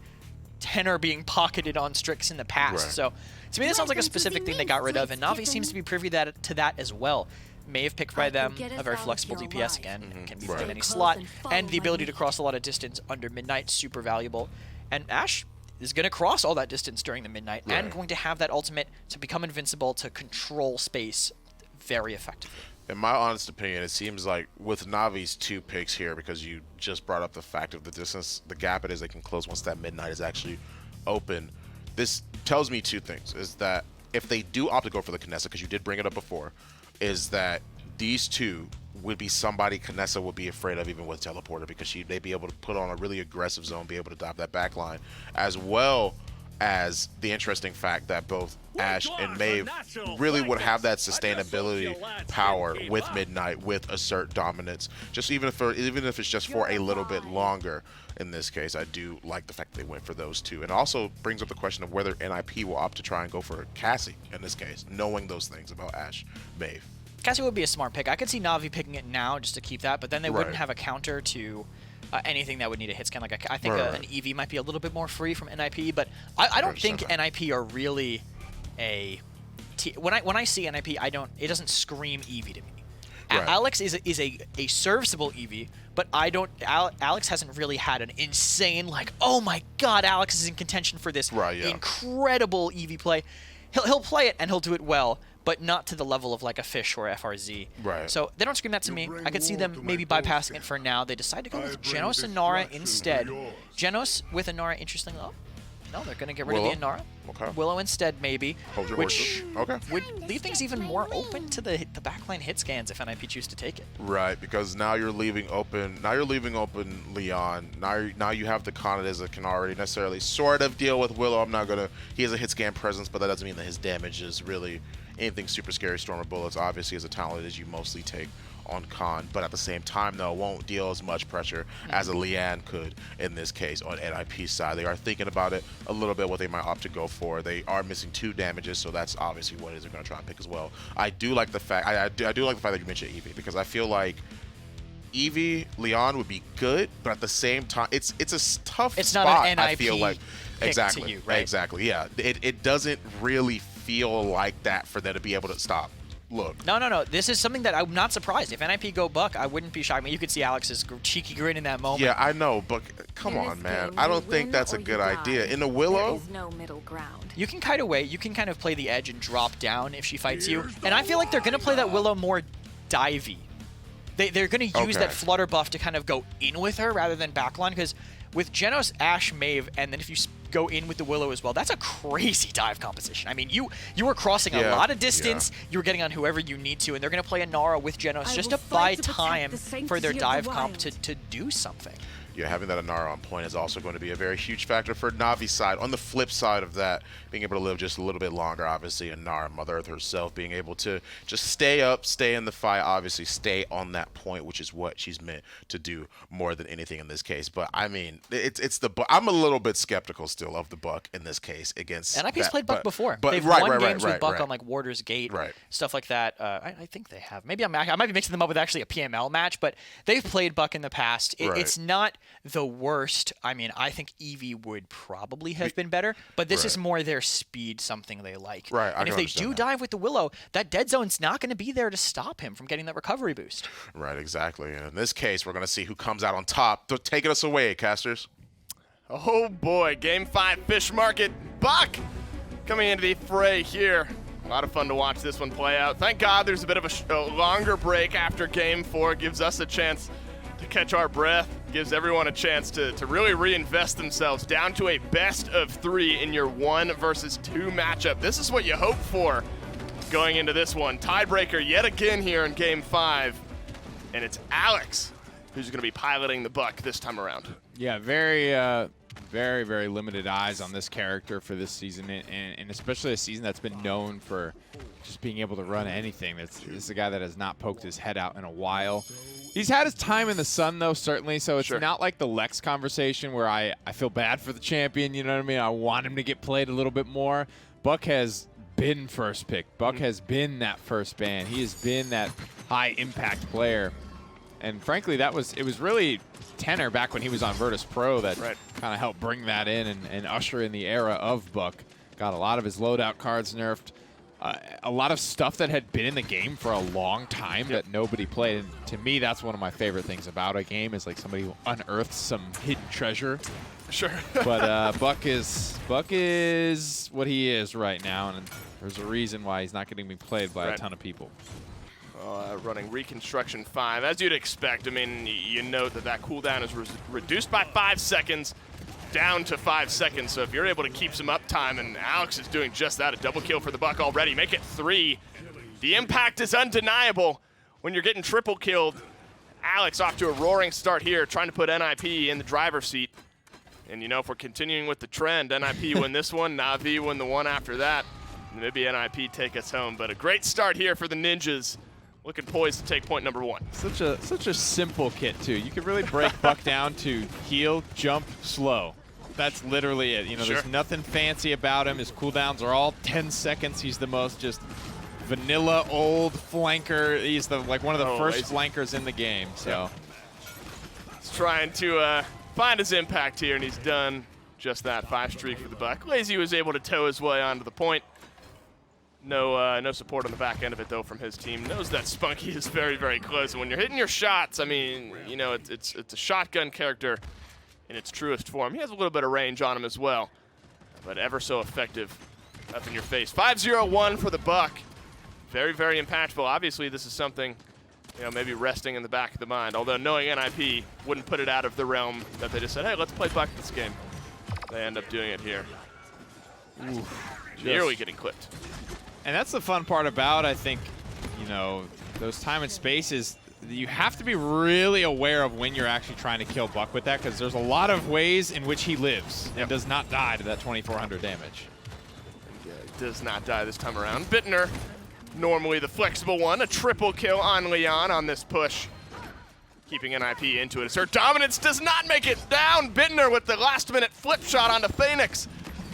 Tenor being pocketed on Strix in the past. So to me, that sounds like a specific thing they got rid of, and Na'Vi seems to be privy to that as well. May have picked by them a very flexible DPS again, can be put in any slot, and the ability to cross a lot of distance under Midnight, super valuable. And Ashe is going to cross all that distance during the Midnight, and going to have that ultimate to become invincible, to control space very effectively. In my honest opinion, it seems like with Navi's 2 picks here, because you just brought up the fact of the distance, the gap it is they can close once that Midnight is actually open. This tells me 2 things, is that if they do opt to go for the Kinessa, because you did bring it up before, is that these two would be somebody Knessa would be afraid of even with Teleporter, because they'd be able to put on a really aggressive zone, be able to dive that back line, as well as the interesting fact that both Ashe and Maeve really would have that sustainability power with Midnight, with assert dominance, just even if it's just for a little bit longer. In this case, I do like the fact they went for those two. And also brings up the question of whether NIP will opt to try and go for Cassie in this case, knowing those things about Ashe, Maeve. Cassie would be a smart pick. I could see Na'Vi picking it now just to keep that, but then they wouldn't Right. have a counter to anything that would need a hit scan. Like I think Right. an EV might be a little bit more free from NIP, but I don't think 100%. NIP are really a when I see NIP, it doesn't scream EV to me. Right. Alex is a serviceable EV, but Alex hasn't really had an insane, like, oh my god, Alex is in contention for this Right, yeah. incredible EV play. He'll play it and he'll do it well, but not to the level of like a Fish or FRZ. Right. So they don't scream that to me. I could see them maybe bypassing it for now. They decide to go with Genos and Nara instead. Genos with a Nara, interestingly. Oh, no, they're going to get rid Willow? of the Nara. Okay. Willow instead, maybe. Hold your Which horses. Okay. would leave things even more open to the backline hit scans if NIP choose to take it. Right, because now you're leaving open. Now you're leaving open Leon. Now you have the Conades that can already necessarily sort of deal with Willow. I'm not gonna. He has a hit scan presence, but that doesn't mean that his damage is really anything super scary. Storm of Bullets obviously is a talent as you mostly take on Khan, but at the same time though, won't deal as much pressure as a Leanne could in this case on NIP's side. They are thinking about it a little bit, what they might opt to go for. They are missing 2 damages, so that's obviously what it is they're going to try and pick as well. I do like the fact I do like the fact that you mentioned Eevee, because I feel like Eevee Leon would be good, but at the same time it's a tough It's spot. not an I NIP feel like pick exactly to you, right? exactly, yeah. It doesn't really feel like that for them to be able to stop. Look. No. This is something that I'm not surprised. If NIP go Buck, I wouldn't be shocked. I mean, you could see Alex's cheeky grin in that moment. Yeah, I know, but come on, man. I don't think that's a good idea. In the Willow, There is no middle ground. You can kite away. You can kind of play the edge and drop down if she fights you. And I feel like they're going to play that Willow more divey. They're going to use that flutter buff to kind of go in with her rather than backline, because with Genos, Ashe, Maeve, and then if you go in with the Willow as well, that's a crazy dive composition. I mean, you were crossing a lot of distance. You were getting on whoever you need to, and they're going to play a Nara with Genos just to buy time for their dive comp to do something. Yeah, having that Inara on point is also going to be a very huge factor for Navi's side. On the flip side of that, being able to live just a little bit longer, obviously, Inara, Mother Earth herself, being able to just stay up, stay in the fight, obviously stay on that point, which is what she's meant to do more than anything in this case. But I mean, I'm a little bit skeptical still of the Buck in this case against. And NIP's played Buck before. But They've won games with Buck on like Warder's Gate, stuff like that. I think they have. Maybe I might be mixing them up with actually a PML match, but they've played Buck in the past. It's not the worst. I mean, I think Eevee would probably have been better, but this is more their speed, something they like. Right. And if they do dive with the Willow, that dead zone's not going to be there to stop him from getting that recovery boost. Right, exactly. And in this case, we're going to see who comes out on top. So taking us away, casters. Oh boy, Game 5 Fish Market. Buck coming into the fray here. A lot of fun to watch this one play out. Thank God there's a bit of a longer break after Game 4. Gives us a chance to catch our breath. Gives everyone a chance to really reinvest themselves down to a best of 3 in your 1 versus 2 matchup. This is what you hope for going into this one. Tiebreaker yet again here in Game 5. And it's Alex who's going to be piloting the Buck this time around. Yeah, very limited eyes on this character for this season, and especially a season that's been known for just being able to run anything. This is a guy that has not poked his head out in a while. He's had his time in the sun, though, certainly, so it's not like the Lex conversation where I feel bad for the champion, you know what I mean? I want him to get played a little bit more. Buck has been first pick. Buck has been that first ban. He has been that high-impact player. And frankly, it was really Tenor back when he was on Virtus Pro that kind of helped bring that in and usher in the era of Buck. Got a lot of his loadout cards nerfed. A lot of stuff that had been in the game for a long time that nobody played. And to me, that's one of my favorite things about a game is like somebody who unearths some hidden treasure. Sure. But Buck is what he is right now, and there's a reason why he's not getting played by a ton of people. Running Reconstruction 5. As you'd expect, I mean, you note that cooldown is reduced by 5 seconds down to 5 seconds. So if you're able to keep some uptime, and Alex is doing just that, a double kill for the Buck already, make it 3. The impact is undeniable when you're getting triple killed. Alex off to a roaring start here, trying to put NIP in the driver's seat. And you know, if we're continuing with the trend, NIP win this one, Na'Vi win the one after that. Maybe NIP take us home. But a great start here for the Ninjas. Looking poised to take point number 1. Such a simple kit, too. You can really break Buck down to heal, jump, slow. That's literally it. You know, there's nothing fancy about him. His cooldowns are all 10 seconds. He's the most just vanilla old flanker. He's like one of the first flankers in the game. So he's trying to find his impact here, and he's done just that. 5 streak for the Buck. Lazy was able to tow his way onto the point. No support on the back end of it, though, from his team. Knows that Spunky is very, very close. And when you're hitting your shots, I mean, you know, it's a shotgun character in its truest form. He has a little bit of range on him as well, but ever so effective up in your face. 5-0-1 for the Buck. Very, very impactful. Obviously, this is something, you know, maybe resting in the back of the mind. Although knowing NIP wouldn't put it out of the realm that they just said, hey, let's play Buck this game. They end up doing it here. Nearly getting clipped. And that's the fun part about, I think, you know, those time and spaces. You have to be really aware of when you're actually trying to kill Buck with that, because there's a lot of ways in which he lives and does not die to that 2,400 damage. Yeah, he does not die this time around. Bittner, normally the flexible one, a triple kill on Leon on this push. Keeping NIP into it. Assert Dominance does not make it down. Bittner with the last-minute flip shot onto Phoenix.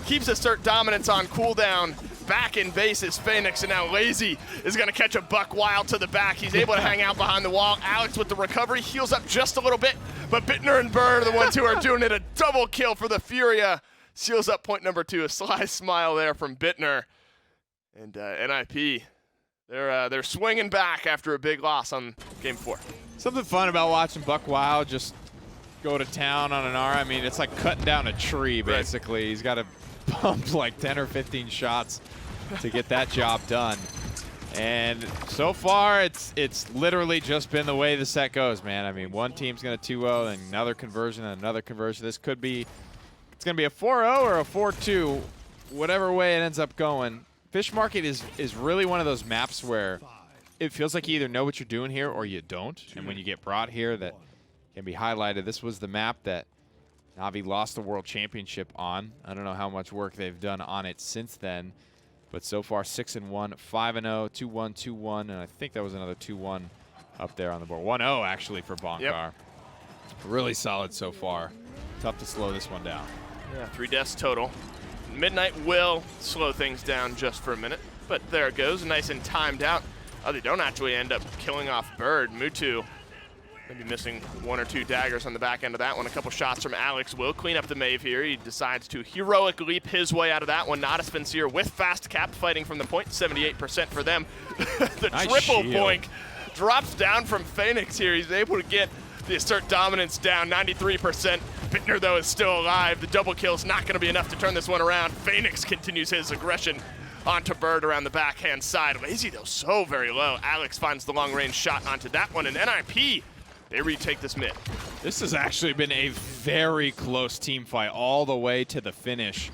Keeps Assert Dominance on cooldown. Back in base is Phoenix, and now Lazy is going to catch a Buck wild to the back. He's able to hang out behind the wall. Alex with the recovery heals up just a little bit, but Bittner and Burr are the ones who are doing it. A double kill for the Furia. Seals up point number 2. A sly smile there from Bittner. And NIP, they're swinging back after a big loss on game 4. Something fun about watching Buck Wild just go to town on an R. I mean, it's like cutting down a tree, basically. Right. He's got to pump like 10 or 15 shots to get that job done. And so far, it's literally just been the way the set goes, man. I mean, one team's going to 2-0, and another conversion, and another conversion. This could be, it's going to be a 4-0 or a 4-2, whatever way it ends up going. Fish Market is really one of those maps where it feels like you either know what you're doing here or you don't. And when you get brought here, that can be highlighted. This was the map that Na'Vi lost the World Championship on. I don't know how much work they've done on it since then. But so far, 6-1, 5-0, 2-1, 2-1, and I think that was another 2-1 up there on the board. 1-0, actually, for Bonkar. Yep. Really solid so far. Tough to slow this one down. Yeah, 3 deaths total. Midnight will slow things down just for a minute, but there it goes, nice and timed out. Oh, they don't actually end up killing off Bird. Mutu maybe missing 1 or 2 daggers on the back end of that one. A couple shots from Alex will clean up the Mave here. He decides to heroic leap his way out of that one. Natus Vincere with fast cap fighting from the point, 78% for them. The nice triple boink drops down from Phoenix here. He's able to get the Assert Dominance down, 93%. Bittner, though, is still alive. The double kill's not going to be enough to turn this one around. Phoenix continues his aggression onto Bird around the backhand side. Lazy, though, so very low. Alex finds the long-range shot onto that one, and NIP, they retake this mid. This has actually been a very close team fight all the way to the finish.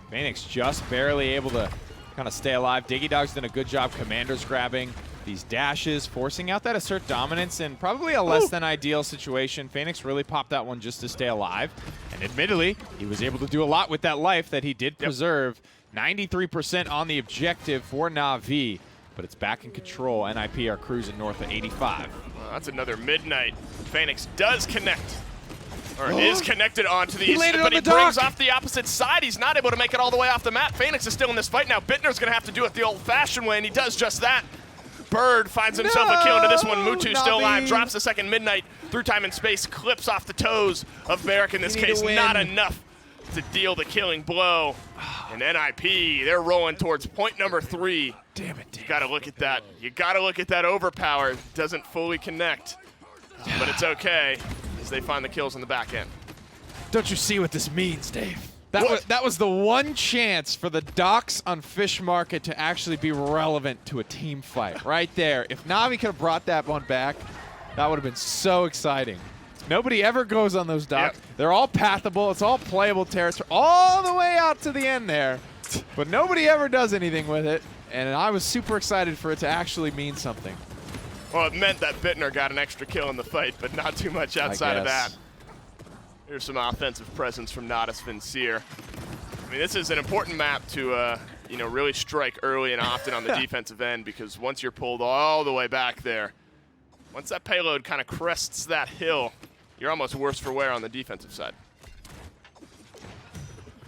Phoenix just barely able to kind of stay alive. Diggy Dog's done a good job commanders grabbing these dashes, forcing out that Assert Dominance in probably a less than ideal situation. Phoenix really popped that one just to stay alive. And admittedly, he was able to do a lot with that life that he did preserve. 93% on the objective for Na'Vi, but it's back in control. NIP are cruising north of 85. Well, that's another Midnight. Phoenix does connect, or is connected onto these, but he brings off the opposite side. He's not able to make it all the way off the map. Phoenix is still in this fight now. Bittner's going to have to do it the old-fashioned way, and he does just that. Bird finds himself a kill into this one. Mutu still alive, drops the second Midnight through time and space, clips off the toes of Barrick in this case. Not enough to deal the killing blow. And NIP, they're rolling towards point number 3. Damn it. You gotta look at that. You gotta look at that overpower. Doesn't fully connect, but it's okay as they find the kills on the back end. Don't you see what this means, Dave? That was the one chance for the docks on Fish Market to actually be relevant to a team fight right there. If Na'Vi could have brought that one back, that would have been so exciting. Nobody ever goes on those docks. Yep. They're all pathable. It's all playable territory all the way out to the end there. But nobody ever does anything with it. And I was super excited for it to actually mean something. Well, it meant that Bittner got an extra kill in the fight, but not too much outside of that. Here's some offensive presence from Natus Vincere. I mean, this is an important map to, you know, really strike early and often on the defensive end, because once you're pulled all the way back there, once that payload kind of crests that hill, you're almost worse for wear on the defensive side.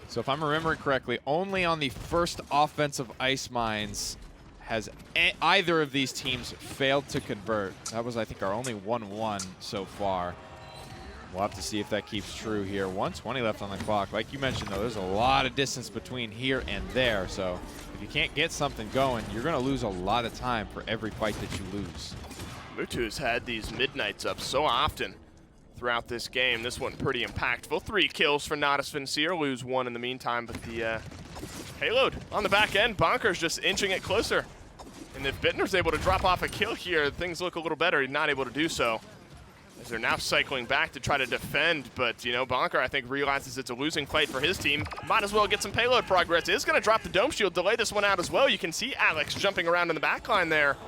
So if I'm remembering correctly, only on the first offensive ice mines has either of these teams failed to convert. That was, I think, our only 1-1 so far. We'll have to see if that keeps true here. 1:20 left on the clock. Like you mentioned, though, there's a lot of distance between here and there. So if you can't get something going, you're going to lose a lot of time for every fight that you lose. Mutu has had these midnights up so often throughout this game. This one pretty impactful. 3 kills for Natus Vincere, lose 1 in the meantime, but the payload on the back end, Bonker's just inching it closer. And if Bittner's able to drop off a kill here, things look a little better. He's not able to do so, as they're now cycling back to try to defend. But, you know, Bonker, I think, realizes it's a losing fight for his team. Might as well get some payload progress. Is going to drop the dome shield, delay this one out as well. You can see Alex jumping around in the backline there,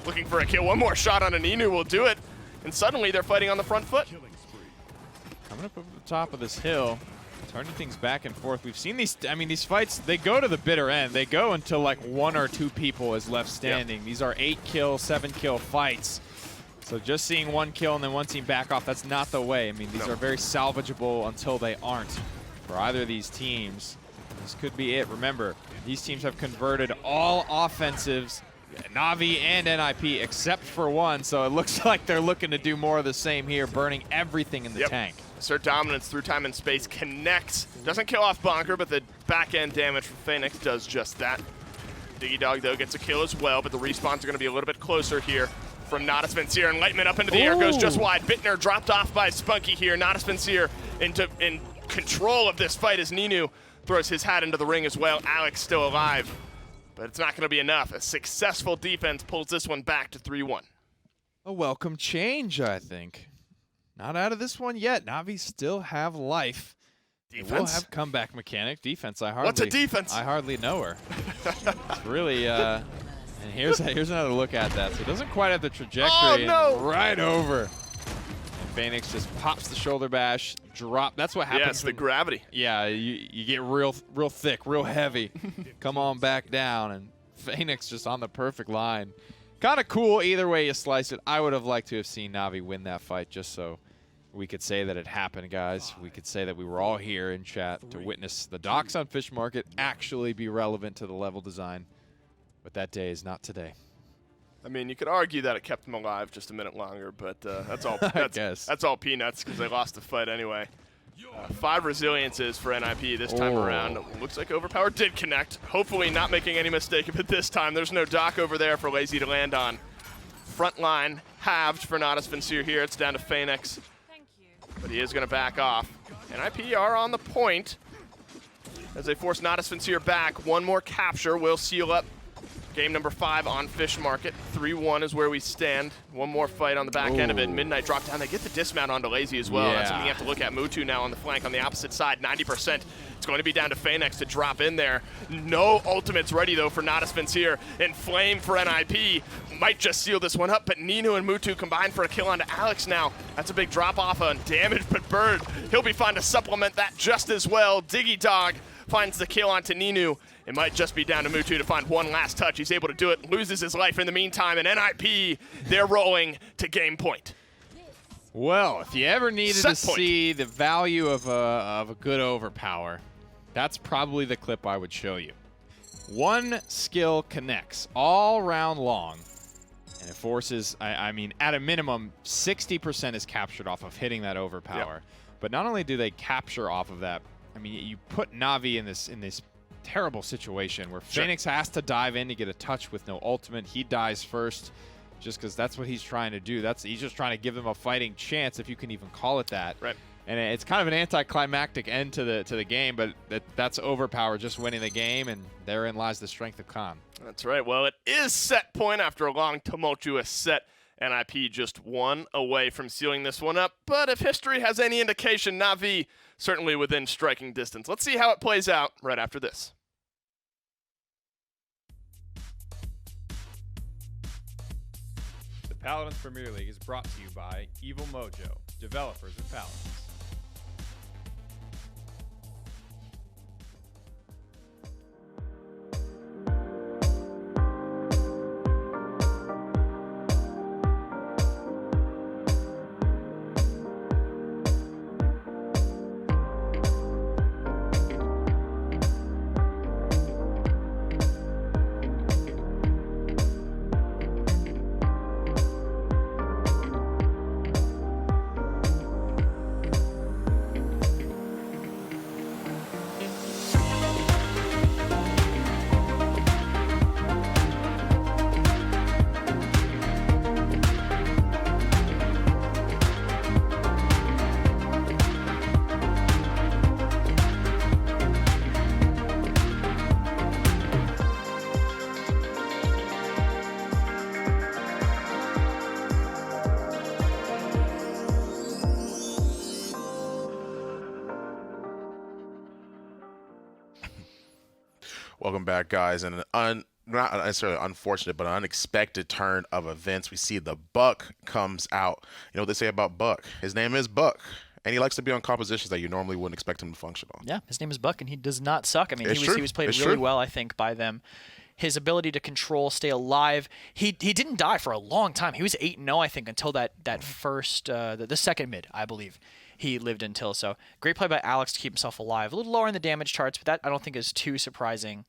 looking for a kill. One more shot on a Ninu will do it. And suddenly they're fighting on the front foot. Coming up over the top of this hill, turning things back and forth. We've seen these, I mean, these fights, they go to the bitter end. They go until like 1 or 2 people is left standing. Yep. These are 8-kill, 7-kill fights. So just seeing 1 kill and then one team back off, that's not the way. I mean, these are very salvageable until they aren't for either of these teams. This could be it. Remember, these teams have converted all offensives, Na'Vi and NIP, except for one. So it looks like they're looking to do more of the same here, burning everything in the tank. Assert dominance through time and space, connects. Doesn't kill off Bonker, but the back-end damage from Phoenix does just that. Diggy Dog, though, gets a kill as well, but the respawns are going to be a little bit closer here from Natus Vincere. Enlightenment up into the air, goes just wide. Bittner dropped off by Spunky here. Natus Vincere in control of this fight as Ninu throws his hat into the ring as well. Alex still alive, but it's not going to be enough. A successful defense pulls this one back to 3-1. A welcome change, I think. Not out of this one yet. Na'Vi still have life. Defense? We'll have comeback mechanic. Defense, I hardly. What's a defense? I hardly know her. It's really, and here's another look at that. So it doesn't quite have the trajectory. Oh, no! And right over. And Phoenix just pops the shoulder bash, drop. That's what happens. Yes, the gravity. Yeah, you get real thick, real heavy. Come on back down, and Phoenix just on the perfect line. Kind of cool either way you slice it. I would have liked to have seen Na'Vi win that fight just so we could say that it happened, guys. We could say that we were all here in chat to witness the docks on Fish Market actually be relevant to the level design. But that day is not today. I mean, you could argue that it kept them alive just a minute longer, but that's all. That's all peanuts because they lost the fight anyway. 5 resiliences for NIP this time around. Looks like Overpower did connect. Hopefully not making any mistake of it this time. There's no dock over there for Lazy to land on. Front line halved for Natus Vincere here. It's down to Phoenix. But he is going to back off. NIP are on the point as they force Natus Vincere back. One more capture will seal up game number 5 on Fish Market. 3-1 is where we stand. One more fight on the back end of it. Midnight drop down. They get the dismount onto Lazy as well. That's something you have to look at. Mutu now on the flank on the opposite side, 90%. It's going to be down to Phoenix to drop in there. No ultimates ready, though, for Natus Vincere. And Flame for NIP might just seal this one up, but Ninu and Mutu combine for a kill onto Alex now. That's a big drop-off on damage, but Bird, he'll be fine to supplement that just as well. Diggy Dog finds the kill onto Ninu. It might just be down to Mutu to find one last touch. He's able to do it, loses his life in the meantime, and NIP, they're rolling to game point. Well, if you ever needed to see the value of a good overpower, that's probably the clip I would show you. One skill connects all round long, and it forces, I mean, at a minimum, 60% is captured off of hitting that overpower. Yep. But not only do they capture off of that, I mean, you put Na'Vi in this terrible situation where Phoenix has to dive in to get a touch with no ultimate. He dies first just because that's what he's trying to do. He's just trying to give them a fighting chance, if you can even call it that. Right. And it's kind of an anticlimactic end to the game, but that's Overpower just winning the game, and therein lies the strength of Khan. That's right. Well, it is set point after a long, tumultuous set. NIP just 1 away from sealing this one up, but if history has any indication, Na'Vi certainly within striking distance. Let's see how it plays out right after this. Paladins Premier League is brought to you by Evil Mojo, developers of Paladins. Welcome back, guys, and not necessarily unfortunate, but an unexpected turn of events. We see the Buck comes out. You know what they say about Buck? His name is Buck, and he likes to be on compositions that you normally wouldn't expect him to function on. Yeah, his name is Buck, and he does not suck. I mean, It's he true. was played It's really true. well, I think, by them. His ability to control, stay alive. He didn't die for a long time. He was 8-0, I think, until that first, the second mid, I believe. He lived until. So great play by Alex to keep himself alive. A little lower in the damage charts, but that I don't think is too surprising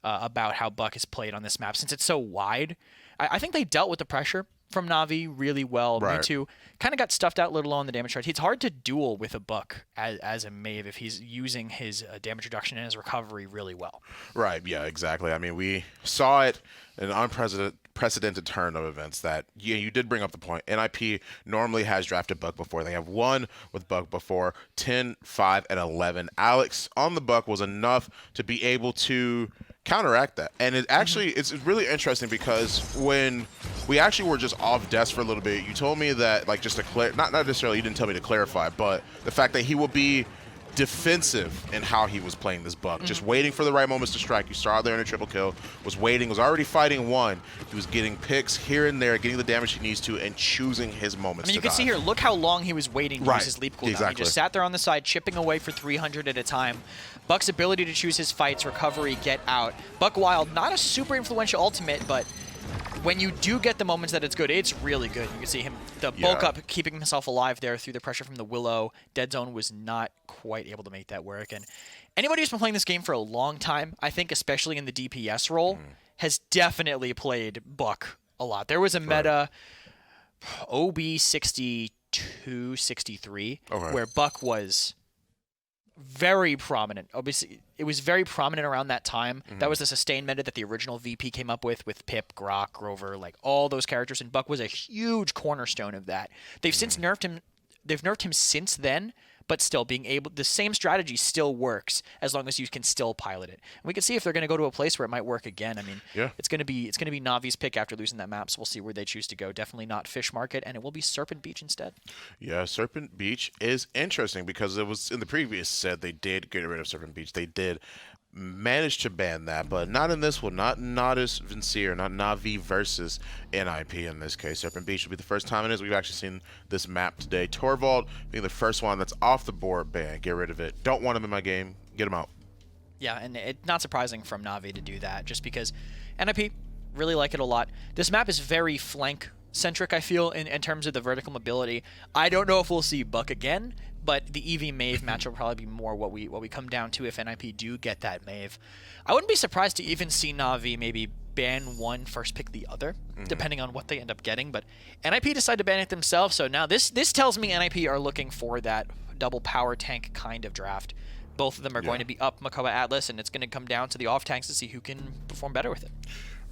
about how Buck is played on this map since it's so wide. I think they dealt with the pressure from Na'Vi really well. Right. Mewtwo kind of got stuffed out a little low on the damage chart. It's hard to duel with a Buck as a Mave if he's using his damage reduction and his recovery really well. Right, yeah, exactly. I mean, we saw it in an unprecedented turn of events that, yeah, you did bring up the point. NIP normally has drafted Buck before. They have won with Buck before, 10, 5, and 11. Alex on the Buck was enough to be able to counteract that. And it actually, it's really interesting because when we actually were just off desk for a little bit, you told me that, like, just to not necessarily, you didn't tell me to clarify, but the fact that he will be defensive in how he was playing this Buck, just waiting for the right moments to strike. You saw there in a triple kill, was waiting, was already fighting one. He was getting picks here and there, getting the damage he needs to, and choosing his moments. I mean, you can see here, look how long he was waiting to use his leap cooldown. Exactly. He just sat there on the side, chipping away for 300 at a time. Buck's ability to choose his fights, recovery, get out. Buck Wild, not a super influential ultimate, but when you do get the moments that it's good, it's really good. You can see him, the bulk up, keeping himself alive there through the pressure from the Willow. Dead Zone was not quite able to make that work. And anybody who's been playing this game for a long time, I think especially in the DPS role, has definitely played Buck a lot. There was a meta, OB 62, 63, where Buck was very prominent. Obviously, it was very prominent around that time. That was the sustain meta that the original VP came up with Pip, Grok, Grover, like all those characters, and Buck was a huge cornerstone of that. They've since nerfed him. They've nerfed him since then, but still being able, the same strategy still works as long as you can still pilot it. And we can see if they're going to go to a place where it might work again. I mean, it's going to be Navi's pick after losing that map, so we'll see where they choose to go. Definitely not Fish Market, and it will be Serpent Beach instead. Yeah, Serpent Beach is interesting because it was in the previous set they did get rid of Serpent Beach. They did manage to ban that, but not in this one. Not Natus Vincere, not Na'Vi versus NIP in this case. Serpent Beach will be the first time it is. We've actually seen this map today. Torvald being the first one that's off the board ban. Get rid of it. Don't want him in my game. Get him out. Yeah, and it's not surprising from Na'Vi to do that, just because NIP really like it a lot. This map is very flank-centric, I feel, in terms of the vertical mobility. I don't know if we'll see Buck again, but the EV Mave match will probably be more what we come down to if NIP do get that Mave. I wouldn't be surprised to even see Na'Vi maybe ban one, first pick the other, depending on what they end up getting. But NIP decide to ban it themselves, so now this tells me NIP are looking for that double power tank kind of draft. Both of them are going to be up Makoa Atlas, and it's going to come down to the off tanks to see who can perform better with it.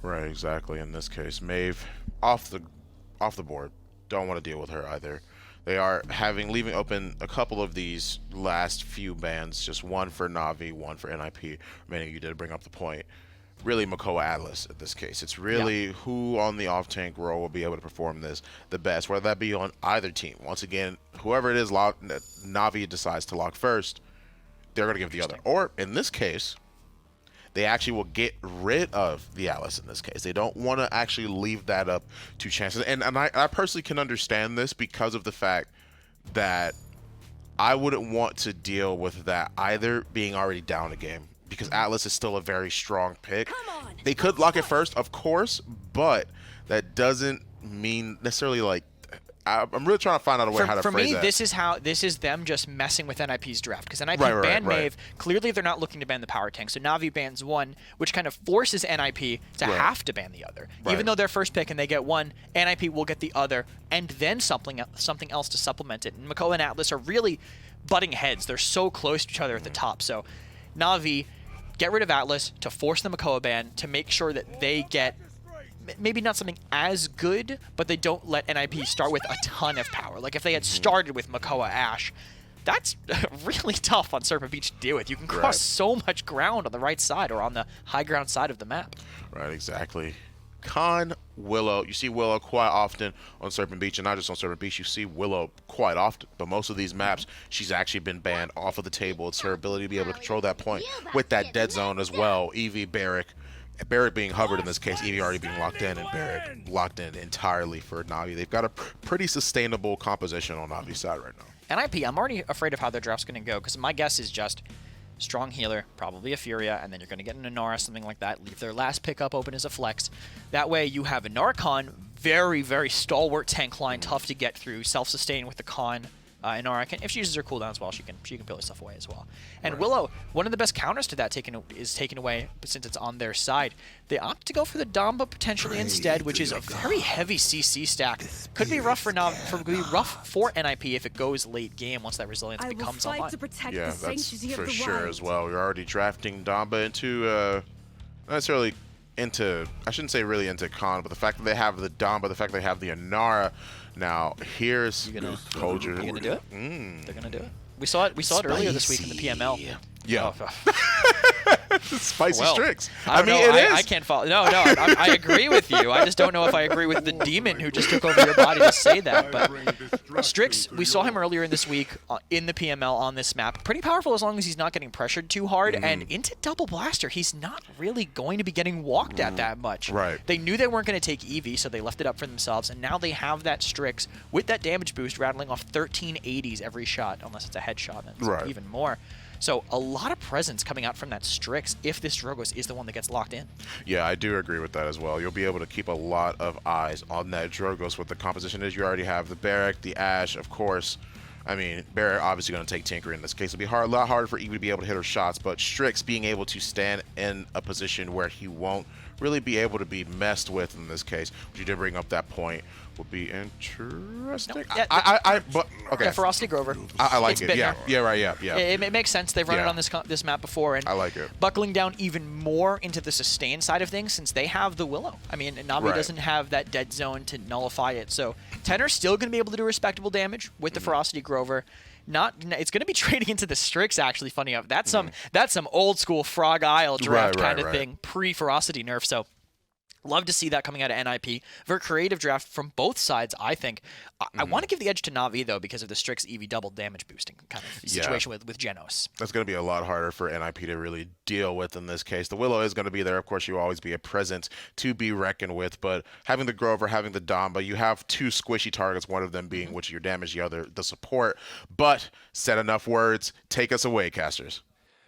Right, exactly. In this case, Maeve off the board. Don't want to deal with her either. They are leaving open a couple of these last few bans, just one for Na'Vi, one for NIP. Many of you did bring up the point. Really, Makoa Atlas in this case. It's really who on the off-tank role will be able to perform this the best, whether that be on either team. Once again, whoever it is Na'Vi decides to lock first, they're going to give the other. Or, in this case, they actually will get rid of the Atlas in this case. They don't want to actually leave that up to chances. And I personally can understand this because of the fact that I wouldn't want to deal with that either being already down a game, because Atlas is still a very strong pick. They could lock it first, of course, but that doesn't mean necessarily like I'm really trying to find out a way how to phrase that. For me, this is them just messing with NIP's draft, because NIP banned Mave. Clearly, they're not looking to ban the power tank, so Na'Vi bans one, which kind of forces NIP to have to ban the other. Even though they're first pick and they get one, NIP will get the other, and then something else to supplement it. And Makoa and Atlas are really butting heads. They're so close to each other at the top. So Na'Vi get rid of Atlas to force the Makoa ban to make sure that they get maybe not something as good, but they don't let NIP start with a ton of power. Like if they had started with Makoa Ashe, that's really tough on Serpent Beach to deal with. You can cross so much ground on the right side or on the high ground side of the map. Right, exactly. Con Willow, you see Willow quite often on Serpent Beach, and not just on Serpent Beach, you see Willow quite often, but most of these maps, she's actually been banned off of the table. It's her ability to be able to control that point with that dead zone as well. Eevee, Barrick being hovered in this case, Eevee already being locked in, and Barrick locked in entirely for Na'Vi. They've got a pretty sustainable composition on Na'Vi's side right now. NIP, I'm already afraid of how their draft's going to go, because my guess is just strong healer, probably a Furia, and then you're going to get an Inara, something like that. Leave their last pickup open as a flex. That way you have Inara Con, very, very stalwart tank line, tough to get through, self-sustain with the Con. Inara, if she uses her cooldown as well, she can peel herself away as well. And Willow, one of the best counters to that is taken away, but since it's on their side. They opt to go for the Damba potentially instead, which is a very heavy CC stack. Could be rough for NIP if it goes late game once that resilience becomes online. Yeah, that's for sure as well. You're already drafting Damba into not necessarily into, I shouldn't say really into Con, but the fact that they have the Damba, the fact that they have the Inara. Now, here's Soldier. You gonna do it? They're gonna do it. We saw it earlier this week in the PML. Yeah. Spicy Strix. I mean, it is. I can't follow. No, I agree with you. I just don't know if I agree with the demon who just took over your body to say that. But Strix, we saw him earlier in this week in the PML on this map. Pretty powerful as long as he's not getting pressured too hard. And into Double Blaster, he's not really going to be getting walked at that much. Right. They knew they weren't going to take Eevee, so they left it up for themselves. And now they have that Strix with that damage boost rattling off 1380s every shot, unless it's a headshot. That's even more. So a lot of presence coming out from that Strix if this Drogoz is the one that gets locked in. Yeah, I do agree with that as well. You'll be able to keep a lot of eyes on that Drogoz with the composition is. You already have the Barrack, the Ashe, of course. I mean, Barrack obviously going to take Tinker in this case. It'll be a lot harder for Eevee to be able to hit her shots, but Strix being able to stand in a position where he won't really be able to be messed with in this case, which you did bring up that point, will be interesting. Okay. Ferocity Grover. I like it. Yeah. It makes sense. They've run it on this map before, and I like it. Buckling down even more into the sustain side of things since they have the Willow. I mean, Na'Vi doesn't have that dead zone to nullify it, so Tenor's still going to be able to do respectable damage with the Ferocity Grover. It's going to be trading into the Strix, actually. Funny enough, that's some old school Frog Isle draft kind of thing, pre-Ferocity nerf. So love to see that coming out of NIP. Very creative draft from both sides, I think. I want to give the edge to Na'Vi, though, because of the Strix Eevee double damage boosting kind of situation with Genos. That's going to be a lot harder for NIP to really deal with in this case. The Willow is going to be there. Of course, you will always be a presence to be reckoned with, but having the Grover, having the Damba, you have two squishy targets, one of them being which your damage, the other the support. But said enough words. Take us away, casters.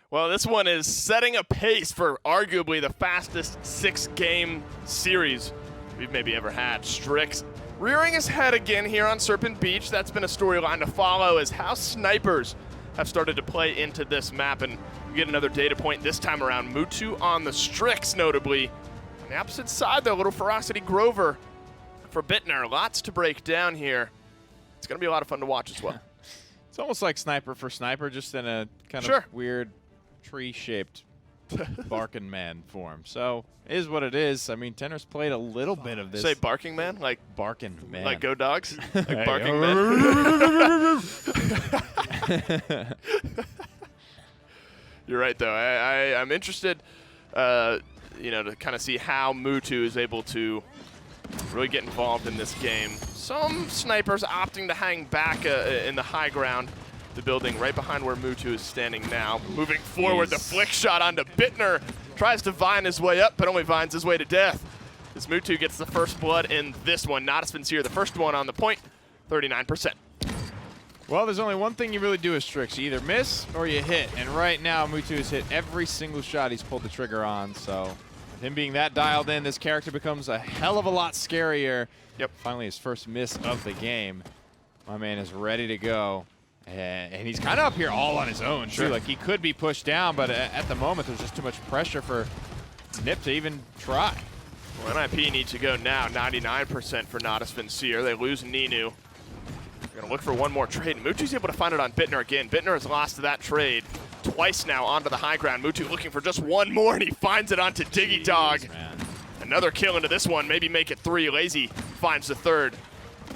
Well, this one is setting a pace for arguably the fastest 6-game series we've maybe ever had. Strix rearing his head again here on Serpent Beach. That's been a storyline to follow as how snipers have started to play into this map. And we get another data point this time around. Mutu on the Strix, notably. On the opposite side, though, little Ferocity Grover for Bittner. Lots to break down here. It's going to be a lot of fun to watch as well. It's almost like Sniper for Sniper, just in a kind of weird tree-shaped barking man form. So, it is what it is. I mean, Tenor's played a little bit of this. Say barking man? Like barking man. Like Go Dogs? Like barking man? You're right, though. I'm interested, to kind of see how Mutu is able to really get involved in this game. Some snipers opting to hang back in the high ground. The building right behind where Mutu is standing now. Moving forward, the flick shot onto Bittner. Tries to vine his way up, but only vines his way to death. As Mutu gets the first blood in this one. Natus Vincere, the first one on the point, 39%. Well, there's only one thing you really do as Strix. You either miss or you hit. And right now, Mutu has hit every single shot he's pulled the trigger on. So with him being that dialed in, this character becomes a hell of a lot scarier. Yep. Finally, his first miss of the game. My man is ready to go. And he's kind of up here all on his own, too. Like, he could be pushed down, but at the moment, there's just too much pressure for Nip to even try. Well, NIP needs to go now, 99% for Natus Vincere. They lose Ninu. They're going to look for one more trade. Mutu's able to find it on Bittner again. Bittner has lost that trade twice now onto the high ground. Mutu looking for just one more, and he finds it onto Diggy Dog. Man. Another kill into this one, maybe make it 3. Lazy finds the third.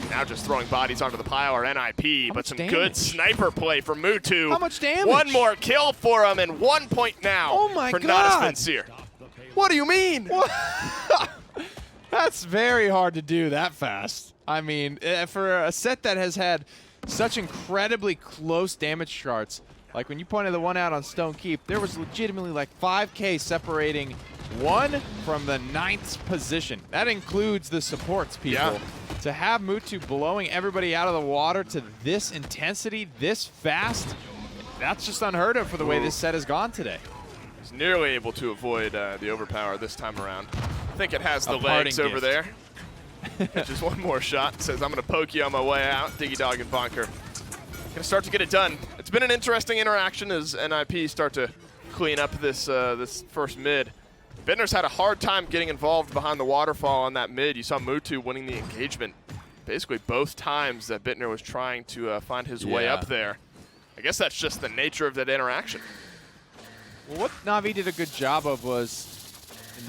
Now just throwing bodies onto the pile are NIP, but some good sniper play from Mutu. How much damage? One more kill for him, and 1 point now for Natus Vincere. What do you mean? That's very hard to do that fast. I mean, for a set that has had such incredibly close damage charts, like when you pointed the one out on Stone Keep, there was legitimately like 5K separating one from the 9th position. That includes the supports, people. Yeah. To have Mutu blowing everybody out of the water to this intensity, this fast, that's just unheard of for the way this set has gone today. He's nearly able to avoid the overpower this time around. I think it has the legs over there. Just one more shot. Says, I'm going to poke you on my way out. Diggy Dog and Bonker. Going to start to get it done. It's been an interesting interaction as NIP start to clean up this this first mid. Bittner's had a hard time getting involved behind the waterfall on that mid. You saw Mutu winning the engagement basically both times that Bittner was trying to find his way up there. I guess that's just the nature of that interaction. Well, what Na'Vi did a good job of was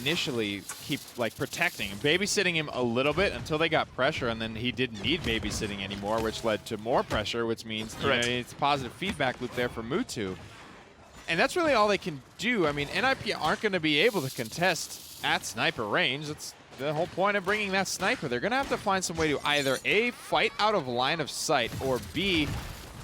initially keep like protecting and babysitting him a little bit until they got pressure, and then he didn't need babysitting anymore, which led to more pressure, which means it's a positive feedback loop there for Mutu. And that's really all they can do. I mean, NIP aren't going to be able to contest at sniper range. That's the whole point of bringing that sniper. They're going to have to find some way to either A, fight out of line of sight, or B,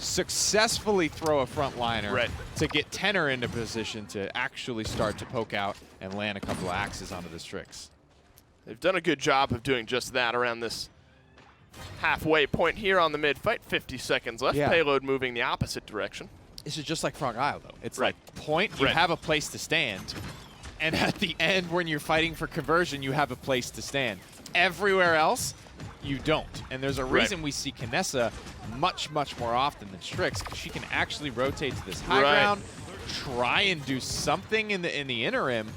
successfully throw a frontliner to get Tenor into position to actually start to poke out and land a couple of axes onto the Strix. They've done a good job of doing just that around this halfway point here on the mid fight. 50 seconds left. Yeah. Payload moving the opposite direction. This is just like Frog Isle, though. It's like point, you have a place to stand. And at the end, when you're fighting for conversion, you have a place to stand. Everywhere else, you don't. And there's a reason we see Kinessa much, much more often than Strix. She can actually rotate to this high ground, try and do something in the interim.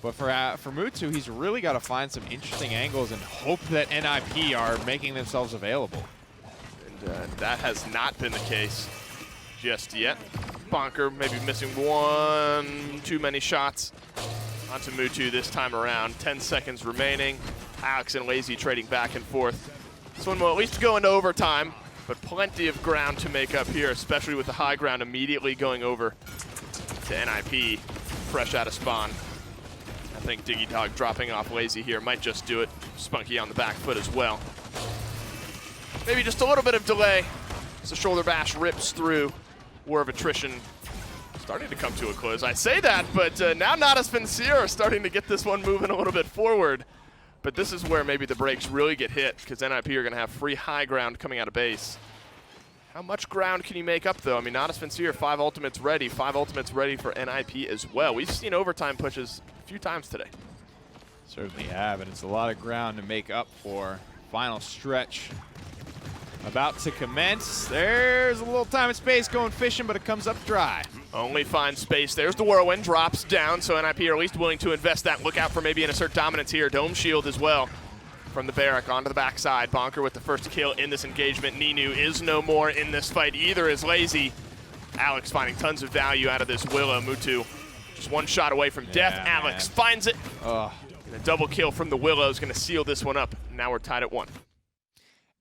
But for Mutu, he's really got to find some interesting angles and hope that NIP are making themselves available. And that has not been the case just yet. Bonker maybe missing one too many shots onto Mutu this time around. 10 seconds remaining. Alex and Lazy trading back and forth. This one will at least go into overtime, but plenty of ground to make up here, especially with the high ground immediately going over to NIP, fresh out of spawn. I think Diggy Dog dropping off Lazy here might just do it. Spunky on the back foot as well. Maybe just a little bit of delay as the shoulder bash rips through. War of attrition starting to come to a close. I say that, but now Natus Vincere are starting to get this one moving a little bit forward. But this is where maybe the brakes really get hit, because NIP are going to have free high ground coming out of base. How much ground can you make up, though? I mean, Natus Vincere, 5 ultimates ready. 5 ultimates ready for NIP as well. We've seen overtime pushes a few times today. Certainly have, and it's a lot of ground to make up for. Final stretch about to commence. There's a little time and space going fishing, but it comes up dry. Only finds space. There's the whirlwind, drops down, so NIP are at least willing to invest that. Look out for maybe an assert dominance here. Dome shield as well from the barrack onto the backside. Bonker with the first kill in this engagement. Ninu is no more in this fight. Either is Lazy. Alex finding tons of value out of this Willow. Mutu just one shot away from death. Alex finds it. And a double kill from the Willow is going to seal this one up. Now we're tied at 1.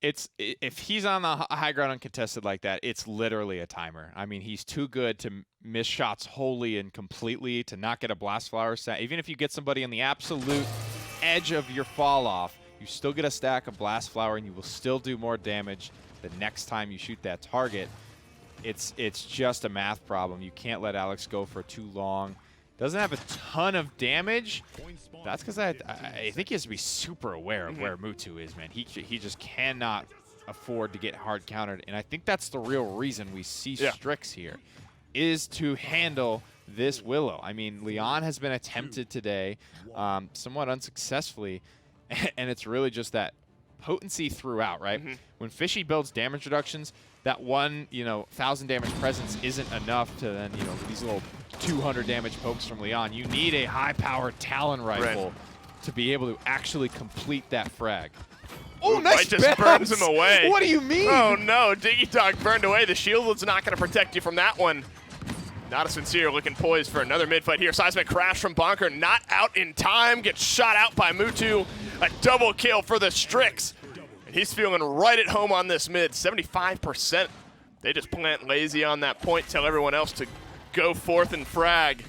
If he's on the high ground uncontested like that, it's literally a timer. I mean, he's too good to miss shots wholly and completely, to not get a blast flower set. Even if you get somebody on the absolute edge of your fall off, you still get a stack of blast flower, and you will still do more damage the next time you shoot that target. It's just a math problem. You can't let Alex go for too long. Doesn't have a ton of damage. That's because I think he has to be super aware of where Mutu is, man. He just cannot afford to get hard countered, and I think that's the real reason we see Strix here, is to handle this Willow. I mean, Leon has been attempted today, somewhat unsuccessfully, and it's really just that potency throughout, right? When Fishy builds damage reductions, that one, 1,000 damage presence isn't enough to then, these little 200 damage pokes from Leon. You need a high-powered Talon rifle to be able to actually complete that frag. Oh, nice just burns him away. What do you mean? Oh, no. Diggy Dog burned away. The shield was not going to protect you from that one. Natus Vincere looking poised for another mid-fight here. Seismic crash from Bonker. Not out in time. Gets shot out by Mutu. A double kill for the Strix. And he's feeling right at home on this mid. 75%. They just plant lazy on that point. Tell everyone else to go forth and frag.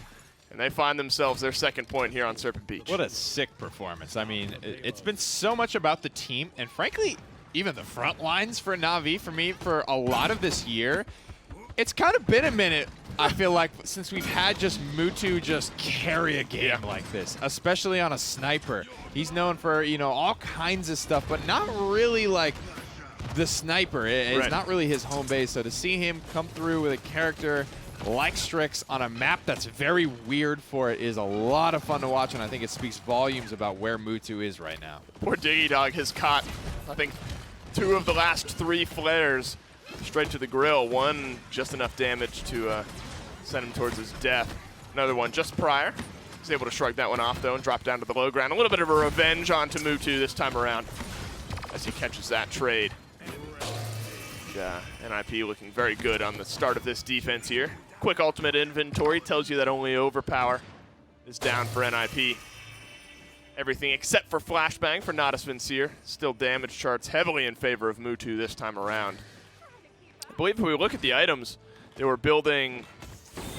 And they find themselves their second point here on Serpent Beach. What a sick performance. I mean, it's been so much about the team, and frankly, even the front lines for Na'Vi for me for a lot of this year. It's kind of been a minute, I feel like, since we've had just Mutu just carry a game like this, especially on a sniper. He's known for, all kinds of stuff, but not really like the sniper. It's not really his home base, so to see him come through with a character like Strix on a map that's very weird for it is a lot of fun to watch, and I think it speaks volumes about where Mutu is right now. Poor Diggy Dog has caught, I think, 2 of the last 3 flares straight to the grill. One just enough damage to send him towards his death. Another one just prior. He's able to shrug that one off, though, and drop down to the low ground. A little bit of a revenge onto Mutu this time around as he catches that trade. NIP looking very good on the start of this defense here. Quick ultimate inventory tells you that only overpower is down for NIP. Everything except for flashbang for Natus Vincere. Still damage charts heavily in favor of Mutu this time around. I believe if we look at the items, they were building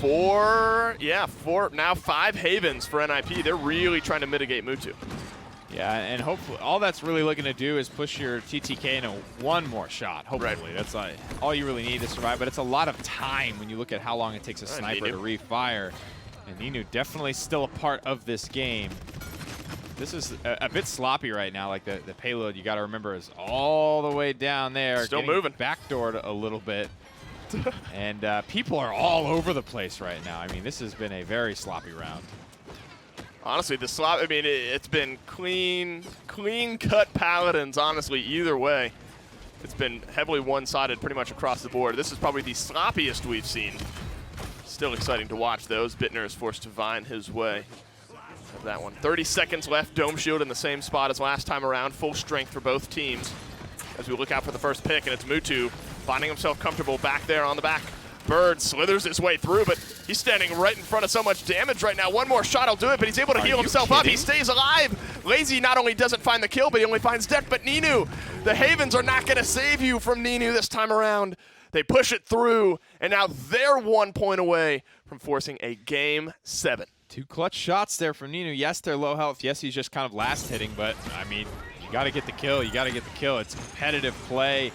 4, now 5 havens for NIP. They're really trying to mitigate Mutu. Yeah, and hopefully all that's really looking to do is push your TTK into one more shot, hopefully. That's all you really need to survive, but it's a lot of time when you look at how long it takes a sniper to refire. And Ninu definitely still a part of this game. This is a bit sloppy right now, like the payload, you got to remember, is all the way down there. Still moving. Backdoored a little bit. And people are all over the place right now. I mean, this has been a very sloppy round. Honestly, it's been clean-cut Paladins, honestly, either way. It's been heavily one-sided pretty much across the board. This is probably the sloppiest we've seen. Still exciting to watch, though, as Bittner is forced to vine his way. Have that one. 30 seconds left. Dome Shield in the same spot as last time around. Full strength for both teams as we look out for the first pick, and it's Mutu finding himself comfortable back there on the back. Bird slithers his way through, but he's standing right in front of so much damage right now. One more shot will do it, but he's able to heal himself up. He stays alive. Lazy not only doesn't find the kill, but he only finds death. But Ninu, the Havens are not going to save you from Ninu this time around. They push it through, and now they're 1 point away from forcing a Game 7. 2 clutch shots there from Ninu. Yes, they're low health. Yes, he's just kind of last hitting, but, I mean, you got to get the kill. You got to get the kill. It's competitive play.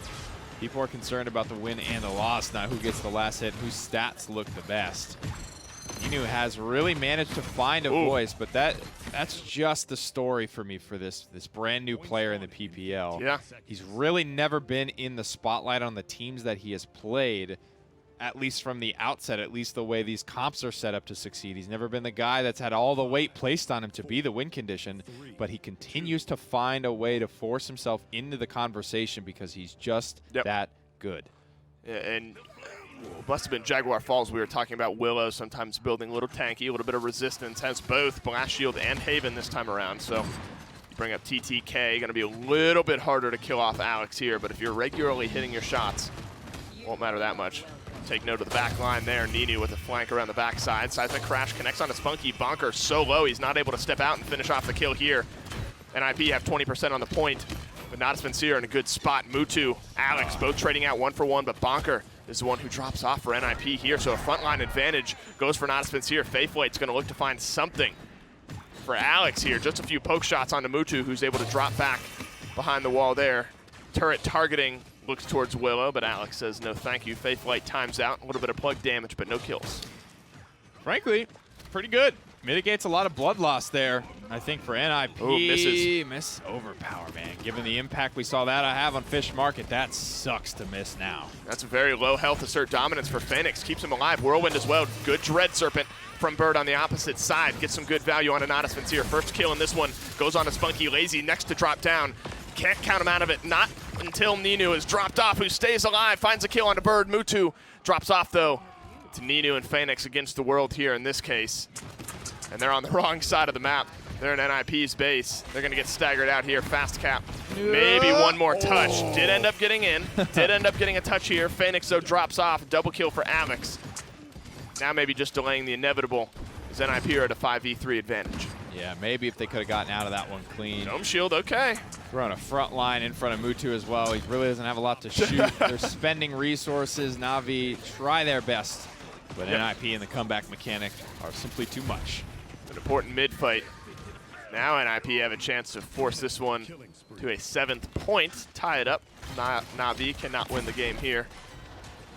People are concerned about the win and the loss, not who gets the last hit, whose stats look the best. Ninu has really managed to find a voice, but that's just the story for me for this brand new player in the PPL. Yeah. He's really never been in the spotlight on the teams that he has played, at least from the outset, at least the way these comps are set up to succeed. He's never been the guy that's had all the weight placed on him to be the win condition, but he continues to find a way to force himself into the conversation because he's just that good. Yeah, and it must have been Jaguar Falls. We were talking about Willow sometimes building a little tanky, a little bit of resistance, has both Blast Shield and Haven this time around. So you bring up TTK, going to be a little bit harder to kill off Alex here, but if you're regularly hitting your shots, it won't matter that much. Take note of the back line there. Ninu with a flank around the backside. Seismic Crash connects on his Funky. Bonker so low, he's not able to step out and finish off the kill here. NIP have 20% on the point, but Natus Vincere in a good spot. Mutu, Alex, both trading out 1 for 1, but Bonker is the one who drops off for NIP here, so a frontline advantage goes for Natus Vincere. Faithlight's going to look to find something for Alex here. Just a few poke shots onto Mutu, who's able to drop back behind the wall there. Turret targeting. Looks towards Willow, but Alex says no thank you. Faithlight times out. A little bit of plug damage, but no kills. Frankly, pretty good. mitigates a lot of blood loss there, I think, for NIP. Ooh, misses. Miss overpower, man. Given the impact we saw that I have on Fish Market, that sucks to miss now. That's a very low health assert dominance for Phoenix. Keeps him alive. Whirlwind as well. Good Dread Serpent from Bird on the opposite side. Gets some good value on a Natus Vincere. First kill in this one goes on to Spunky. Lazy next to drop down. Can't count him out of it. Not until Ninu is dropped off, who stays alive. Finds a kill on a Bird. Mutu drops off, though. It's Ninu and Phoenix against the world here in this case. And they're on the wrong side of the map. They're in NIP's base. They're going to get staggered out here. Fast cap. Maybe one more touch. Did end up getting in. Did end up getting a touch here. Phoenix, though, drops off. Double kill for Alex. Now maybe just delaying the inevitable. As NIP are at a 5v3 advantage. Yeah, maybe if they could have gotten out of that one clean. Dome shield, okay. Throwing a front line in front of Mutu as well. He really doesn't have a lot to shoot. They're spending resources. Na'Vi try their best, but NIP and the comeback mechanic are simply too much. An important mid fight. Now NIP have a chance to force this one to a 7th point. Tie it up. Na'Vi cannot win the game here.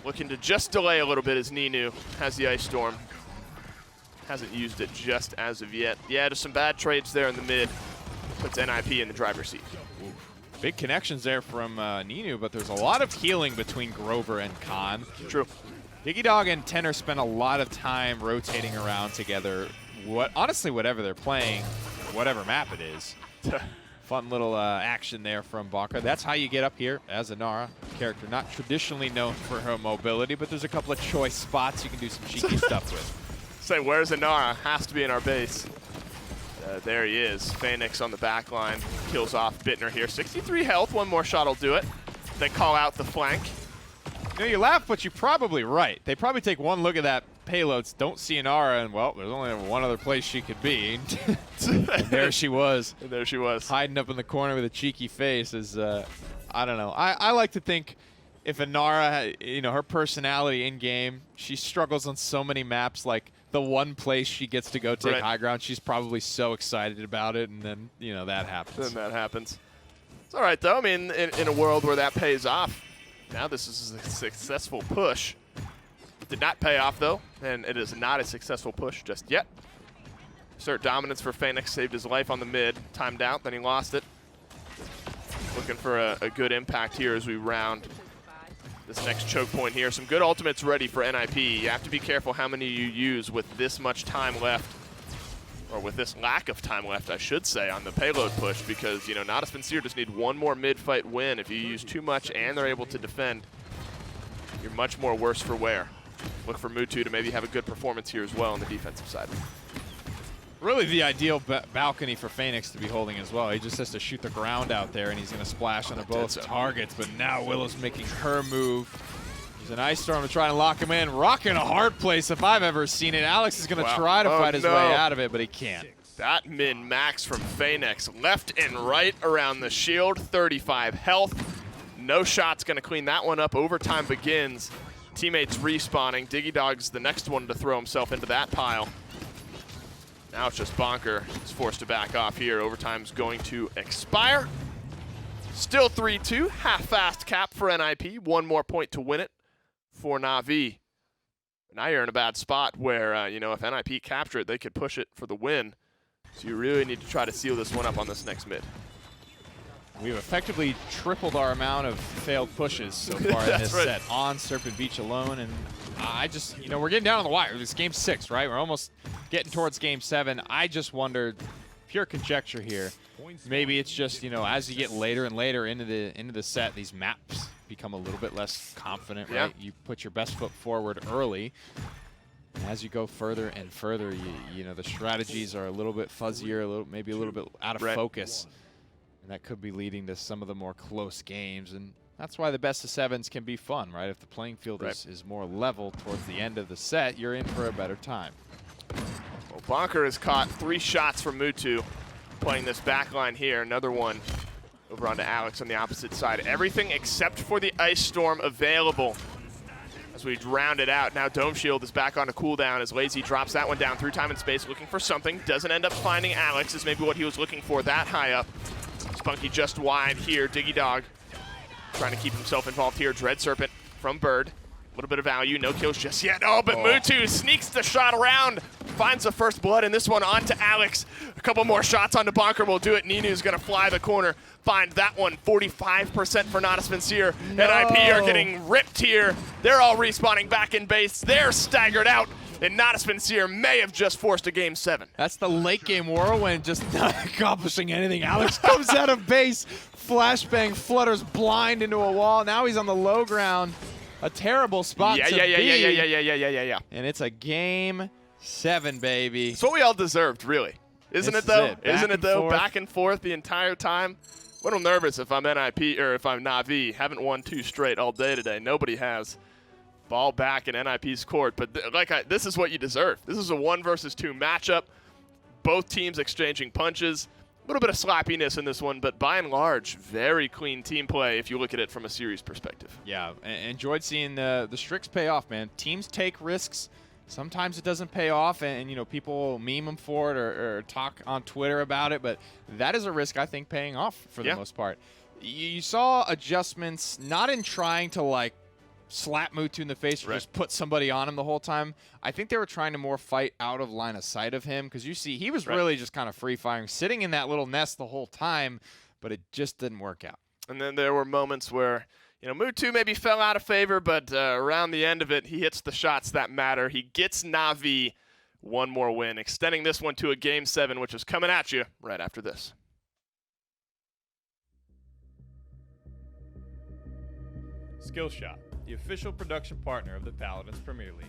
Looking to just delay a little bit as Ninu has the Ice Storm. Hasn't used it just as of yet. Yeah, just some bad trades there in the mid. Puts NIP in the driver's seat. Big connections there from Ninu, but there's a lot of healing between Grover and Khan. True. Diggy Dog and Tenor spend a lot of time rotating around together. Honestly, whatever they're playing, whatever map it is. Fun little action there from Bonker. That's how you get up here as a Nara character. Not traditionally known for her mobility, but there's a couple of choice spots you can do some cheeky stuff with. Say, where's Inara? Has to be in our base. There he is. Phoenix on the back line. Kills off Bittner here. 63 health. One more shot will do it. They call out the flank. You know, you laugh, but you're probably right. They probably take one look at that payload, don't see Inara, and, well, there's only one other place she could be. And there she was. And there she was. Hiding up in the corner with a cheeky face is, I don't know. I like to think if Inara, you know, her personality in-game, she struggles on so many maps, like the one place she gets to go take high ground, she's probably so excited about it, and then, you know, that happens. Then that happens. It's all right, though. I mean, in a world where that pays off, now this is a successful push. Did not pay off, though, and it is not a successful push just yet. Assert dominance for Phoenix. Saved his life on the mid. Timed out, then he lost it. Looking for a good impact here as we round this next choke point here. Some good ultimates ready for NIP. You have to be careful how many you use with this much time left, or with this lack of time left, I should say, on the payload push, because, you know, Natus Vincere just need one more mid-fight win. If you use too much and they're able to defend, you're much more worse for wear. Look for Mutu to maybe have a good performance here as well on the defensive side. Really the ideal balcony for Phoenix to be holding as well. He just has to shoot the ground out there, and he's going to splash onto both targets. But now Willow's making her move. There's an Ice Storm to try and lock him in. Rocking a hard place if I've ever seen it. Alex is going to try to fight his way out of it, but he can't. That min-max from Phoenix. Left and right around the shield. 35 health. No shot's going to clean that one up. Overtime begins. Teammates respawning. Diggy Dog's the next one to throw himself into that pile. Now it's just Bonker. He's forced to back off here. Overtime's going to expire. Still 3-2. Half-fast cap for NIP. One more point to win it for Na'Vi. Now you're in a bad spot where, you know, if NIP capture it, they could push it for the win. So you really need to try to seal this one up on this next mid. We've effectively tripled our amount of failed pushes so far in this set on Serpent Beach alone, and I just, you know, we're getting down on the wire. It's game 6, right? We're almost getting towards game 7. I just wondered, pure conjecture here, maybe it's just, you know, as you get later and later into the set, these maps become a little bit less confident, right? You put your best foot forward early, and as you go further and further, you know, the strategies are a little bit fuzzier, maybe a little bit out of focus. And that could be leading to some of the more close games. And that's why the best of 7s can be fun, right? If the playing field is more level towards the end of the set, you're in for a better time. Well, Bonker has caught 3 shots from Mutu playing this back line here. Another one over onto Alex on the opposite side. Everything except for the Ice Storm available as we round it out. Now Dome Shield is back on a cooldown as Lazy drops that one down through time and space, looking for something. Doesn't end up finding Alex, is maybe what he was looking for that high up. Spunky just wide here. Diggy Dog trying to keep himself involved here. Dread Serpent from Bird. A little bit of value, no kills just yet. Oh, but Mutu sneaks the shot around, finds the first blood, and this one onto Alex. A couple more shots onto Bonker will do it. Ninu's gonna fly the corner, find that one. 45% for Natus Vincere. No. NIP are getting ripped here. They're all respawning back in base. They're staggered out, and Natus Vincere may have just forced a game 7. That's the late game whirlwind, just not accomplishing anything. Alex comes out of base, flashbang, flutters blind into a wall. Now he's on the low ground. A terrible spot to be. Yeah. And it's a game 7, baby. It's what we all deserved, really. Isn't This it, though? is it. Isn't it, though? Forth. Back and forth the entire time. A little nervous if I'm NIP or if I'm Na'Vi. Haven't won 2 straight all day today. Nobody has. Ball back in NIP's court. But this is what you deserve. This is a 1 versus 2 matchup. Both teams exchanging punches. A little bit of sloppiness in this one, but by and large, very clean team play if you look at it from a series perspective. Yeah, enjoyed seeing the Strix pay off, man. Teams take risks. Sometimes it doesn't pay off, and you know, people meme them for it or talk on Twitter about it, but that is a risk I think paying off for the most part. You saw adjustments, not in trying to like slap Mutu in the face or just put somebody on him the whole time. I think they were trying to more fight out of line of sight of him, because you see he was really just kind of free-firing, sitting in that little nest the whole time, but it just didn't work out. And then there were moments where, you know, Mutu maybe fell out of favor, but around the end of it, he hits the shots that matter. He gets Na'Vi one more win, extending this one to a game 7, which is coming at you right after this. Skillshop, the official production partner of the Paladins Premier League.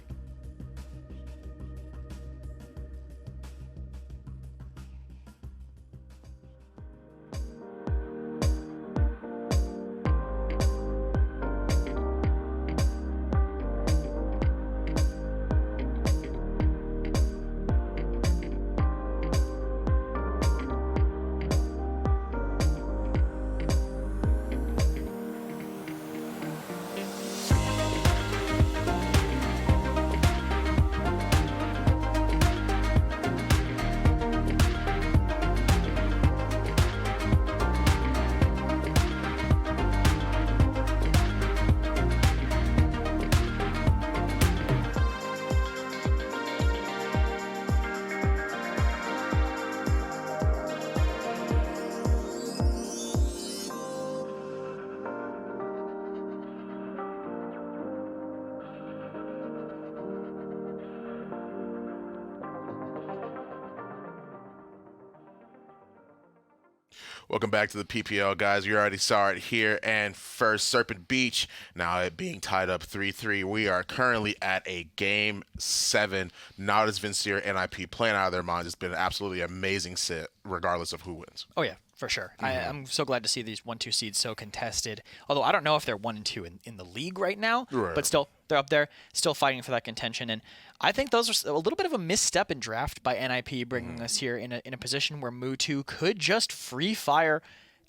Welcome back to the PPL, guys. You already saw it here. And first, Serpent Beach, now it being tied up 3-3. We are currently at a game 7. Natus Vincere NIP playing out of their minds. It's been an absolutely amazing sit, regardless of who wins. Oh, yeah, for sure. I'm so glad to see these 1-2 seeds so contested. Although I don't know if they're 1 and 2 in the league right now, but still, they're up there, still fighting for that contention. And I think those are a little bit of a misstep in draft by NIP, bringing us here in a position where Mutu could just free fire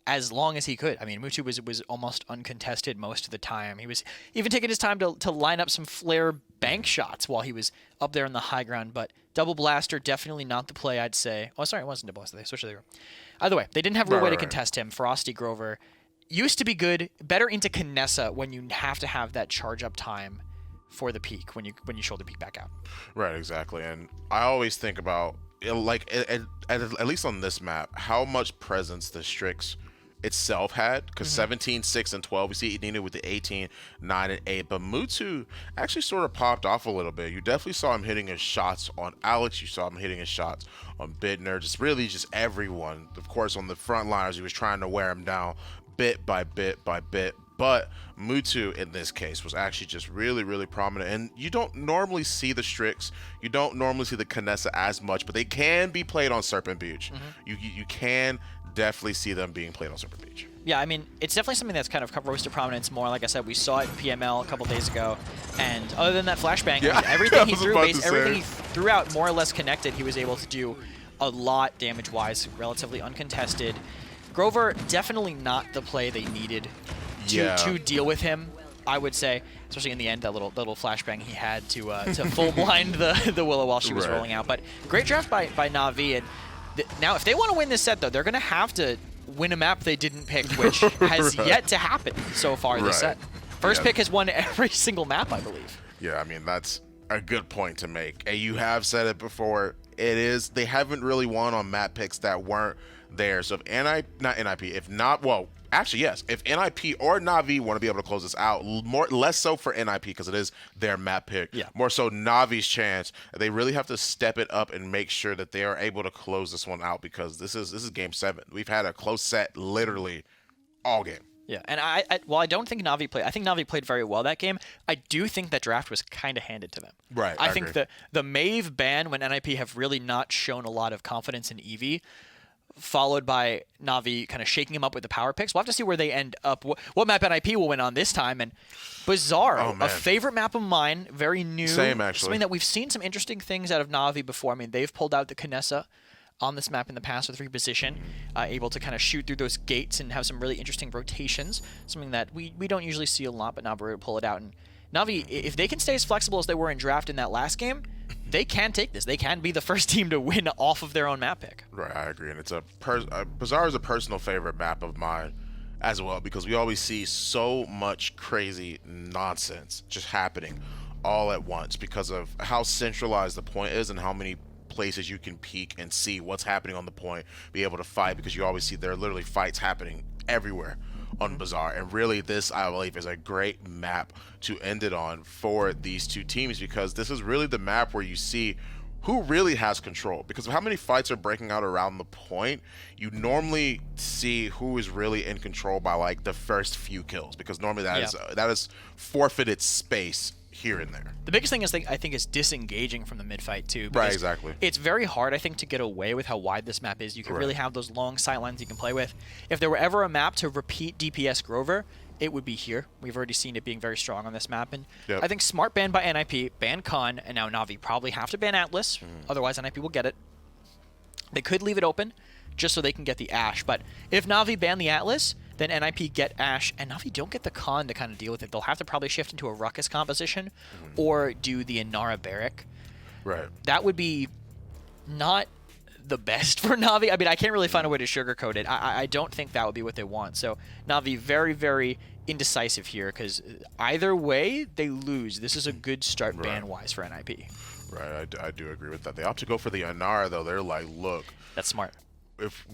as long as he could. I mean, Mutu was almost uncontested most of the time. He was even taking his time to line up some flare bank shots while he was up there in the high ground. But double blaster, definitely not the play, I'd say. Oh, sorry, it wasn't double blaster. They switched the Either way, they didn't have a real way to contest him. Frosty Grover used to be good, better into Kinessa when you have to have that charge up time for the peak when you shoulder peek back out. Right, exactly. And I always think about, like, at least on this map, how much presence the Strix itself had, because 17, 6, and 12. We see Ninu with the 18, 9, and 8. But Mutu actually sort of popped off a little bit. You definitely saw him hitting his shots on Alex. You saw him hitting his shots on Bidner. Just everyone. Of course, on the front liners, he was trying to wear him down bit by bit by bit. But Mutu, in this case, was actually just really, really prominent. And you don't normally see the Strix. You don't normally see the Kinessa as much, but they can be played on Serpent Beach. You can definitely see them being played on Serpent Beach. Yeah, I mean, it's definitely something that's kind of rose to prominence more. Like I said, we saw it in PML a couple days ago. And other than that flashbang, everything he threw, everything he threw out more or less connected, he was able to do a lot damage-wise, relatively uncontested. Grover, definitely not the play they needed to deal with him, I would say, especially in the end, that little flashbang he had to full blind the Willow while she was rolling out. But great draft by Na'Vi. And now, if they want to win this set, though, they're going to have to win a map they didn't pick, which has yet to happen so far this set. First pick has won every single map, I believe. Yeah, I mean, that's a good point to make. And you have said it before. They haven't really won on map picks that weren't there. So if if NIP or Na'Vi want to be able to close this out, less so for NIP because it is their map pick. Yeah. More so Na'Vi's chance. They really have to step it up and make sure that they are able to close this one out because this is game 7. We've had a close set literally all game. Yeah, and I don't think Na'Vi played. I think Na'Vi played very well that game. I do think that draft was kind of handed to them. Right. I think the Mave ban when NIP have really not shown a lot of confidence in EV, followed by Na'Vi kind of shaking him up with the power picks. We'll have to see where they end up. What map NIP will win on this time. And Bizarre, a favorite map of mine, very new. Same, actually. Something that we've seen some interesting things out of Na'Vi before. I mean, they've pulled out the Kinessa on this map in the past with reposition, able to kind of shoot through those gates and have some really interesting rotations, something that we don't usually see a lot, but Na'Vi will pull it out. And Na'Vi, if they can stay as flexible as they were in draft in that last game, they can take this. They can be the first team to win off of their own map pick. Right, I agree. And it's Bizarre is a personal favorite map of mine as well because we always see so much crazy nonsense just happening all at once because of how centralized the point is and how many places you can peek and see what's happening on the point, be able to fight because you always see there are literally fights happening everywhere on Bizarre. And really this, I believe, is a great map to end it on for these two teams because this is really the map where you see who really has control because of how many fights are breaking out around the point. You normally see who is really in control by like the first few kills because normally that is forfeited space here and there. The biggest thing is I think is disengaging from the mid fight too. Right, exactly. It's very hard, I think, to get away with how wide this map is. You can really have those long sight lines you can play with. If there were ever a map to repeat DPS Grover, it would be here. We've already seen it being very strong on this map, and I think smart ban by NIP, ban Khan, and now Na'Vi probably have to ban Atlas. Otherwise, NIP will get it. They could leave it open just so they can get the Ashe, but if Na'Vi ban the Atlas, then NIP get Ashe, and Na'Vi don't get the Khan to kind of deal with it. They'll have to probably shift into a Ruckus composition or do the Inara Barrack. Right. That would be not the best for Na'Vi. I mean, I can't really find a way to sugarcoat it. I don't think that would be what they want. So Na'Vi very, very indecisive here because either way, they lose. This is a good start ban-wise for NIP. Right, I do agree with that. They opt to go for the Inara, though. They're like, look. That's smart. If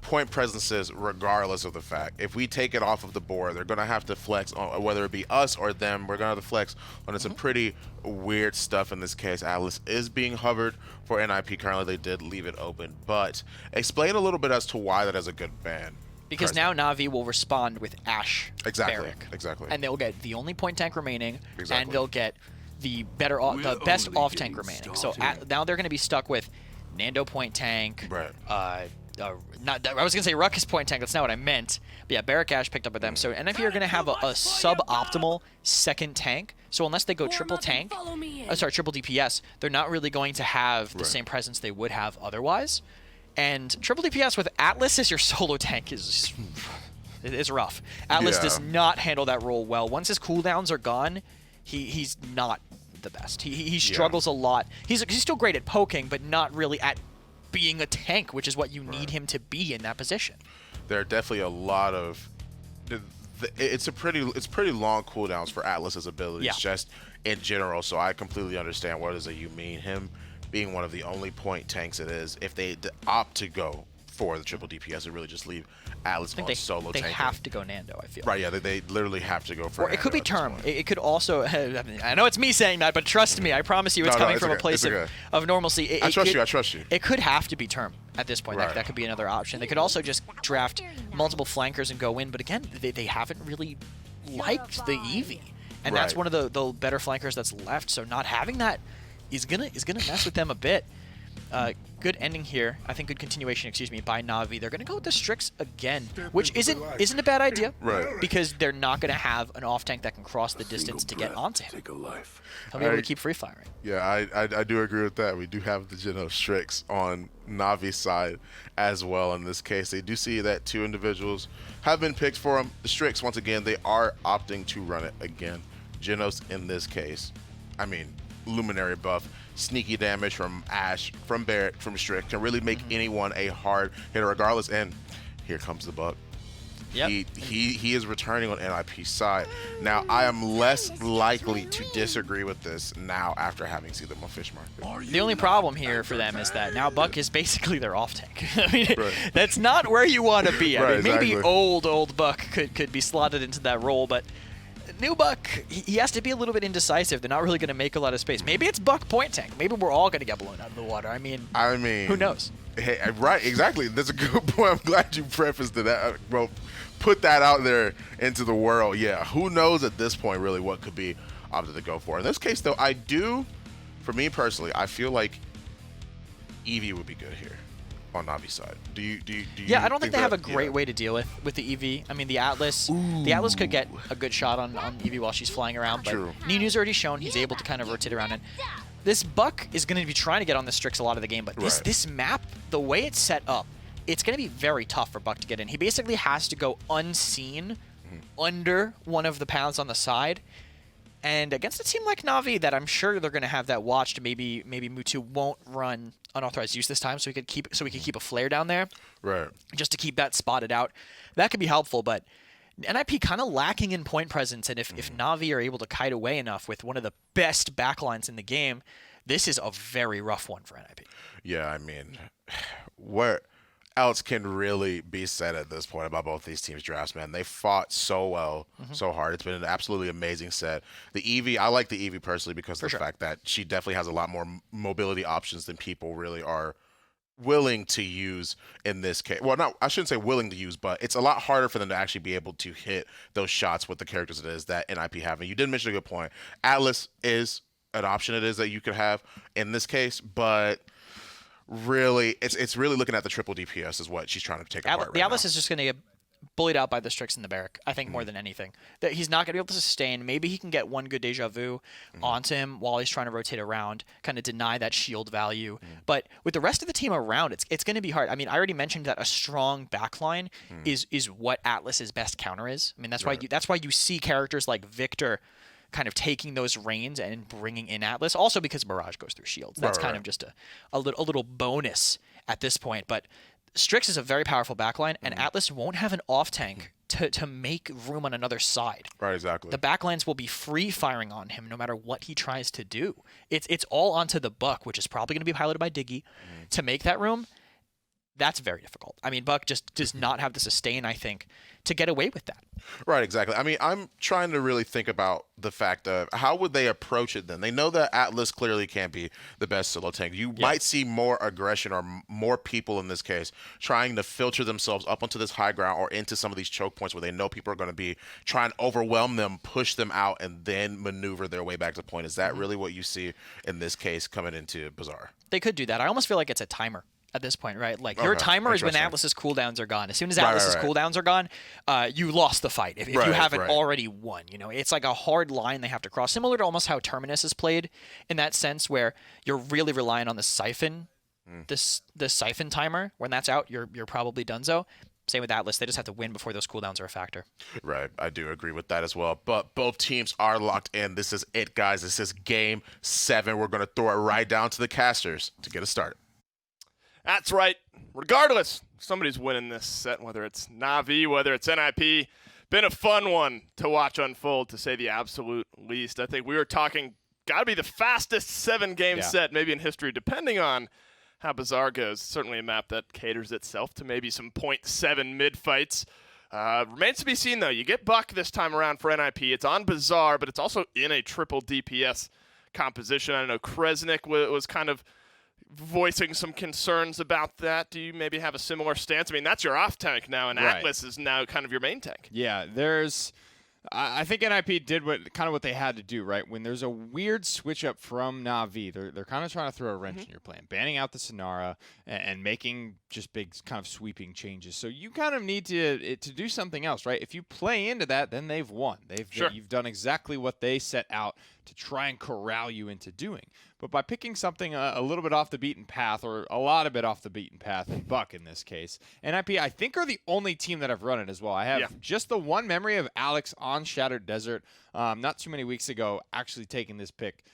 point presences, regardless of the fact, if we take it off of the board, they're going to have to flex on whether it be us or them. We're going to have to flex on some pretty weird stuff in this case. Atlas is being hovered for NIP currently. They did leave it open, but explain a little bit as to why that is a good ban. Because now Na'Vi will respond with Ashe Barrack. Exactly. And they'll get the only point tank remaining, and they'll get the best off tank remaining. So now they're going to be stuck with Nando point tank. Right. I was going to say Ruckus point tank. That's not what I meant. But yeah, Barrack Ashe picked up with them. So NIP are going to have a suboptimal second tank. So unless they go triple tank, triple DPS, they're not really going to have the same presence they would have otherwise. And triple DPS with Atlas as your solo tank is rough. Atlas does not handle that role well. Once his cooldowns are gone, he's not the best. He struggles a lot. He's still great at poking, but not really at being a tank, which is what you need him to be in that position. There are definitely a lot of it's pretty long cooldowns for Atlas's abilities just in general. So I completely understand what it is that you mean. Him being one of the only point tanks it is, if they opt to go for the triple DPS and really just leave Atlas on solo tank. They have to go Nando, I feel. Right, yeah, they literally have to go for Or it could be Term. It could also, I know it's me saying that, but trust me, I promise you it's coming from a place of normalcy. I trust you. It could have to be Term at this point. That could be another option. They could also just draft multiple flankers and go in, but again, they haven't really liked the Eevee. And that's one of the better flankers that's left, so not having that is gonna mess with them a bit. Good ending here. I think good continuation, by Na'Vi. They're gonna go with the Strix again, which isn't a bad idea. Right. Because they're not gonna have an off tank that can cross the distance to get onto him. He'll be able to keep free firing. Yeah, I do agree with that. We do have the Geno Strix on Navi's side as well in this case. They do see that 2 individuals have been picked for him. The Strix, once again, they are opting to run it again. Genos in this case. I mean, Luminary buff, sneaky damage from Ashe, from Barrett, from Strix, can really make anyone a hard hitter regardless. And here comes the buck. Yep. He is returning on NIP's side. Now, I am less likely to disagree with this now after having seen them on Fish Market. The only problem here for them is that now Buck is basically their off tank. I mean, Right. that's not where you want to be. I mean, maybe exactly. old Buck could be slotted into that role, but new Buck, he has to be a little bit indecisive. They're not really going to make a lot of space. Maybe it's Buck point tank. Maybe we're all going to get blown out of the water. I mean, who knows? Hey, right, exactly. That's a good point. I'm glad you prefaced that. Well, put that out there into the world. Yeah, who knows at this point really what could be opted to go for. In this case, though, for me personally, I feel like Eevee would be good here on Navi's side. Do you Yeah, I don't think they have a that- great yeah. way to deal with the Eevee. I mean, the Atlas could get a good shot on Eevee while she's flying around, but True. Ninu's already shown he's able to kind of rotate around. And this Buck is going to be trying to get on the Strix a lot of the game, but Right. this map, the way it's set up, it's going to be very tough for Buck to get in. He basically has to go unseen under one of the paths on the side. And against a team like Na'Vi that I'm sure they're going to have that watched, maybe Mutu won't run unauthorized use this time, so we could keep a flare down there, Right. just to keep that spotted out. That could be helpful, but NIP kind of lacking in point presence, and if Na'Vi are able to kite away enough with one of the best backlines in the game, this is a very rough one for NIP. Yeah, I mean, what else can really be said at this point about both these teams' drafts, man? They fought so well, so hard. It's been an absolutely amazing set. The Eevee, I like the Eevee personally because of the fact that she definitely has a lot more mobility options than people really are willing to use in this case. Well, I shouldn't say willing to use, but it's a lot harder for them to actually be able to hit those shots with the characters it is that NIP have. And you did mention a good point. Atlas is an option it is that you could have in this case, but really, it's really looking at the triple DPS is what she's trying to take apart The right Atlas now. is just going to get bullied out by the Strix in the barrack, I think, more than anything. That he's not going to be able to sustain. Maybe he can get one good deja vu onto him while he's trying to rotate around, kind of deny that shield value. But with the rest of the team around, it's going to be hard. I mean, I already mentioned that a strong backline is what Atlas's best counter is. I mean, that's why you see characters like Victor kind of taking those reins and bringing in Atlas. Also because Mirage goes through shields. That's kind of just a little bonus at this point. But Strix is a very powerful backline, and Atlas won't have an off tank to make room on another side. Right, exactly. The backlines will be free firing on him no matter what he tries to do. It's all onto the Buck, which is probably going to be piloted by Diggy, to make that room. That's very difficult. I mean, Buck just does not have the sustain, I think, to get away with that. Right, exactly. I mean, I'm trying to really think about the fact of how would they approach it then? They know that Atlas clearly can't be the best solo tank. You might see more aggression or more people in this case trying to filter themselves up onto this high ground or into some of these choke points where they know people are going to be trying to overwhelm them, push them out, and then maneuver their way back to point. Is that really what you see in this case coming into Bazaar? They could do that. I almost feel like it's a timer at this point, right? Like your Okay, timer is when interesting. Atlas's cooldowns are gone. As soon as Right, Atlas's right. cooldowns are gone, you lost the fight. If you Right, haven't right. already won, it's like a hard line they have to cross, similar to almost how Terminus is played in that sense, where you're really relying on the siphon, this siphon timer. When that's out, you're probably donezo. Same with Atlas. They just have to win before those cooldowns are a factor. Right, I do agree with that as well. But both teams are locked in. This is it, guys. This is Game 7. We're going to throw it right down to the casters to get us started. That's right. Regardless, somebody's winning this set, whether it's Na'Vi, whether it's NIP. Been a fun one to watch unfold, to say the absolute least. I think we were talking, got to be the fastest 7-game set maybe in history, depending on how Bazaar goes. Certainly a map that caters itself to maybe some 0.7 mid-fights. Remains to be seen, though. You get Buck this time around for NIP. It's on Bazaar, but it's also in a triple DPS composition. I know Kresnik was kind of voicing some concerns about that. Do you maybe have a similar stance? I mean, that's your off tank now, and Right. Atlas is now kind of your main tank. Yeah, I think NIP did what they had to do, right? When there's a weird switch up from Na'Vi, they're kind of trying to throw a wrench in your plan, banning out the Sonara and making just big kind of sweeping changes. So you kind of need to do something else, right? If you play into that, then they've won. You've done exactly what they set out to try and corral you into doing. But by picking something a little bit off the beaten path, or a lot of bit off the beaten path, and Buck in this case, NIP, I think, are the only team that have run it as well. I have just the one memory of Alex on Shattered Desert, not too many weeks ago, actually taking this pick.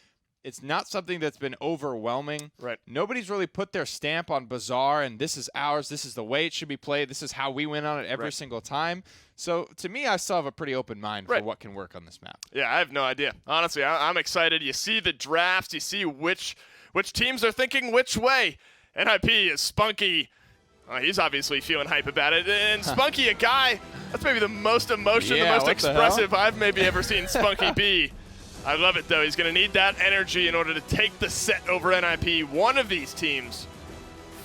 It's not something that's been overwhelming. Right. Nobody's really put their stamp on Bazaar and this is ours, this is the way it should be played, this is how we win on it every single time. So to me, I still have a pretty open mind for what can work on this map. Yeah, I have no idea. Honestly, I'm excited. You see the drafts, you see which teams are thinking which way. NIP is Spunky. He's obviously feeling hype about it. And Spunky, a guy, that's maybe the most emotion, the most expressive I've maybe ever seen Spunky be. I love it, though. He's going to need that energy in order to take the set over NIP. One of these teams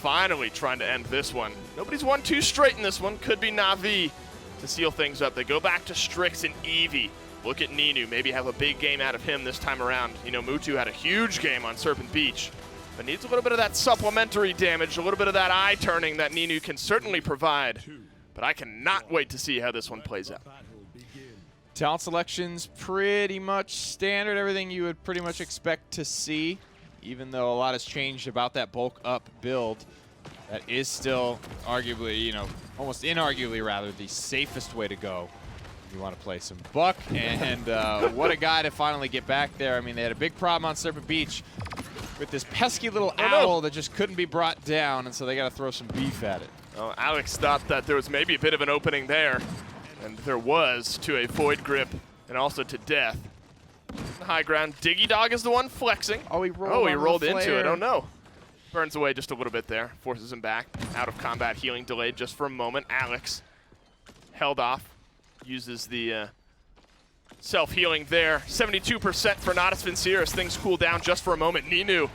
finally trying to end this one. Nobody's won 2 straight in this one. Could be Na'Vi to seal things up. They go back to Strix and Eevee. Look at Ninu. Maybe have a big game out of him this time around. You know, Mutu had a huge game on Serpent Beach. But needs a little bit of that supplementary damage, a little bit of that eye turning that Ninu can certainly provide. But I cannot wait to see how this one plays out. Talent selection's pretty much standard, everything you would pretty much expect to see, even though a lot has changed about that bulk up build. That is still arguably, you know, almost inarguably rather, the safest way to go. You want to play some Buck, and what a guy to finally get back there. I mean, they had a big problem on Serpent Beach with this pesky little owl that just couldn't be brought down, and so they got to throw some beef at it. Oh, Alex thought that there was maybe a bit of an opening there. And there was, to a Void Grip and also to death. High ground. Diggy Dog is the one flexing. Oh, he rolled into it. Oh, no. Burns away just a little bit there. Forces him back. Out of combat. Healing delayed just for a moment. Alex held off. Uses the self-healing there. 72% for Natus Vincere as things cool down just for a moment. Ninu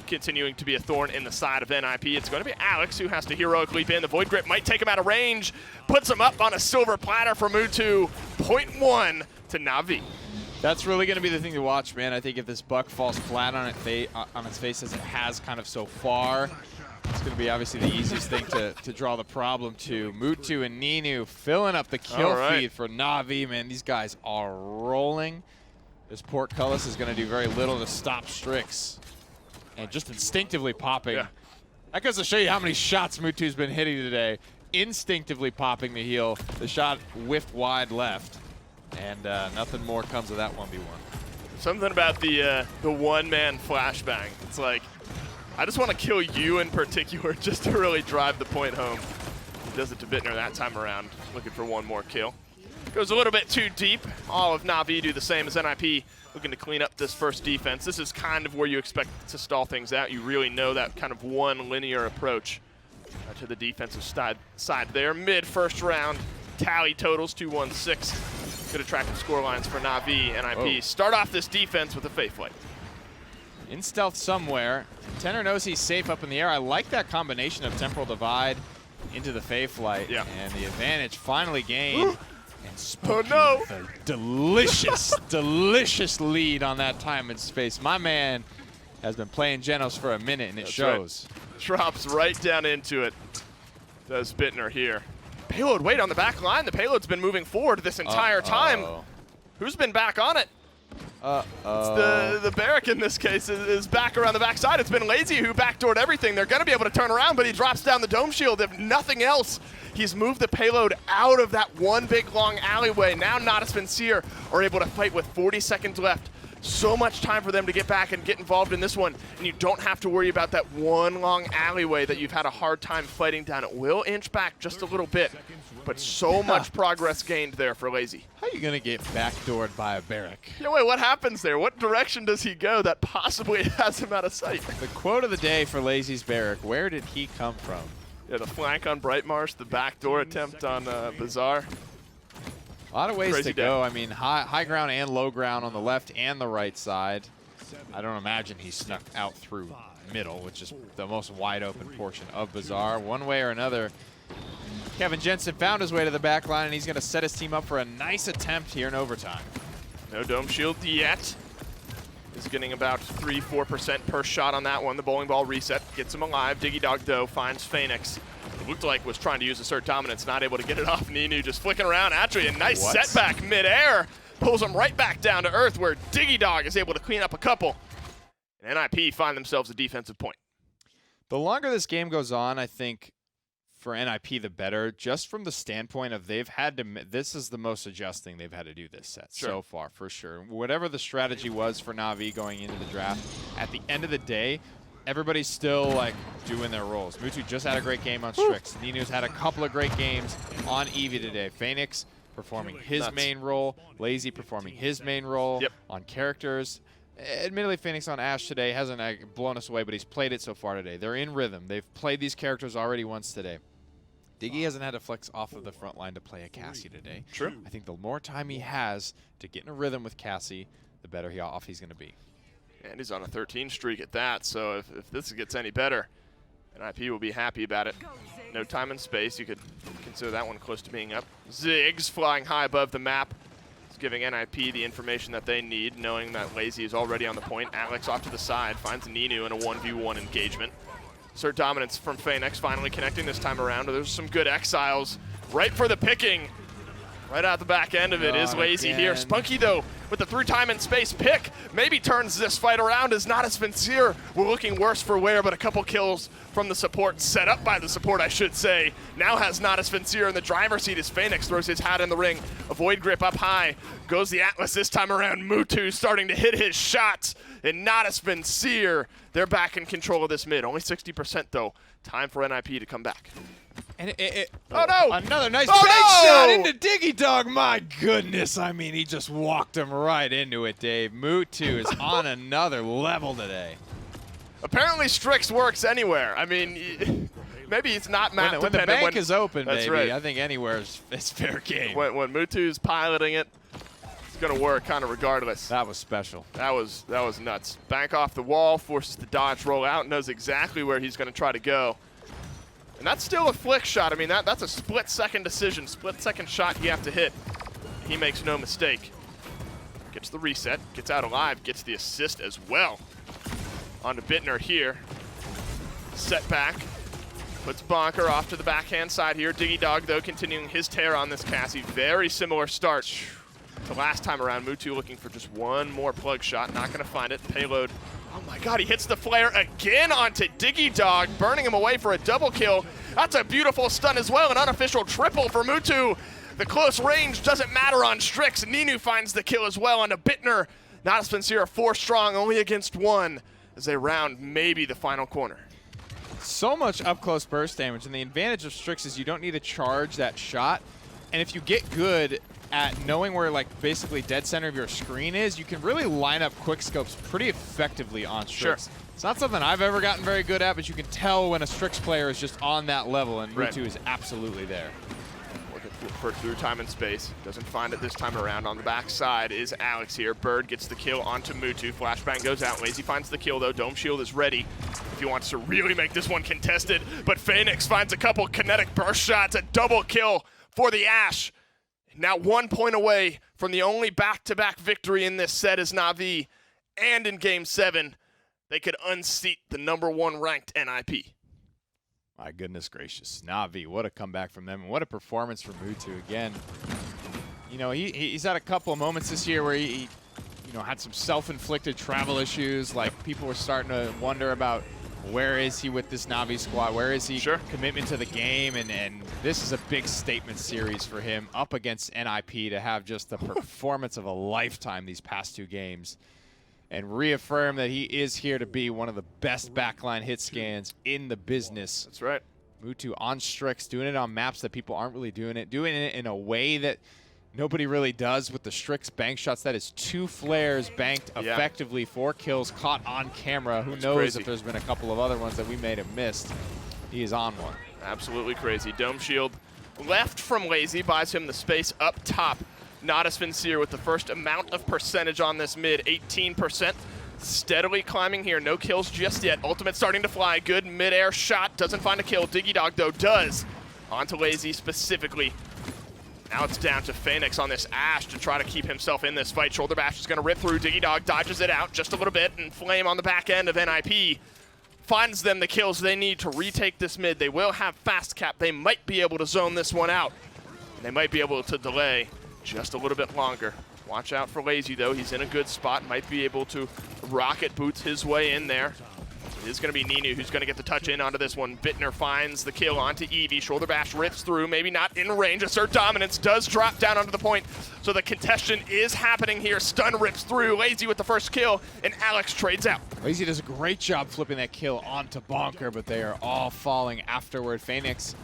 continuing to be a thorn in the side of NIP. It's going to be Alex who has to heroic leap in. The Void Grip might take him out of range. Puts him up on a silver platter for Mutu. 0.1 to Na'Vi. That's really going to be the thing to watch, man. I think if this Buck falls flat on its face as it has kind of so far, it's going to be obviously the easiest thing to draw the problem to. Mutu and Ninu filling up the kill feed for Na'Vi, man. These guys are rolling. This Portcullis is going to do very little to stop Strix. And just instinctively popping. Yeah. That goes to show you how many shots Mutu's been hitting today. Instinctively popping the heal. The shot whiffed wide left. And nothing more comes of that 1v1. Something about the one-man flashbang. It's like, I just want to kill you in particular just to really drive the point home. He does it to Bittner that time around. Looking for one more kill. Goes a little bit too deep. All of Na'Vi do the same as NIP. Looking to clean up this first defense. This is kind of where you expect to stall things out. You really know that kind of one linear approach to the defensive side there. Mid first round, tally totals 216. Good attractive score lines for Na'Vi. NIP start off this defense with a Faith Flight. In stealth somewhere. Tenor knows he's safe up in the air. I like that combination of Temporal Divide into the Faith Flight. Yeah. And the advantage finally gained. And Oh no! A delicious, delicious lead on that time and space. My man has been playing Genos for a minute, and it shows. Right. Drops right down into it. Does Bittner here. Payload, wait, on the back line. The payload's been moving forward this entire time. Who's been back on it? It's the Barrack in this case is back around the backside. It's been Lazy who backdoored everything. They're going to be able to turn around, but he drops down the dome shield. If nothing else, he's moved the payload out of that one big long alleyway. Now Natus Vincere are able to fight with 40 seconds left. So much time for them to get back and get involved in this one, and you don't have to worry about that one long alleyway that you've had a hard time fighting down. It will inch back just a little bit, but so much progress gained there for Lazy. How are you going to get backdoored by a Barrack? Yeah, wait, what happens there? What direction does he go that possibly has him out of sight? The quote of the day for Lazy's Barrack, where did he come from? Yeah, the flank on Brightmarsh, the backdoor attempt on Bazaar. A lot of ways Crazy to go. I mean, high ground and low ground on the left and the right side. I don't imagine he snuck out through middle, which is the most wide open portion of Bazaar. One way or another, Kevin Jensen found his way to the back line, and he's going to set his team up for a nice attempt here in overtime. No dome shield yet. He's getting about 3-4% per shot on that one. The bowling ball reset gets him alive. Diggy Dog, though, finds Phoenix. It looked like was trying to use assert dominance, not able to get it off. Ninu just flicking around. Actually, a nice setback midair. Pulls him right back down to earth where Diggy Dog is able to clean up a couple. And NIP find themselves a defensive point. The longer this game goes on, I think for NIP, the better, just from the standpoint of they've had to. This is the most adjusting they've had to do this set so far, for sure. Whatever the strategy was for Na'Vi going into the draft, at the end of the day, everybody's still like doing their roles. Mutu just had a great game on Strix. Ninu's had a couple of great games on Eevee today. Phoenix performing his main role. Lazy performing his main role on characters. Admittedly, Phoenix on Ashe today hasn't blown us away, but he's played it so far today. They're in rhythm. They've played these characters already once today. Diggy hasn't had to flex off of the front line to play a Cassie today. True. I think the more time he has to get in a rhythm with Cassie, the better off he's going to be. And he's on a 13 streak at that, so if this gets any better, NIP will be happy about it. No time and space. You could consider that one close to being up. Ziggs flying high above the map. It's giving NIP the information that they need, knowing that Lazy is already on the point. Alex off to the side, finds Ninu in a 1v1 engagement. Assert dominance from Phoenix, finally connecting this time around. There's some good exiles right for the picking. Right out the back end of it is Lazy here. Spunky, though, with the through time and space pick, maybe turns this fight around as Natus Vincere. We're looking worse for wear, but a couple kills from the support, set up by the support, I should say. Now has Natus Vincere in the driver's seat as Phoenix throws his hat in the ring. Avoid grip up high. Goes the Atlas this time around. Mutu starting to hit his shots. And Natus Vincere, they're back in control of this mid. Only 60% though. Time for NIP to come back. And oh no! Another nice shot into Diggy Dog. My goodness, I mean, he just walked him right into it, Dave. Mutu is on another level today. Apparently Strix works anywhere. I mean, maybe it's not map when dependent. The bank is open, that's baby. Right. I think anywhere is fair game. When Mutu's piloting it, it's going to work kind of regardless. That was special. That was nuts. Bank off the wall, forces the dodge roll out, knows exactly where he's going to try to go. And that's still a flick shot. I mean, that's a split-second decision, split-second shot you have to hit. He makes no mistake. Gets the reset, gets out alive, gets the assist as well. On to Bittner here. Set back. Puts Bonker off to the backhand side here. Diggy Dog, though, continuing his tear on this Cassie. Very similar start to last time around. Mutu looking for just one more plug shot. Not going to find it. Payload. Oh my god, he hits the flare again onto Diggy Dog, burning him away for a double kill. That's a beautiful stun as well, an unofficial triple for Mutu. The close range doesn't matter on Strix. Ninu finds the kill as well onto Bittner. Natus Vincere 4 strong, only against 1 as they round maybe the final corner. So much up-close burst damage, and the advantage of Strix is you don't need to charge that shot. And if you get good at knowing where like basically dead center of your screen is, you can really line up quick scopes pretty effectively on Strix. Sure. It's not something I've ever gotten very good at, but you can tell when a Strix player is just on that level, and Mutu is absolutely there. Looking for through time and space. Doesn't find it this time around. On the backside is Alex here. Bird gets the kill onto Mutu. Flashbang goes out. Lazy finds the kill though. Dome Shield is ready if he wants to really make this one contested. But Phoenix finds a couple kinetic burst shots. A double kill for the Ashe. Now 1 point away from the only back-to-back victory in this set is Na'Vi. And in Game 7, they could unseat the #1 ranked NIP. My goodness gracious. Na'Vi, what a comeback from them, and what a performance from Mutu again. You know, he's had a couple of moments this year where he had some self-inflicted travel issues. Like, people were starting to wonder about where is he with this Na'Vi squad? Where is he? Commitment to the game, and this is a big statement series for him up against NIP to have just the performance of a lifetime these past 2 games and reaffirm that he is here to be one of the best backline hit scans in the business. That's right. Mutu on Strix, doing it on maps that people aren't really doing it in a way that nobody really does with the Strix bank shots. That is 2 flares banked effectively, 4 kills caught on camera. Who knows if there's been a couple of other ones that we may have missed. He is on one. Absolutely crazy. Dome Shield left from Lazy, buys him the space up top. Natus Vincere with the first amount of percentage on this mid, 18%. Steadily climbing here, no kills just yet. Ultimate starting to fly, good mid-air shot, doesn't find a kill. Diggy Dog though does, onto Lazy specifically. Now it's down to Phoenix on this Ashe to try to keep himself in this fight. Shoulder bash is going to rip through. Diggy Dog dodges it out just a little bit, and Flame on the back end of NIP finds them the kills they need to retake this mid. They will have fast cap. They might be able to zone this one out. They might be able to delay just a little bit longer. Watch out for Lazy though. He's in a good spot. Might be able to rocket boots his way in there. It is going to be Ninu who's going to get the touch in onto this one. Bittner finds the kill onto Eevee. Shoulder bash rips through, maybe not in range. Assert dominance does drop down onto the point. So the contestation is happening here. Stun rips through. Lazy with the first kill, and Alex trades out. Lazy does a great job flipping that kill onto Bonker, but they are all falling afterward. Phoenix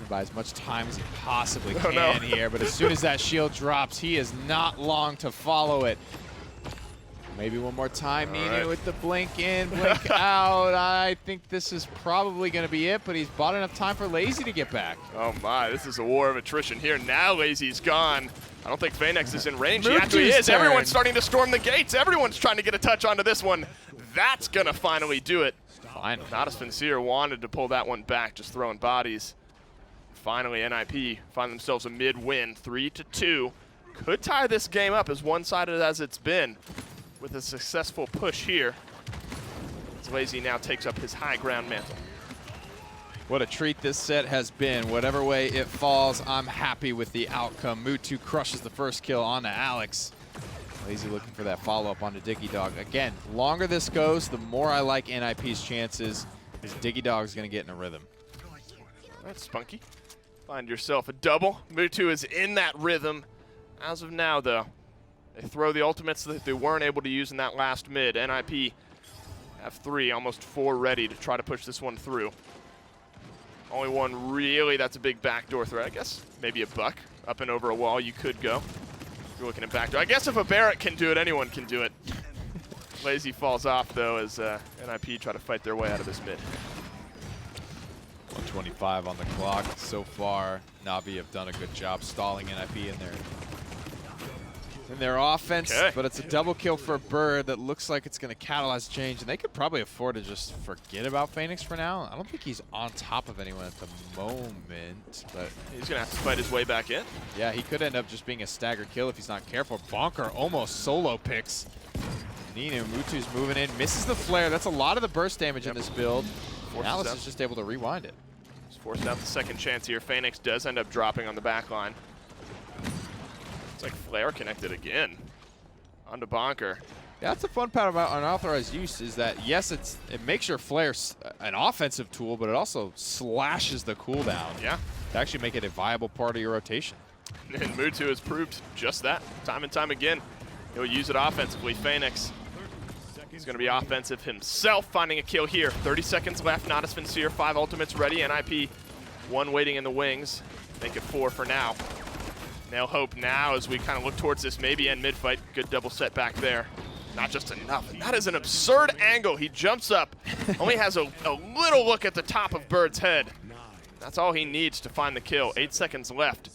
by as much time as he possibly can here, but as soon as that shield drops, he is not long to follow it. Maybe one more time, Ninu with the blink in, blink out. I think this is probably going to be it, but he's bought enough time for Lazy to get back. Oh my, this is a war of attrition here. Now Lazy's gone. I don't think Phoenix is in range. He actually is. Turn. Everyone's starting to storm the gates. Everyone's trying to get a touch onto this one. That's going to finally do it. Finally. Natus Vincere wanted to pull that one back, just throwing bodies. Finally, NIP find themselves a mid-win, 3-2. Could tie this game up as one-sided as it's been with a successful push here. As Lazy now takes up his high ground mantle. What a treat this set has been. Whatever way it falls, I'm happy with the outcome. Mutu crushes the first kill onto Alex. Lazy looking for that follow-up onto Diggy Dog. Again, longer this goes, the more I like NIP's chances, because Diggy Dog's going to get in a rhythm. All right, Spunky. Find yourself a double. Mutu is in that rhythm. As of now, though, they throw the ultimates that they weren't able to use in that last mid. NIP have 3, almost 4 ready to try to push this one through. Only one really that's a big backdoor threat. I guess maybe a buck up and over a wall you could go. If you're looking at backdoor. I guess if a Barrett can do it, anyone can do it. Lazy falls off, though, as NIP try to fight their way out of this mid. 125 on the clock. So far, Navi have done a good job stalling NIP in their offense, but it's a double kill for Bird that looks like it's going to catalyze change, and they could probably afford to just forget about Phoenix for now. I don't think he's on top of anyone at the moment, but he's going to have to fight his way back in. Yeah, he could end up just being a stagger kill if he's not careful. Bonker almost solo picks. Ninu, Mutu's moving in, misses the flare. That's a lot of the burst damage in this build. Alice is just able to rewind it. He's forced out the second chance here. Phoenix does end up dropping on the back line. It's like Flare connected again onto Bonker. Yeah, that's the fun part about unauthorized use is that, yes, it makes your Flare an offensive tool, but it also slashes the cooldown. Yeah. To actually make it a viable part of your rotation. And Mutu has proved just that time and time again. He'll use it offensively. Phoenix, he's going to be offensive himself, finding a kill here. 30 seconds left. Natus Vincere, 5 ultimates ready. NIP, 1 waiting in the wings. Make it 4 for now. They'll hope now as we kind of look towards this maybe end mid-fight. Good double set back there. Not just enough. That is an absurd angle. He jumps up, only has a little look at the top of Bird's head. That's all he needs to find the kill. 8 seconds left.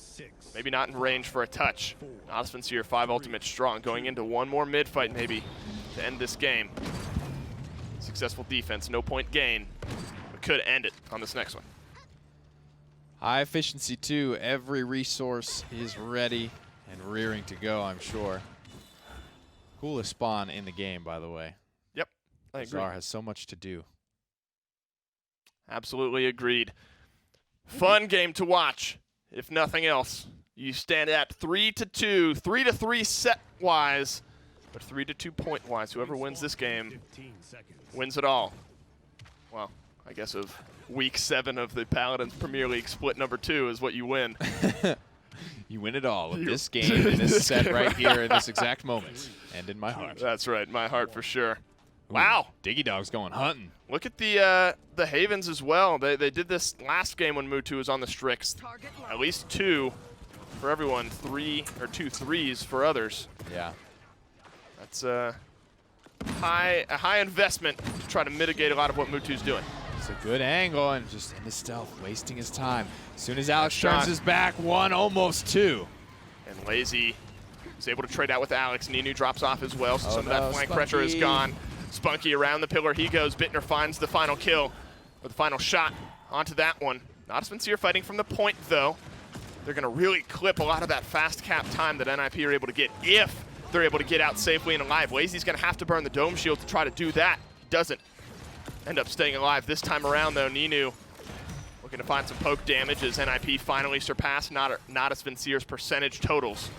Maybe not in range for a touch. Natus Vincere, 5 ultimates strong. Going into one more mid-fight maybe to end this game. Successful defense, no point gain. But could end it on this next one. High efficiency too. Every resource is ready and rearing to go, I'm sure. Coolest spawn in the game, by the way. Yep, I agree. Czar has so much to do. Absolutely agreed. Fun game to watch, if nothing else. You stand at 3-2, 3-3 set-wise, but 3-2 point-wise. Whoever wins this game wins it all. Well, I guess of Week 7 of the Paladins Premier League split number 2 is what you win. You win it all with this game in this set right here in this exact moment. And in my heart. That's right, my heart for sure. Ooh, wow. Diggy Dog's going hunting. Look at the Havens as well. They did this last game when Mutu was on the Strix. At least 2 for everyone, 3 or 2 threes for others. Yeah. That's a high investment to try to mitigate a lot of what Mutu's doing. It's a good angle and just in the stealth, wasting his time. As soon as Alex turns his back, 1, almost 2. And Lazy is able to trade out with Alex. Ninu drops off as well, so some of that flank pressure is gone. Spunky around the pillar he goes. Bittner finds the final kill, or the final shot onto that one. Natus Vincere fighting from the point, though. They're going to really clip a lot of that fast cap time that NIP are able to get if they're able to get out safely and alive. Lazy's going to have to burn the dome shield to try to do that. He doesn't end up staying alive this time around, though. Ninu looking to find some poke damage as NIP finally surpassed Natus Vincere's percentage totals.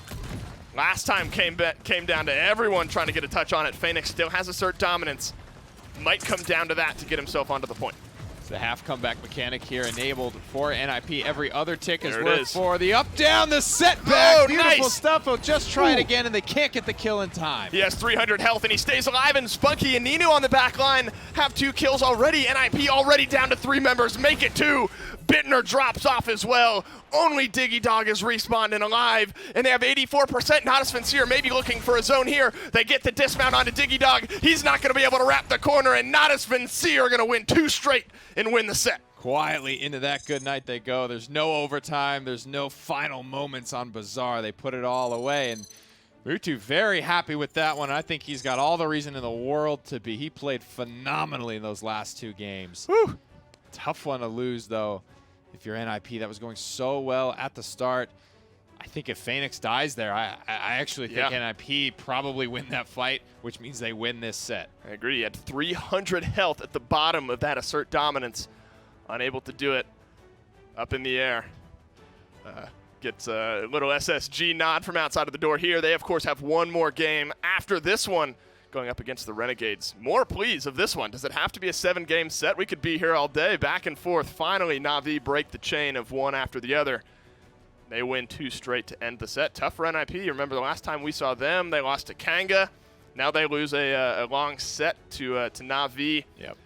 Last time came down to everyone trying to get a touch on it. Phoenix still has assert dominance. might come down to that to get himself onto the point. The half comeback mechanic here enabled for NIP. Every other tick is There it worked is. for the up down, the setback. Oh, Beautiful nice. stuff. He'll just try it Ooh. again, and they can't get the kill in time. He has 300 health, and he stays alive, and Spunky and Ninu on the back line have 2 kills already. NIP already down to 3 members, make it 2. Bittner drops off as well. Only Diggy Dog is respawned and alive, and they have 84%. Natus Vincere maybe looking for a zone here. They get the dismount onto Diggy Dog. He's not going to be able to wrap the corner, and Natus Vincere are going to win 2 straight and win the set. Quietly into that good night they go. There's no overtime. There's no final moments on Bazaar. They put it all away, and Mutu very happy with that one. I think he's got all the reason in the world to be. He played phenomenally in those last 2 games. Whew. Tough one to lose, though. If you're NIP, that was going so well at the start. I think if Phoenix dies there, I actually think NIP probably win that fight, which means they win this set. I agree. He had 300 health at the bottom of that assert dominance. Unable to do it up in the air. Gets a little SSG nod from outside of the door here. They, of course, have one more game after this one going up against the Renegades. More pleas of this one. Does it have to be a 7-game set? We could be here all day, back and forth. Finally, Na'Vi break the chain of one after the other. They win 2 straight to end the set. Tough for NIP. You remember the last time we saw them, they lost to Kanga. Now they lose a long set to Na'Vi. Yep.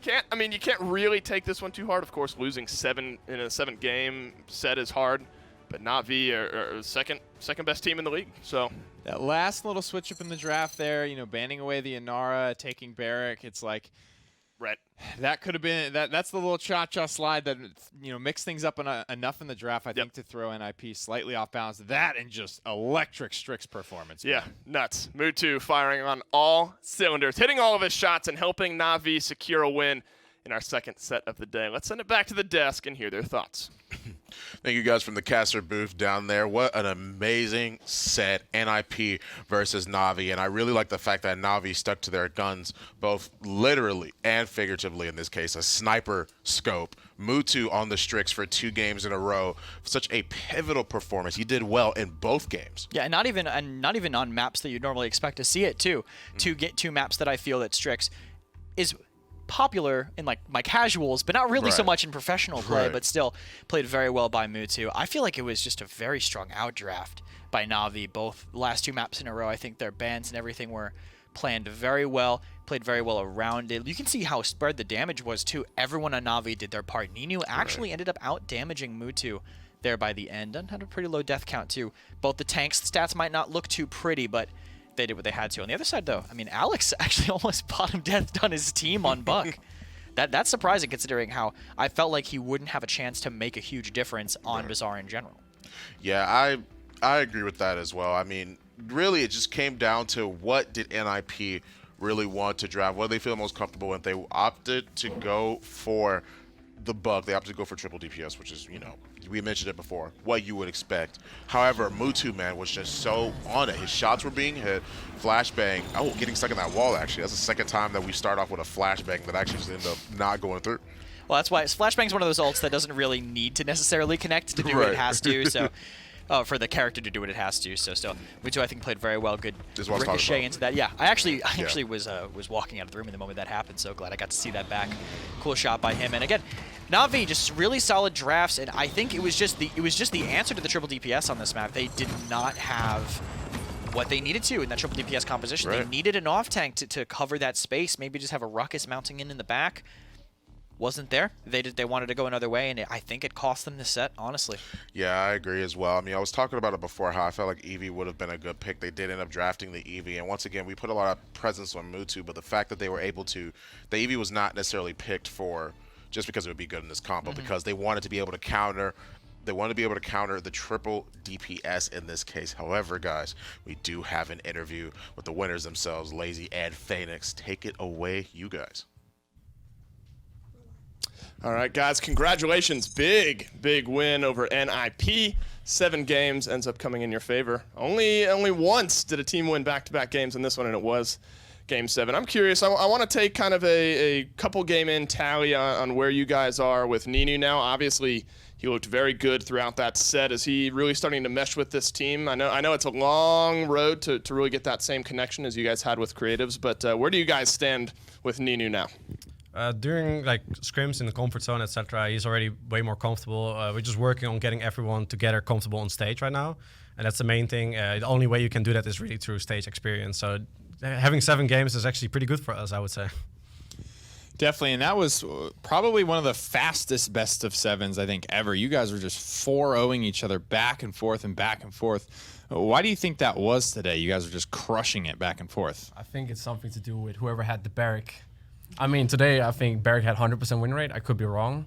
You can't really take this one too hard. Of course, losing 7 in a 7-game set is hard, but Na'Vi are second best team in the league. So that last little switch up in the draft there, banning away the Inara, taking Barrack, it's like right. That could have been that's the little cha-cha slide that mixed things up enough in the draft, I think, to throw NIP slightly off balance. That and just electric Strix performance. Yeah, nuts. Mutu firing on all cylinders, hitting all of his shots and helping Na'Vi secure a win in our second set of the day. Let's send it back to the desk and hear their thoughts. Thank you guys from the caster booth down there. What an amazing set, NIP versus Na'Vi. And I really like the fact that Na'Vi stuck to their guns, both literally and figuratively in this case. A sniper scope. Mutu on the Strix for 2 games in a row. Such a pivotal performance. He did well in both games. Yeah, and not even on maps that you'd normally expect to see it too. To get 2 maps that I feel that Strix is popular in like my casuals, but not really so much in professional play, but still played very well by Mutu. I feel like it was just a very strong outdraft by Na'Vi. Both last 2 maps in a row, I think their bans and everything were planned very well, played very well around it. You can see how spread the damage was too. Everyone on Na'Vi did their part. Ninu actually ended up out damaging Mutu there by the end and had a pretty low death count too. Both the tanks' stats might not look too pretty, but they did what they had to. On the other side, though, Alex actually almost bottom deathed on his team on Buck. That's surprising considering how I felt like he wouldn't have a chance to make a huge difference on Bazaar in general. Yeah, I agree with that as well. Really, it just came down to what did NIP really want to draft, what do they feel most comfortable with. They opted to go for the Buck. They opted to go for triple DPS, which is, we mentioned it before, what you would expect. However, Mutu, man, was just so on it. His shots were being hit, flashbang. Oh, getting stuck in that wall, actually. That's the second time that we start off with a flashbang that actually just ended up not going through. Well, that's why flashbang's one of those ults that doesn't really need to necessarily connect to do what it has to. So, for the character to do what it has to. So still, Mutu I think played very well. Good ricochet into that. Yeah, I actually was walking out of the room in the moment that happened. So glad I got to see that back. Cool shot by him. And again, Na'Vi just really solid drafts, and I think it was just the answer to the triple DPS on this map. They did not have what they needed to in that triple DPS composition. They needed an off tank to cover that space. Maybe just have a Ruckus mounting in the back. Wasn't there. They wanted to go another way, and I think it cost them the set, honestly. Yeah, I agree as well. I was talking about it before, how I felt like Eevee would have been a good pick. They did end up drafting the Eevee, and once again, we put a lot of presence on Mutu, but the fact that they were able to, the Eevee was not necessarily picked for just because it would be good in this combo, because they wanted to be able to counter. They wanted to be able to counter the triple DPS in this case. However, guys, we do have an interview with the winners themselves, Lazy and Phoenix. Take it away, you guys. All right, guys, congratulations. Big win over NIP. 7 games ends up coming in your favor. Only once did a team win back-to-back games in this one, and it was Game 7. I'm curious. I want to take kind of a couple game in tally on where you guys are with Ninu now. Obviously, He looked very good throughout that set. Is he really starting to mesh with this team? I know it's a long road to really get that same connection as you guys had with creatives, but where do you guys stand with Ninu now? During like scrims in the comfort zone, etc., he's already way more comfortable. We're just working on getting everyone together comfortable on stage right now, and that's the main thing. The only way you can do that is really through stage experience. So having 7 games is actually pretty good for us, I would say. Definitely, and that was probably one of the fastest best of 7s I think ever. You guys were just 4-0ing each other back and forth and back and forth. Why do you think that was today? You guys were just crushing it back and forth. I think it's something to do with whoever had the barrack. I mean, today I think barrack had 100% win rate. I could be wrong.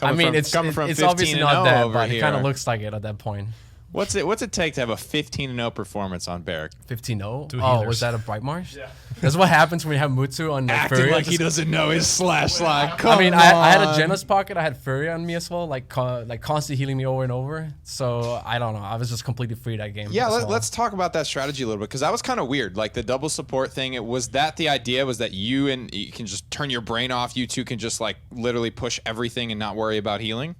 It's obviously not that, but it kind of looks like it at that point. What's it take to have a 15-0 performance on Barrack? 15-0? Oh, was that a Bright Marsh? Yeah. That's what happens when you have Mutu on like, acting Fury. like he doesn't know his slash line. I mean, I had a Genos pocket. I had Fury on me as well, like constantly healing me over and over. So I don't know. I was just completely free that game. Yeah, let's talk about that strategy a little bit, because that was kind of weird. Like the double support thing. Was that the idea? Was that you can just turn your brain off? You two can just like literally push everything and not worry about healing?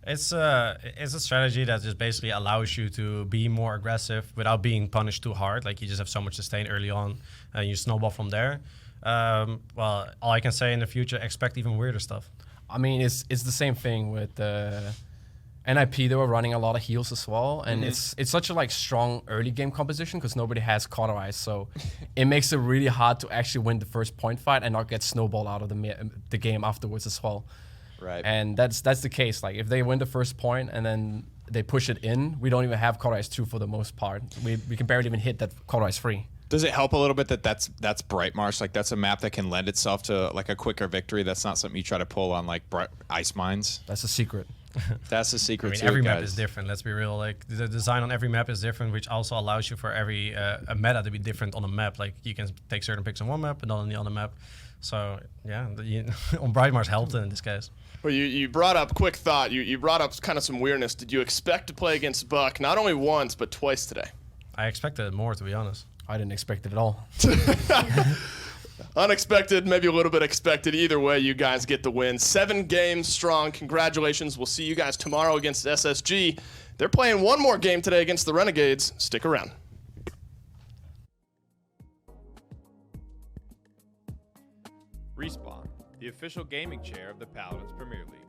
It's a strategy that just basically allows you to be more aggressive without being punished too hard. Like you just have so much sustain early on, and you snowball from there. Well, all I can say in the future, expect even weirder stuff. I mean, it's the same thing with NIP. They were running a lot of heals as well, and it's such a like strong early game composition because nobody has cauterize, so it makes it really hard to actually win the first point fight and not get snowballed out of the game afterwards as well. Right. And that's the case. Like if they win the first point and then they push it in, we don't even have cauterize 2 for the most part. We can barely even hit that cauterize 3. Does it help a little bit that that's Bright Marsh? Like that's a map that can lend itself to like a quicker victory. That's not something you try to pull on like Ice Mines. That's a secret. That's a secret. I mean, too, every guys. map is different. Let's be real. Like the design on every map is different, which also allows you for every a meta to be different on a map. Like you can take certain picks on one map, but not on the other map. So yeah, on Bright Marsh helped in this case. Well, you brought up, quick thought, you brought up kind of some weirdness. Did you expect to play against Buck not only once, but twice today? I expected more, to be honest. I didn't expect it at all. Unexpected, maybe a little bit expected. Either way, you guys get the win. 7 games strong. Congratulations. We'll see you guys tomorrow against SSG. They're playing one more game today against the Renegades. Stick around. Respawn, the official gaming chair of the Paladins Premier League.